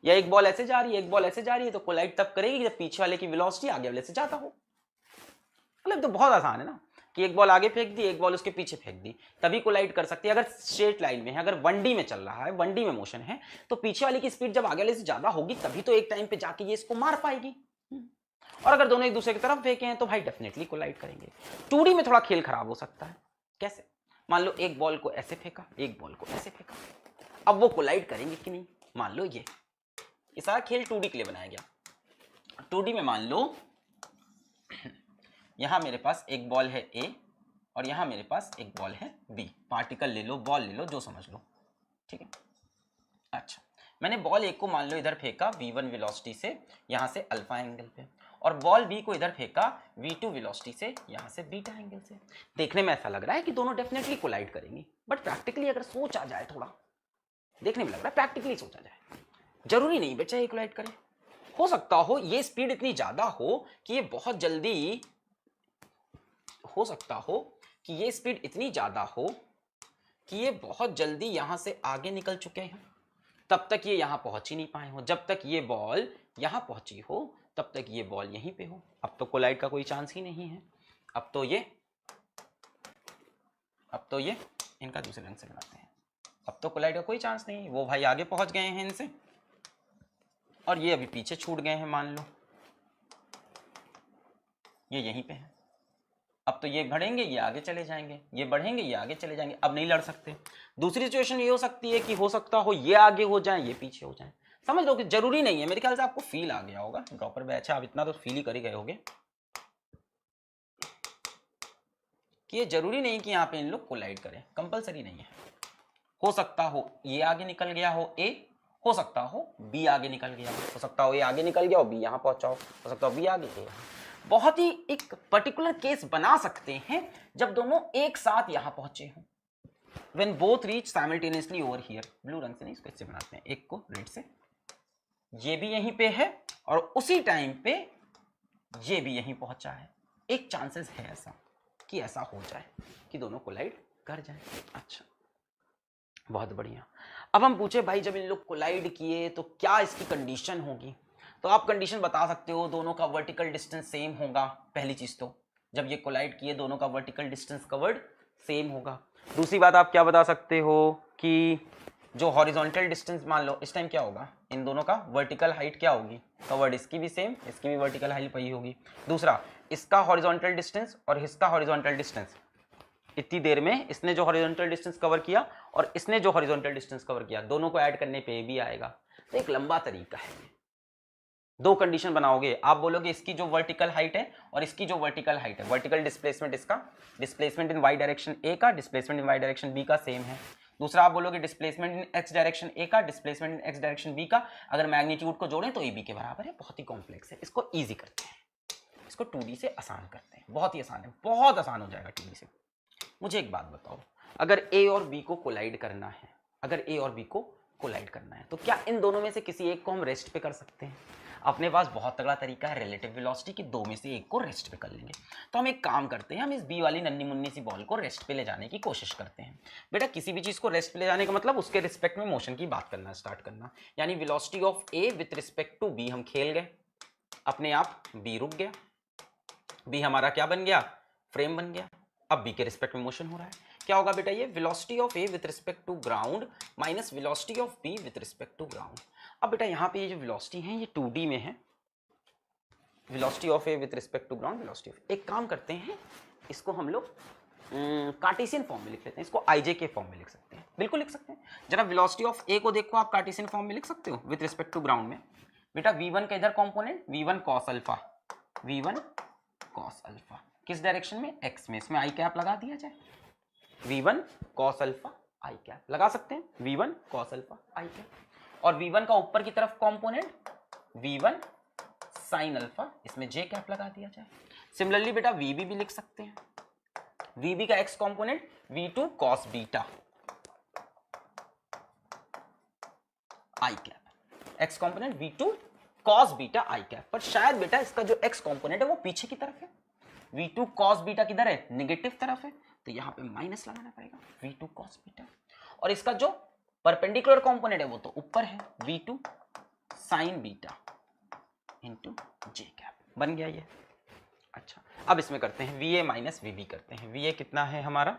या एक बॉल ऐसे जा रही है, एक बॉल ऐसे जा रही है, तो कोलाइड तब करेगी जब पीछे वाले की वेलोसिटी आगे वाले से ज्यादा हो। मतलब तो बहुत आसान है ना, कि एक बॉल आगे फेंक दी, एक बॉल उसके पीछे फेंक दी, तभी कोलाइड कर सकती है। अगर स्ट्रेट लाइन में है, अगर 1D में चल रहा है, 1D में मोशन है, तो पीछे वाले की स्पीड जब आगे वाले से ज्यादा होगी तभी तो एक टाइम पे जाके ये इसको मार पाएगी। और अगर दोनों एक दूसरे की तरफ फेंके हैं तो भाई डेफिनेटली कोलाइड करेंगे। 2D में थोड़ा खेल खराब हो सकता है। कैसे? मान लो एक बॉल को ऐसे फेंका, एक बॉल को ऐसे फेंका, अब वो कोलाइड करेंगे कि नहीं? मान लो ये सारा खेल 2D के लिए बनाया गया। 2D में मान लो यहां मेरे पास एक बॉल है A और यहां मेरे पास एक बॉल है B। पार्टिकल ले लो, बॉल ले लो, जो समझ लो, ठीक है। अच्छा, मैंने बॉल एक को मान लो इधर फेंका v1 वेलोसिटी से यहाँ से अल्फा एंगल पे, और बॉल बी को इधर फेंका v2 वेलोसिटी से यहाँ से बीटा एंगल से। देखने में ऐसा लग रहा है कि दोनों डेफिनेटली कोलाइड करेंगी, बट प्रैक्टिकली अगर सोचा जाए, थोड़ा देखने में लग रहा है प्रैक्टिकली सोचा जाए, जरूरी नहीं बच्चा ये कोलाइड करे। हो सकता हो ये स्पीड इतनी ज्यादा हो कि ये बहुत जल्दी, हो सकता हो कि ये स्पीड इतनी ज्यादा हो कि ये बहुत जल्दी यहां से आगे निकल चुके हैं, तब तक ये यहां पहुंच ही नहीं पाए हो। जब तक ये बॉल यहां पहुंची हो तब तक ये बॉल यहीं पे हो। अब तो कोलाइड का कोई चांस ही नहीं है। अब तो ये इनका दूसरे रंग से बनाते हैं। अब तो कोलाइड का कोई चांस नहीं है। वो भाई आगे पहुंच गए हैं इनसे और ये अभी पीछे छूट गए हैं, मान लो ये यहीं पे है। अब तो ये बढ़ेंगे, ये आगे चले जाएंगे, ये बढ़ेंगे, ये आगे चले जाएंगे। अब नहीं लड़ सकते। दूसरी सिचुएशन ये हो सकती है कि हो सकता हो ये आगे हो जाए, ये पीछे हो जाए। समझ लो कि जरूरी नहीं है। मेरे ख्याल से आपको फील आ गया होगा, ड्रॉपर बैच है, आप इतना तो फील ही कर ही गए होगे कि ये जरूरी नहीं कि यहाँ पे इन लोग कोलाइड करें, कंपलसरी नहीं है। हो सकता हो ये आगे निकल गया हो ए, हो सकता हो बी आगे निकल गया हो सकता हो ए आगे निकल गया हो बी यहाँ पहुंचा हो सकता हो बी आगे ए। बहुत ही एक पर्टिकुलर केस बना सकते हैं जब दोनों एक साथ यहां पहुंचे हों, when both reach simultaneously over here। Blue रंग से नहीं, इसको इससे बनाते हैं, एक को रेड से। ये भी यहीं पे है और उसी टाइम पे ये भी यहीं पहुंचा है। एक चांसेस है ऐसा कि ऐसा हो जाए कि दोनों कोलाइड कर जाए। अच्छा, बहुत बढ़िया। अब हम पूछे भाई जब इन लोग कोलाइड किए तो क्या इसकी कंडीशन होगी, तो आप कंडीशन बता सकते हो दोनों का वर्टिकल डिस्टेंस सेम होगा। पहली चीज तो जब ये कोलाइड किए दोनों का वर्टिकल डिस्टेंस कवर्ड सेम होगा। दूसरी बात आप क्या बता सकते हो कि जो हॉरिजॉन्टल डिस्टेंस, मान लो इस टाइम क्या होगा, इन दोनों का वर्टिकल हाइट क्या होगी, कवर्ड इसकी भी सेम, इसकी भी वर्टिकल हाइट वही होगी। दूसरा, इसका हॉरिजॉन्टल डिस्टेंस और इसका हॉरिजॉन्टल डिस्टेंस, इतनी देर में इसने जो हॉरिजॉन्टल डिस्टेंस कवर किया और इसने जो हॉरिजॉन्टल डिस्टेंस कवर किया, दोनों को ऐड करने पे भी आएगा। तो एक लंबा तरीका है। दो कंडीशन बनाओगे, आप बोलोगे इसकी जो वर्टिकल हाइट है और इसकी जो वर्टिकल हाइट है, वर्टिकल डिस्प्लेसमेंट, इसका displacement in Y direction A का, displacement in Y direction B का सेम है। दूसरा आप बोलोगे displacement in X direction A का, displacement in X direction B का, अगर मैग्नीट्यूड को जोड़ें तो ए बी के बराबर है। बहुत ही कॉम्प्लेक्स है, इसको ईजी करते हैं, इसको 2D से आसान करते हैं। बहुत ही आसान है, बहुत आसान हो जाएगा 2D से। मुझे एक बात बताओ, अगर ए और बी को कोलाइड करना है, अगर ए और बी को कोलाइड करना है तो क्या इन दोनों में से किसी एक को हम रेस्ट पे कर सकते हैं? अपने पास बहुत तगड़ा तरीका है रिलेटिव वेलोसिटी की, दो में से एक को रेस्ट पे कर लेंगे। तो हम एक काम करते हैं, हम इस बी वाली नन्ही मुन्नी सी बॉल को रेस्ट पे ले जाने की कोशिश करते हैं। बेटा किसी भी चीज को रेस्ट पे ले जाने का मतलब उसके रिस्पेक्ट में मोशन की बात करना स्टार्ट करना, यानी velocity of A with respect to B हम खेल गए, अपने आप बी रुक गया, बी हमारा क्या बन गया, फ्रेम बन गया। अब बी के रिस्पेक्ट में मोशन हो रहा है, क्या होगा बेटा, ये velocity of A with respect to ground minus velocity of B with respect to ground. अब बेटा यहाँ पे ये जो वेलोसिटी है ये 2D में है, velocity of A with respect to ground, velocity of. एक काम करते हैं, इसको हम लोग कार्टेशियन फॉर्म में लिख लेते हैं, इसको आईजे के फॉर्म में लिख सकते हैं, बिल्कुल लिख सकते हैं। जरा वेलोसिटी ऑफ ए को देखो, आप कार्टेशियन फॉर्म में लिख सकते हो विथ रिस्पेक्ट टू ग्राउंड में। बेटा v1 का इधर component v1 cos alpha, v1 cos alpha किस डायरेक्शन में, x में, इसमें आई कैप लगा दिया जाए, v1 cos अल्फा आई कैप लगा सकते हैं, v1 cos अल्फा आई कैप। और v1 का ऊपर की तरफ कंपोनेंट v1 sin अल्फा, इसमें j कैप लगा दिया जाए। सिमिलरली बेटा vb भी लिख सकते हैं, vb का x component v2 cos beta i cap, x component v2 cos beta i cap. पर शायद बेटा इसका जो x कंपोनेंट है वो पीछे की तरफ है, v2 cos बीटा किधर है, नेगेटिव तरफ है, तो यहां पे माइनस लगाना पड़ेगा v2 cos बीटा। और इसका जो परपेंडिकुलर कंपोनेंट है वो तो ऊपर है, v2 sin बीटा इंटू जे कैप, बन गया ये। अच्छा, अब इसमें करते हैं va माइनस vb करते हैं। va कितना है हमारा,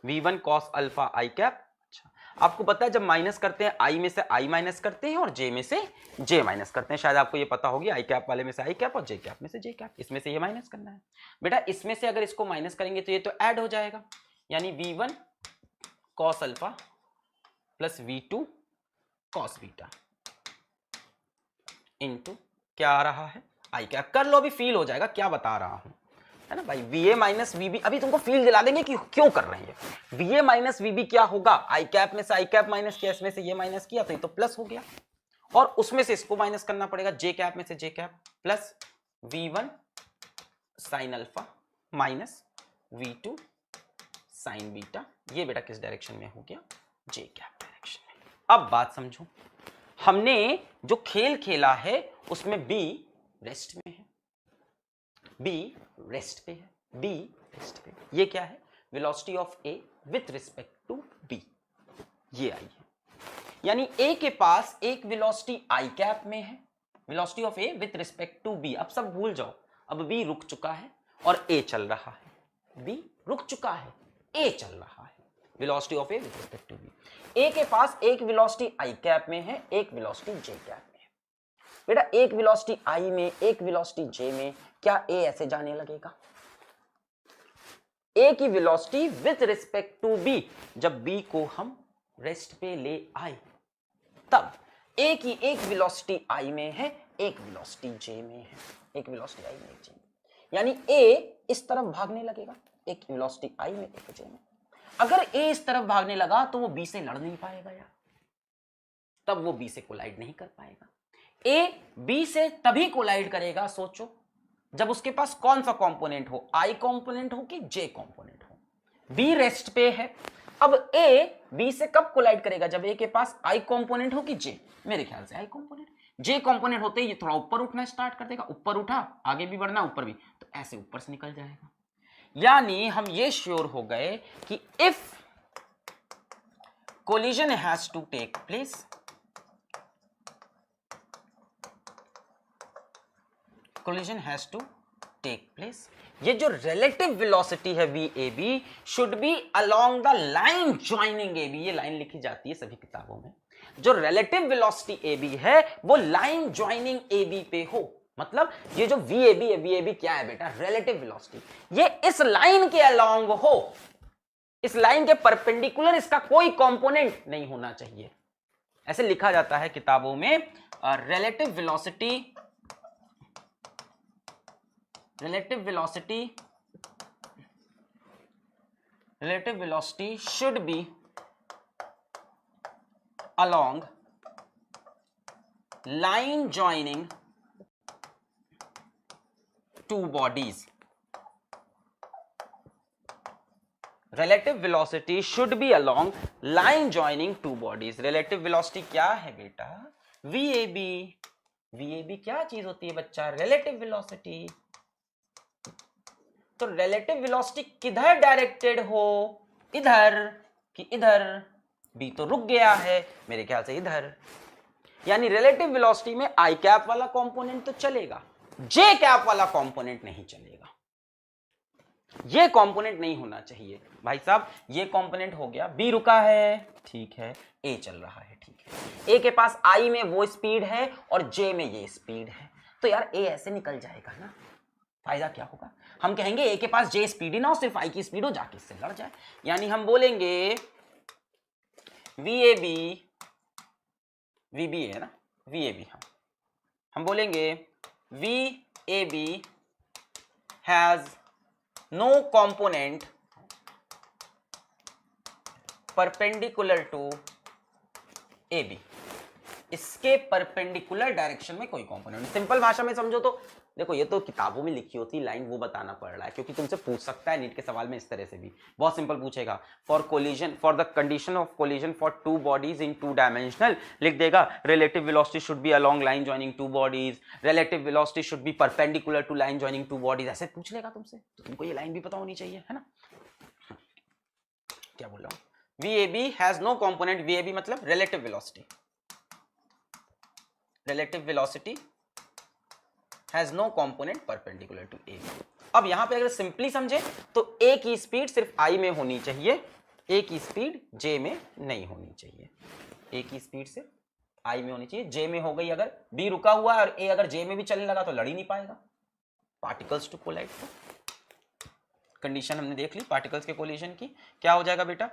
v1 cos अल्फा आई कैप। अच्छा, आपको पता है जब माइनस करते हैं i में से i माइनस करते हैं और j में से j माइनस करते हैं, शायद आपको ये पता होगी, आई कैप वाले में से आई कैप और j कैप में से j कैप, इसमें से ये माइनस करना है। बेटा इसमें से अगर इसको माइनस करेंगे तो ये तो ऐड हो जाएगा, यानी v1 cos alpha plus v2 cos beta into क्या आ रहा है, आई कैप। कर लो, अभी फील हो जाएगा क्या बता रहा हूं, है ना भाई। va माइनस vb अभी तुमको फील दिला देंगे कि क्यों कर रहे हैं। va माइनस vb क्या होगा, आई कैप में से आई कैप माइनस किया, इसमें से ये माइनस किया तो ये तो प्लस हो गया। और उसमें से इसको माइनस करना पड़ेगा, जे कैप में से j cap plus v1 sine alpha minus v2 sine beta. ये बेटा किस डायरेक्शन में हो गया, जे कैप डायरेक्शन में। अब बात समझो, हमने जो खेल खेला है उसमें b रेस्ट में है, b रेस्ट पे है, b रेस्ट पे। ये क्या है, velocity of a with respect to b, ये आई है। यानी a के पास एक वेलोसिटी i कैप में है, velocity of a with respect to b। अब सब भूल जाओ, अब b रुक चुका है और a चल रहा है, b रुक चुका है, a चल रहा है, velocity of a with respect to b। a के पास एक वेलोसिटी i कैप में है, एक वेलोसिटी j कैप में है। बेटा एक वेलोसिटी i में, एक वेलोसिटी j में, क्या a ऐसे जाने लगेगा? a की velocity with respect to b, जब b को हम रेस्ट पे ले आए तब a की एक वेलोसिटी i में है, एक वेलोसिटी j में है, एक वेलोसिटी i में, एक j में। यानी a इस तरफ भागने लगेगा, एक वेलोसिटी i में, एक j में। अगर a इस तरफ भागने लगा तो वो b से लड़ नहीं पाएगा यार, तब वो b से कोलाइड नहीं कर पाएगा। a b से तभी कोलाइड करेगा, सोचो, जब उसके पास कौन सा कंपोनेंट हो, i कंपोनेंट हो कि j कंपोनेंट हो। b रेस्ट पे है, अब a b से कब कोलाइड करेगा, जब a के पास i कंपोनेंट हो कि j? मेरे ख्याल से i कंपोनेंट। j कंपोनेंट होते ही ये थोड़ा ऊपर उठना स्टार्ट कर देगा, ऊपर उठा, आगे भी बढ़ना, ऊपर भी, तो ऐसे ऊपर से निकल जाएगा। यानी हम ये श्योर हो गए कि if collision has to take place, collision has to take place, ये जो relative velocity है VAB should be along the line joining AB, ये लाइन लिखी जाती है सभी किताबों में, जो relative velocity AB है वो line joining AB पे हो। मतलब ये जो VAB है, VAB क्या है बेटा, relative velocity, ये इस लाइन के along हो, इस लाइन के परपेंडिकुलर इसका कोई कंपोनेंट नहीं होना चाहिए। ऐसे लिखा जाता है किताबों में, relative velocity should be along line joining two bodies. Relative velocity should be along line joining two bodies. Relative velocity क्या है बेटा, VAB। VAB क्या चीज होती है बच्चा, relative velocity। तो relative velocity किधर डायरेक्टेड हो, इधर कि इधर? B तो रुक गया है, मेरे ख्याल से इधर। यानी relative velocity में I कैप वाला कंपोनेंट तो चलेगा, J कैप वाला कंपोनेंट नहीं चलेगा। ये कंपोनेंट नहीं होना चाहिए भाई साहब। ये कंपोनेंट हो गया, B रुका है, ठीक है, A चल रहा है, ठीक है। A के पास I में वो स्पीड है और J में ये स्पीड है, तो यार A ऐसे निकल जाएगा ना। फायदा क्या होगा, हम कहेंगे A के पास J स्पीड ही ना हो, सिर्फ I की स्पीड हो, जाके इससे लड़ जाए। यानी हम बोलेंगे VAB, VB है ना, VAB, हम बोलेंगे VAB has no component perpendicular to AB। इसके परपेंडिकुलर डायरेक्शन में कोई कंपोनेंट। सिंपल भाषा में समझो तो देखो, ये तो किताबों में लिखी होती लाइन, वो बताना पड़ रहा है क्योंकि तुमसे पूछ सकता है नीट के सवाल में इस तरह से भी, बहुत सिंपल पूछेगा। For collision, for the condition of collision for two bodies in two dimensional, लिख देगा relative velocity should be along line joining two bodies, relative velocity should be perpendicular to line joining two bodies, ऐसे पूछ लेगा तुमसे, तो तुमको ये line भी पता होनी चाहिए, है ना। क्या बोल रहा हूँ, VAB has no component, VAB मतलब relative velocity, relative velocity has no component perpendicular to AB। अब यहां पे अगर सिंपली समझे तो A की स्पीड सिर्फ I में होनी चाहिए, A की स्पीड J में नहीं होनी चाहिए। A की स्पीड सिर्फ I में होनी चाहिए, J में हो गई अगर B रुका हुआ है और A अगर J में भी चलने लगा तो लड़ ही नहीं पाएगा। पार्टिकल्स टू कोलाइड, कंडीशन हमने देख ली पार्टिकल्स के कोलिजन की। क्या हो जाएगा बेटा,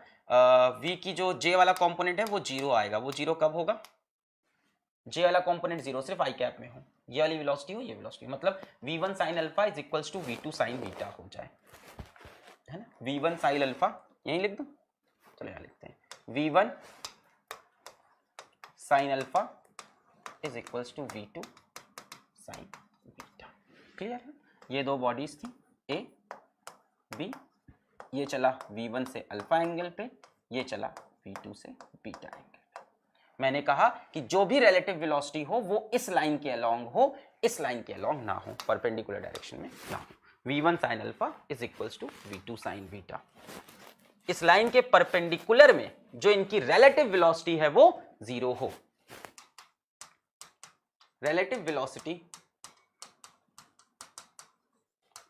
V की जो J वाला कंपोनेंट है वो जीरो आएगा। वो जीरो कब होगा, J वाला कंपोनेंट जीरो सिर्फ I कैप में हो, ये वाली वेलोसिटी हो, ये वेलोसिटी, मतलब V1 sin alpha is equals to V2 sin beta हो जाए, है ना। V1 sin अल्फा यहीं लिख दूं, चलो यहाँ लिखते हैं, V1 sin alpha is equals to V2 sine beta. Clear है? ये दो बॉडीज थी A B, ये चला V1 से अल्फा एंगल पे, ये चला V2 से बीटा एंगल पे। मैंने कहा कि जो भी रिलेटिव वेलोसिटी हो वो इस लाइन के अलोंग हो, इस लाइन के अलोंग ना हो, परपेंडिकुलर डायरेक्शन में ना हो। V1 sine alpha is equals to V2 sine beta. इस लाइन के परपेंडिकुलर में जो इनकी रिलेटिव वेलोसिटी है वो जीरो हो। Relative velocity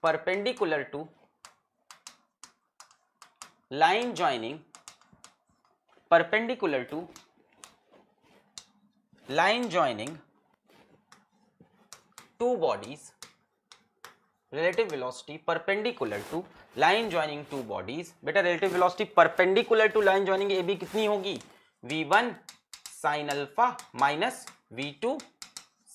perpendicular to line joining, perpendicular to line joining two bodies, relative velocity perpendicular to line joining two bodies। बेटा relative velocity perpendicular to line joining AB कितनी होगी? V1 sin alpha minus V2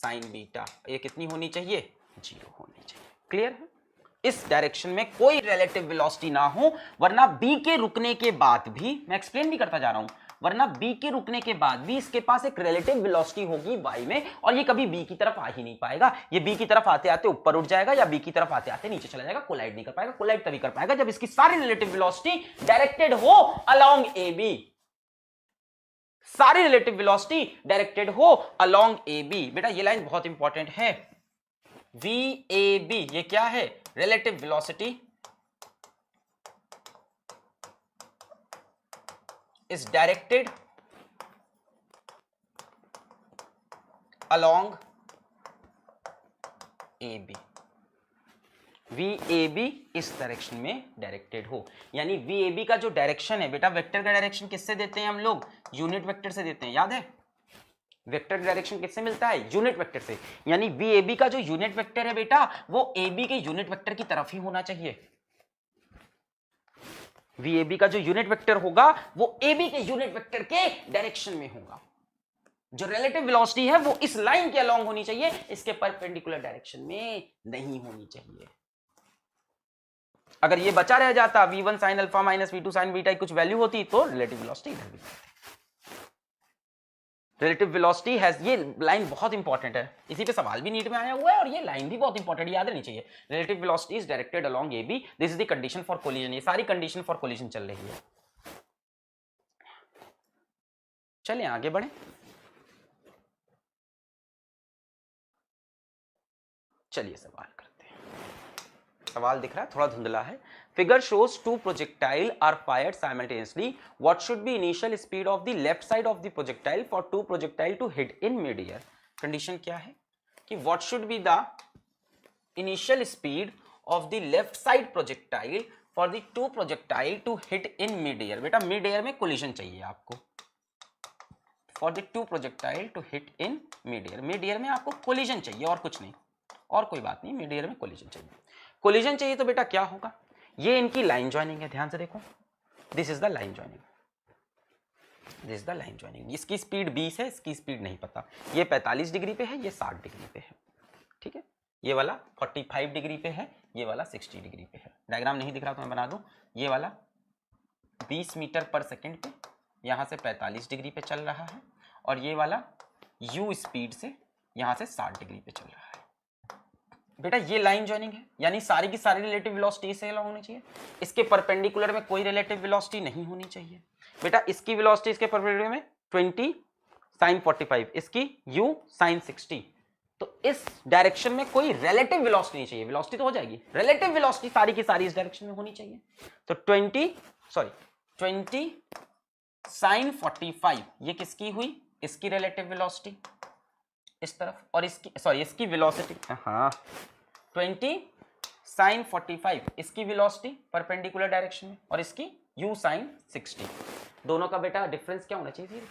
sin beta. ये कितनी होनी चाहिए? 0 होनी चाहिए। Clear है? इस डायरेक्शन में कोई रिलेटिव वेलोसिटी ना हो, वरना B के रुकने के बाद भी, मैं एक्सप्लेन भी करता जा रहा हूं, वरना B के रुकने के बाद भी इसके पास एक रिलेटिव वेलोसिटी होगी y में, और ये कभी B की तरफ आ ही नहीं पाएगा। ये B की तरफ आते आते ऊपर उठ जाएगा या B की तरफ आते आते नीचे चला जाएगा, कोलाइड नहीं कर पाएगा। कोलाइड तभी कर पाएगा जब इसकी सारी रिलेटिव वेलोसिटी डायरेक्टेड हो अलोंग AB। सारी रिलेटिव वेलोसिटी डायरेक्टेड हो अलोंग AB। बेटा ये लाइन बहुत इंपॉर्टेंट है। VAB ये क्या है? Relative velocity is directed along AB। VAB इस डायरेक्शन में डायरेक्टेड हो, यानी VAB का जो डायरेक्शन है बेटा, वेक्टर का डायरेक्शन किससे देते हैं हम लोग? यूनिट वेक्टर से देते हैं, याद है? वेक्टर डायरेक्शन किससे मिलता है? यूनिट वेक्टर से। यानी VAB का जो यूनिट वेक्टर है बेटा, वो AB के यूनिट वेक्टर की तरफ ही होना चाहिए। VAB का जो यूनिट वेक्टर होगा वो AB के यूनिट वेक्टर के डायरेक्शन में होगा। जो रिलेटिव वेलोसिटी है वो इस लाइन के अलोंग होनी चाहिए, इसके परपेंडिकुलर डायरेक्शन में नहीं होनी चाहिए। अगर ये बचा रह जाता V1 sin alpha minus V2 sin beta की कुछ वैल्यू होती तो रिलेटिव वेलोसिटी इधर भी। रिलेटिव वेलोसिटी हैज, ये लाइन बहुत इंपॉर्टेंट है, इसी पे सवाल भी नीट में आया हुआ है, और ये लाइन भी बहुत इंपॉर्टेंट याद रहनी चाहिए। Relative velocity is directed along AB, this is the condition for collision. ये सारी कंडीशन फॉर कोलिजन चल रही है। चलिए आगे बढ़े। चलिए सवाल करते हैं। सवाल दिख रहा है, थोड़ा धुंधला है। Figure shows two projectile are fired simultaneously. What should be initial speed of the left side of the projectile for two projectile to hit in mid-air? Condition क्या है कि what should be the initial speed of the left side projectile for the two projectile to hit in mid-air? बेटा mid-air में collision चाहिए आपको। For the two projectile to hit in mid-air, mid-air में आपको collision चाहिए और कुछ नहीं, और कोई बात नहीं, mid-air में collision चाहिए। collision चाहिए तो बेटा क्या होगा? ये इनकी लाइन ज्वाइनिंग है, ध्यान से देखो, this is the line joining, this is the line joining. इसकी स्पीड 20 है, इसकी स्पीड नहीं पता। ये 45 डिग्री पे है, ये 60 डिग्री पे है, ठीक है। ये वाला 45 डिग्री पे है, ये वाला 60 डिग्री पे है। डायग्राम नहीं दिख रहा तो मैं बना दूं। ये वाला 20 मीटर पर सेकेंड पे यहाँ से 45 डिग्री पे चल रहा है, और ये वाला u स्पीड से यहाँ से 60 डिग्री पे चल रहा है। बेटा ये लाइन ज्वाइनिंग है, यानी सारी की सारी रिलेटिव वेलोसिटी से अलग होनी चाहिए। इसके परपेंडिकुलर में कोई रिलेटिव वेलोसिटी नहीं होनी चाहिए। बेटा इसकी वेलोसिटी इसके परपेंडिकुलर में 20 sin 45, इसकी u sin 60। तो इस डायरेक्शन में कोई रिलेटिव वेलोसिटी नहीं चाहिए। वेलोसिटी तो हो जाएगी, रिलेटिव वेलोसिटी सारी की सारी इस डायरेक्शन में होनी चाहिए। तो 20 sin 45 ये किसकी हुई? इसकी रिलेटिव वेलोसिटी इस तरफ, और इसकी वेलोसिटी, हाँ 20 sin 45 इसकी वेलोसिटी परपेंडिकुलर डायरेक्शन में, और इसकी u sin 60। दोनों का बेटा डिफरेंस क्या होना चाहिए?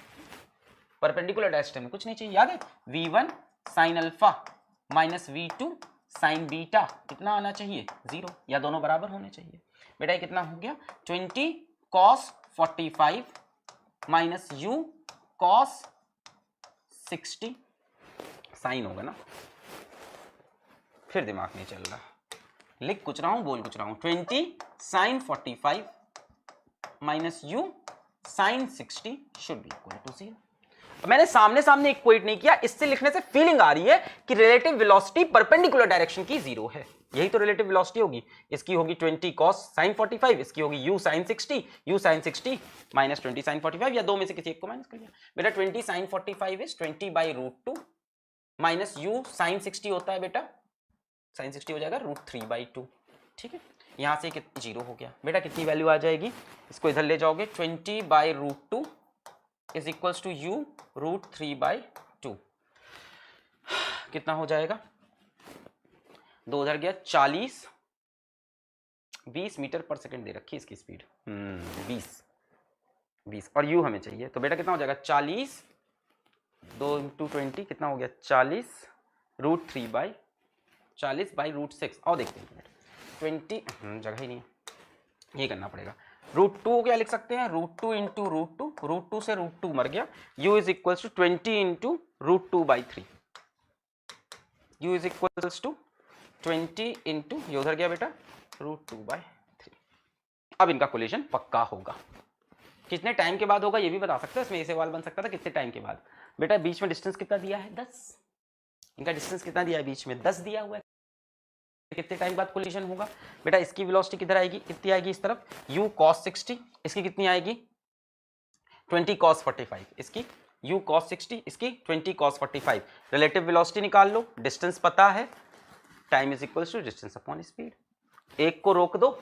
परपेंडिकुलर डायरेक्शन में कुछ नहीं चाहिए, याद है? V1 sin alpha minus V2 sin beta कितना आना चाहिए? 0, या दोनों बराबर होने चाहिए। बेटा ये कितना हो गया? 20 cos 45 minus u cos 60 sine होगा ना, फिर दिमाग नहीं चल रहा, लिख कुछ रहा हूं बोल कुछ रहा हूं। 20 sin 45 minus u sin 60 should be equal to 0। मैंने सामने सामने इक्वेट नहीं किया, इससे लिखने से फीलिंग आ रही है कि रिलेटिव वेलोसिटी परपेंडिकुलर डायरेक्शन की 0 है। यही तो रिलेटिव वेलोसिटी होगी। इसकी होगी 20 cos sin 45, इसकी होगी u sin 60, u sin 60 minus 20 sin 45, या दो में से किसी एक को माइनस कर लिया। बेटा 20 sin 45 is 20 by root 2 minus u sin 60 होता है बेटा, sin 60 हो जाएगा रूट 3 बाई 2। ठीक है, यहां से 0 हो गया। बेटा कितनी वैल्यू आ जाएगी, इसको इधर ले जाओगे, 20 by root 2 is equals to u root 3 by 2। कितना हो जाएगा, 2 उधर गया, 20 मीटर पर सेकंड दे रखी इसकी स्पीड, 20 और u हमें चाहिए। तो बेटा कितना हो जाएगा, 40 2 इंटू 20 कितना हो गया, 40 रूट 3 बाई 40 बाई रूट 6। और देखते हैं 20 जगह ही नहीं है, ये करना पड़ेगा। रूट 2 क्या लिख सकते हैं, रूट 2 इंटू रूट 2, रूट 2 से रूट 2 मर गया, u is equals to 20 into root 2 by 3, u is equals to 20 into, ये उधर गया बेटा, रूट 2 बाई 3। अब इनका कोलिजन पक्का होगा। कितने टाइम के बाद होगा ये भी बता सकते हैं, इसमें ये सवाल बन सकता था कितने टाइम के बाद। बेटा बीच में डिस्टेंस कितना दिया है, 10, इनका डिस्टेंस कितना दिया है बीच में, 10 दिया हुआ है। कितने टाइम बाद कोलिजन होगा, बेटा इसकी वेलोसिटी किधर आएगी, कितनी आएगी इस तरफ, u cos 60, इसकी कितनी आएगी 20 cos 45, इसकी u cos 60, इसकी 20 cos 45। रिलेटिव वेलोसिटी निकाल लो, डिस्टेंस पता है, time is equals to distance upon speed. एक को रोक दो,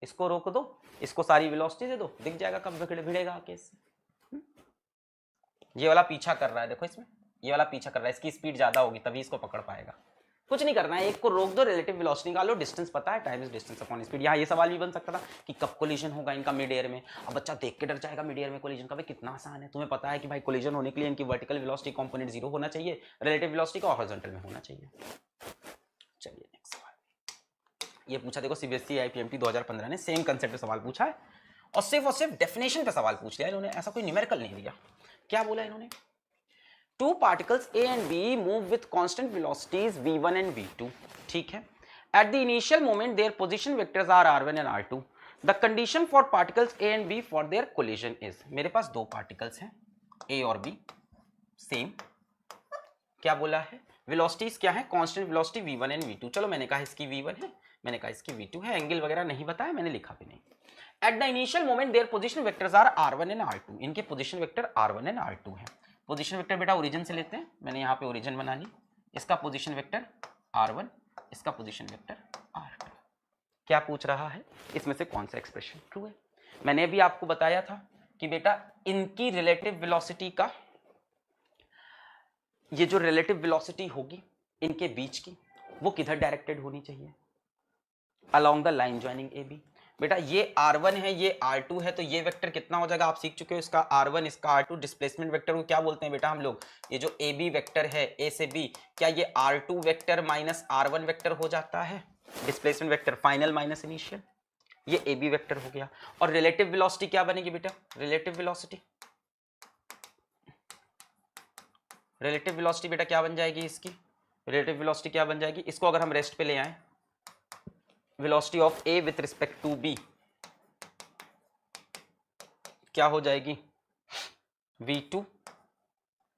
इसको रोक दो, इसको सारी वेलोसिटी दे दो, दिख जाएगा कब भिड़ेगा आके इससे। ये वाला पीछा कर रहा है, देखो इसमें ये वाला पीछा कर रहा है, इसकी स्पीड ज्यादा होगी तभी इसको पकड़ पाएगा। कुछ नहीं करना है, एक को रोक दो, रिलेटिव वेलोसिटी निकालो, डिस्टेंस पता है, time is distance upon speed. यहाँ ये सवाल भी बन सकता था कि कब कोलिजन होगा इनका मिड एयर में। अब बच्चा देख के डर जाएगा मिड एयर में कोलिजन का, भाई कितना आसान है, तुम्हें पता है कि भाई कोलिजन होने के लिए इनकी वर्टिकल वेलोसिटी कंपोनेंट 0 होना चाहिए, रिलेटिव वेलोसिटी का हॉरिजॉन्टल में होना चाहिए। चलिए नेक्स्ट सवाल, ये पूछा देखो सीबीएसई आईपीएमटी 2015 ने सेम कंसेप्ट पे सवाल पूछा है और सिर्फ डेफिनेशन पे सवाल पूछ लिया इन्होंने, ऐसा कोई न्यूमेरिकल नहीं दिया। क्या बोला इन्होंने, two particles A and B move with constant velocities v1 and v2, ठीक है। At the initial moment their position vectors are r1 and r2. The condition for particles A and B for their collision is, मेरे पास दो particles हैं A और B, same, क्या बोला है, velocities क्या है, constant velocity v1 and v2। चलो मैंने कहा इसकी v1 है, मैंने कहा इसकी v2 है, एंगल वगैरह नहीं बताया, मैंने लिखा भी नहीं। At the initial moment their position vectors are r1 and r2, इनके position vector r1 and r2 है। पोजीशन वेक्टर बेटा ओरिजिन से लेते हैं, मैंने यहाँ पे ओरिजिन बना ली, इसका पोजीशन वेक्टर r1, इसका पोजीशन वेक्टर r2। क्या पूछ रहा है, इसमें से कौन सा एक्सप्रेशन ट्रू है। मैंने भी आपको बताया था कि बेटा इनकी रिलेटिव वेलोसिटी का, ये जो रिलेटिव वेलोसिटी होगी इनके बीच की, वो किधर डायरेक्टेड होनी चाहिए, along the line joining A B. बेटा ये r1 है, ये r2 है, तो ये वेक्टर कितना हो जाएगा, आप सीख चुके हो, इसका r1 इसका r2। डिस्प्लेसमेंट वेक्टर को क्या बोलते हैं बेटा हम लोग, ये जो ए बी वेक्टर है, ए से बी, क्या ये r2 vector minus r1 vector हो जाता है, displacement vector final minus initial, ये ए बी वेक्टर हो गया। और रिलेटिव वेलोसिटी क्या बनेगी बेटा, रिलेटिव वेलोसिटी बेटा क्या बन जाएगी इसकी, रिलेटिव वेलोसिटी क्या बन जाएगी, इसको अगर हम रेस्ट पे ले आए, velocity of A with respect to B क्या हो जाएगी, v2,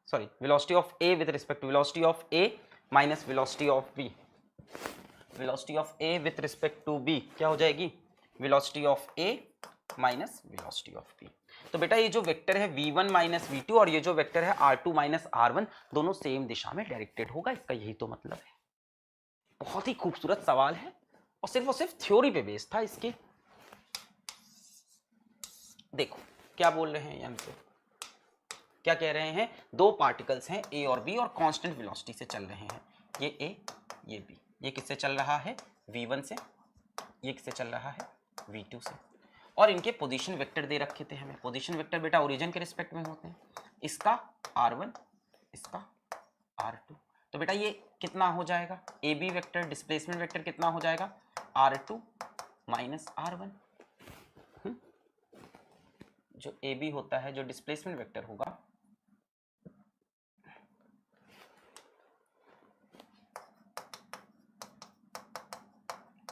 sorry velocity of A with respect to, velocity of A minus velocity of B, velocity of A with respect to B क्या हो जाएगी, velocity of A minus velocity of B. तो बेटा ये जो वेक्टर है v1 माइनस v2 और ये जो वेक्टर है r2 माइनस r1, दोनों सेम दिशा में डायरेक्टेड होगा, इसका यही तो मतलब है। बहुत ही खूबसूरत सवाल है और सिर्फ थ्योरी पे बेस्ड था इसके। देखो क्या बोल रहे हैं यहाँ पे, क्या कह रहे हैं, दो पार्टिकल्स हैं ए और बी और कांस्टेंट वेलोसिटी से चल रहे हैं, ये ए ये बी, ये किससे चल रहा है v1 से, ये किससे चल रहा है v2 से, और इनके पोजीशन वेक्टर दे रखे थे हमें। पोजीशन वेक्टर बेटा ओरिजिन के रिस्पेक्ट में होते हैं, इसका r1 इसका r2। तो बेटा ये कितना हो जाएगा, A B vector displacement vector कितना हो जाएगा, r2 माइनस r1। जो ए बी होता है, जो डिस्प्लेसमेंट वेक्टर होगा,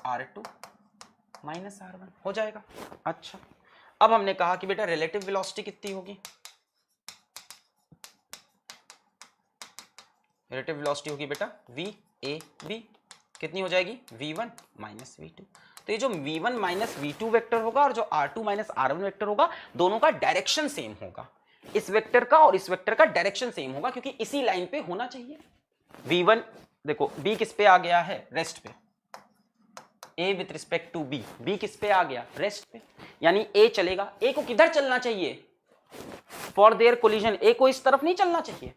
r2 माइनस r1 हो जाएगा। अच्छा अब हमने कहा कि बेटा रिलेटिव वेलोसिटी कितनी होगी, रिलेटिव वेलोसिटी होगी बेटा VAB, कितनी हो जाएगी V1 माइनस V2। तो ये जो V1 माइनस V2 वेक्टर होगा और जो R2 माइनस R1 वेक्टर होगा, दोनों का डायरेक्शन सेम होगा। इस वेक्टर का और इस वेक्टर का डायरेक्शन सेम होगा क्योंकि इसी लाइन पे होना चाहिए। V1 देखो B किस पे आ गया है, रेस्ट पे, A with respect to B किस पे आ गया, रेस्ट पे, यानी A चलेगा। A को किधर चलना चाहिए, फॉर देयर कोलिजन A को इस तरफ नहीं चलना चाहिए,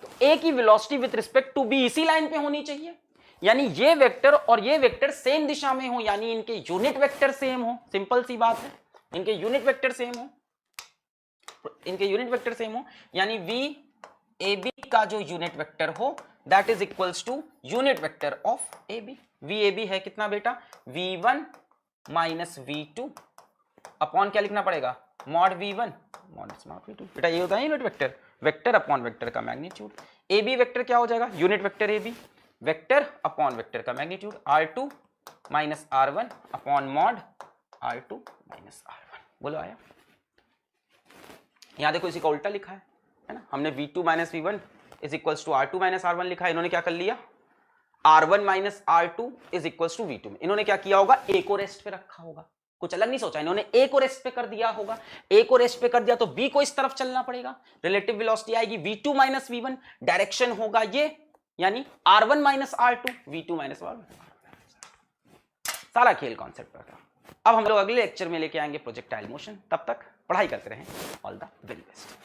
तो A की velocity with respect to B इसी लाइन पे होनी चाहिए, यानी ये वेक्टर और ये वेक्टर सेम दिशा में हो, यानी इनके यूनिट वेक्टर सेम हो। सिंपल सी बात है, इनके यूनिट वेक्टर सेम हो, इनके यूनिट वेक्टर सेम हो, यानी VAB का जो यूनिट वेक्टर हो that is equals to unit vector of AB। VAB है कितना बेटा, V1 माइनस V2 अपॉन क्या लिखना पड़ेगा, mod V1 mod small V2। बेटा ये होता है unit vector, vector upon vector का मैग्नीट्यूड। AB वेक्टर क्या हो जाएगा, unit vector AB, vector upon vector का magnitude R2 minus R1 upon mod R2 minus R1। बोलो आया। यहां देखो इसी का उल्टा लिखा है ना, हमने V2 minus V1 is equals to R2 minus R1 लिखा है, इन्होंने क्या कर लिया, R1 minus R2 is equals to V2 में इन्होंने क्या किया होगा, A को रेस्ट पे रखा होगा, कुछ अलग नहीं सोचा इन्होंने, A को रेस्ट पे कर दिया होगा। A को रेस्ट पे कर दिया तो B को इस तरफ चलना पड़ेगा, रिलेटिव वेलोसिटी आएगी V2 माइनस V1, डायरेक्शन होगा ये, यानी R1 minus R2 V2 minus R1। सारा खेल कॉन्सेप्ट पर था। अब हम लोग अगले लेक्चर में लेके आएंगे प्रोजेक्टाइल मोशन, तब तक पढ़ाई करते रहें। All the very best.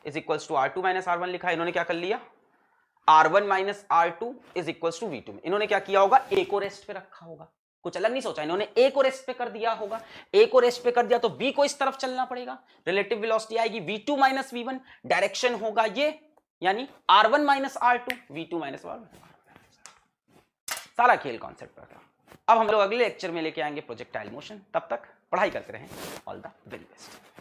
Is equals to R2 minus R1 लिखा है, इन्होंने क्या कर लिया, R1 minus R2 is equals to V2 में इन्होंने क्या किया होगा, A को रेस्ट पे रखा होगा, कुछ अलग नहीं सोचा इन्होंने, A को रेस्ट पे कर दिया होगा। A को रेस्ट पे कर दिया तो B को इस तरफ चलना पड़ेगा, रिलेटिव वेलोसिटी आएगी V2 माइनस V1, डायरेक्शन होगा ये, यानी R1 minus R2 V2 minus R1। सारा खेल कॉन्सेप्ट पर था। अब हम लोग अगले लेक्चर में लेके आएंगे प्रोजेक्टाइल मोशन, तब तक पढ़ाई करते रहें। All the very best.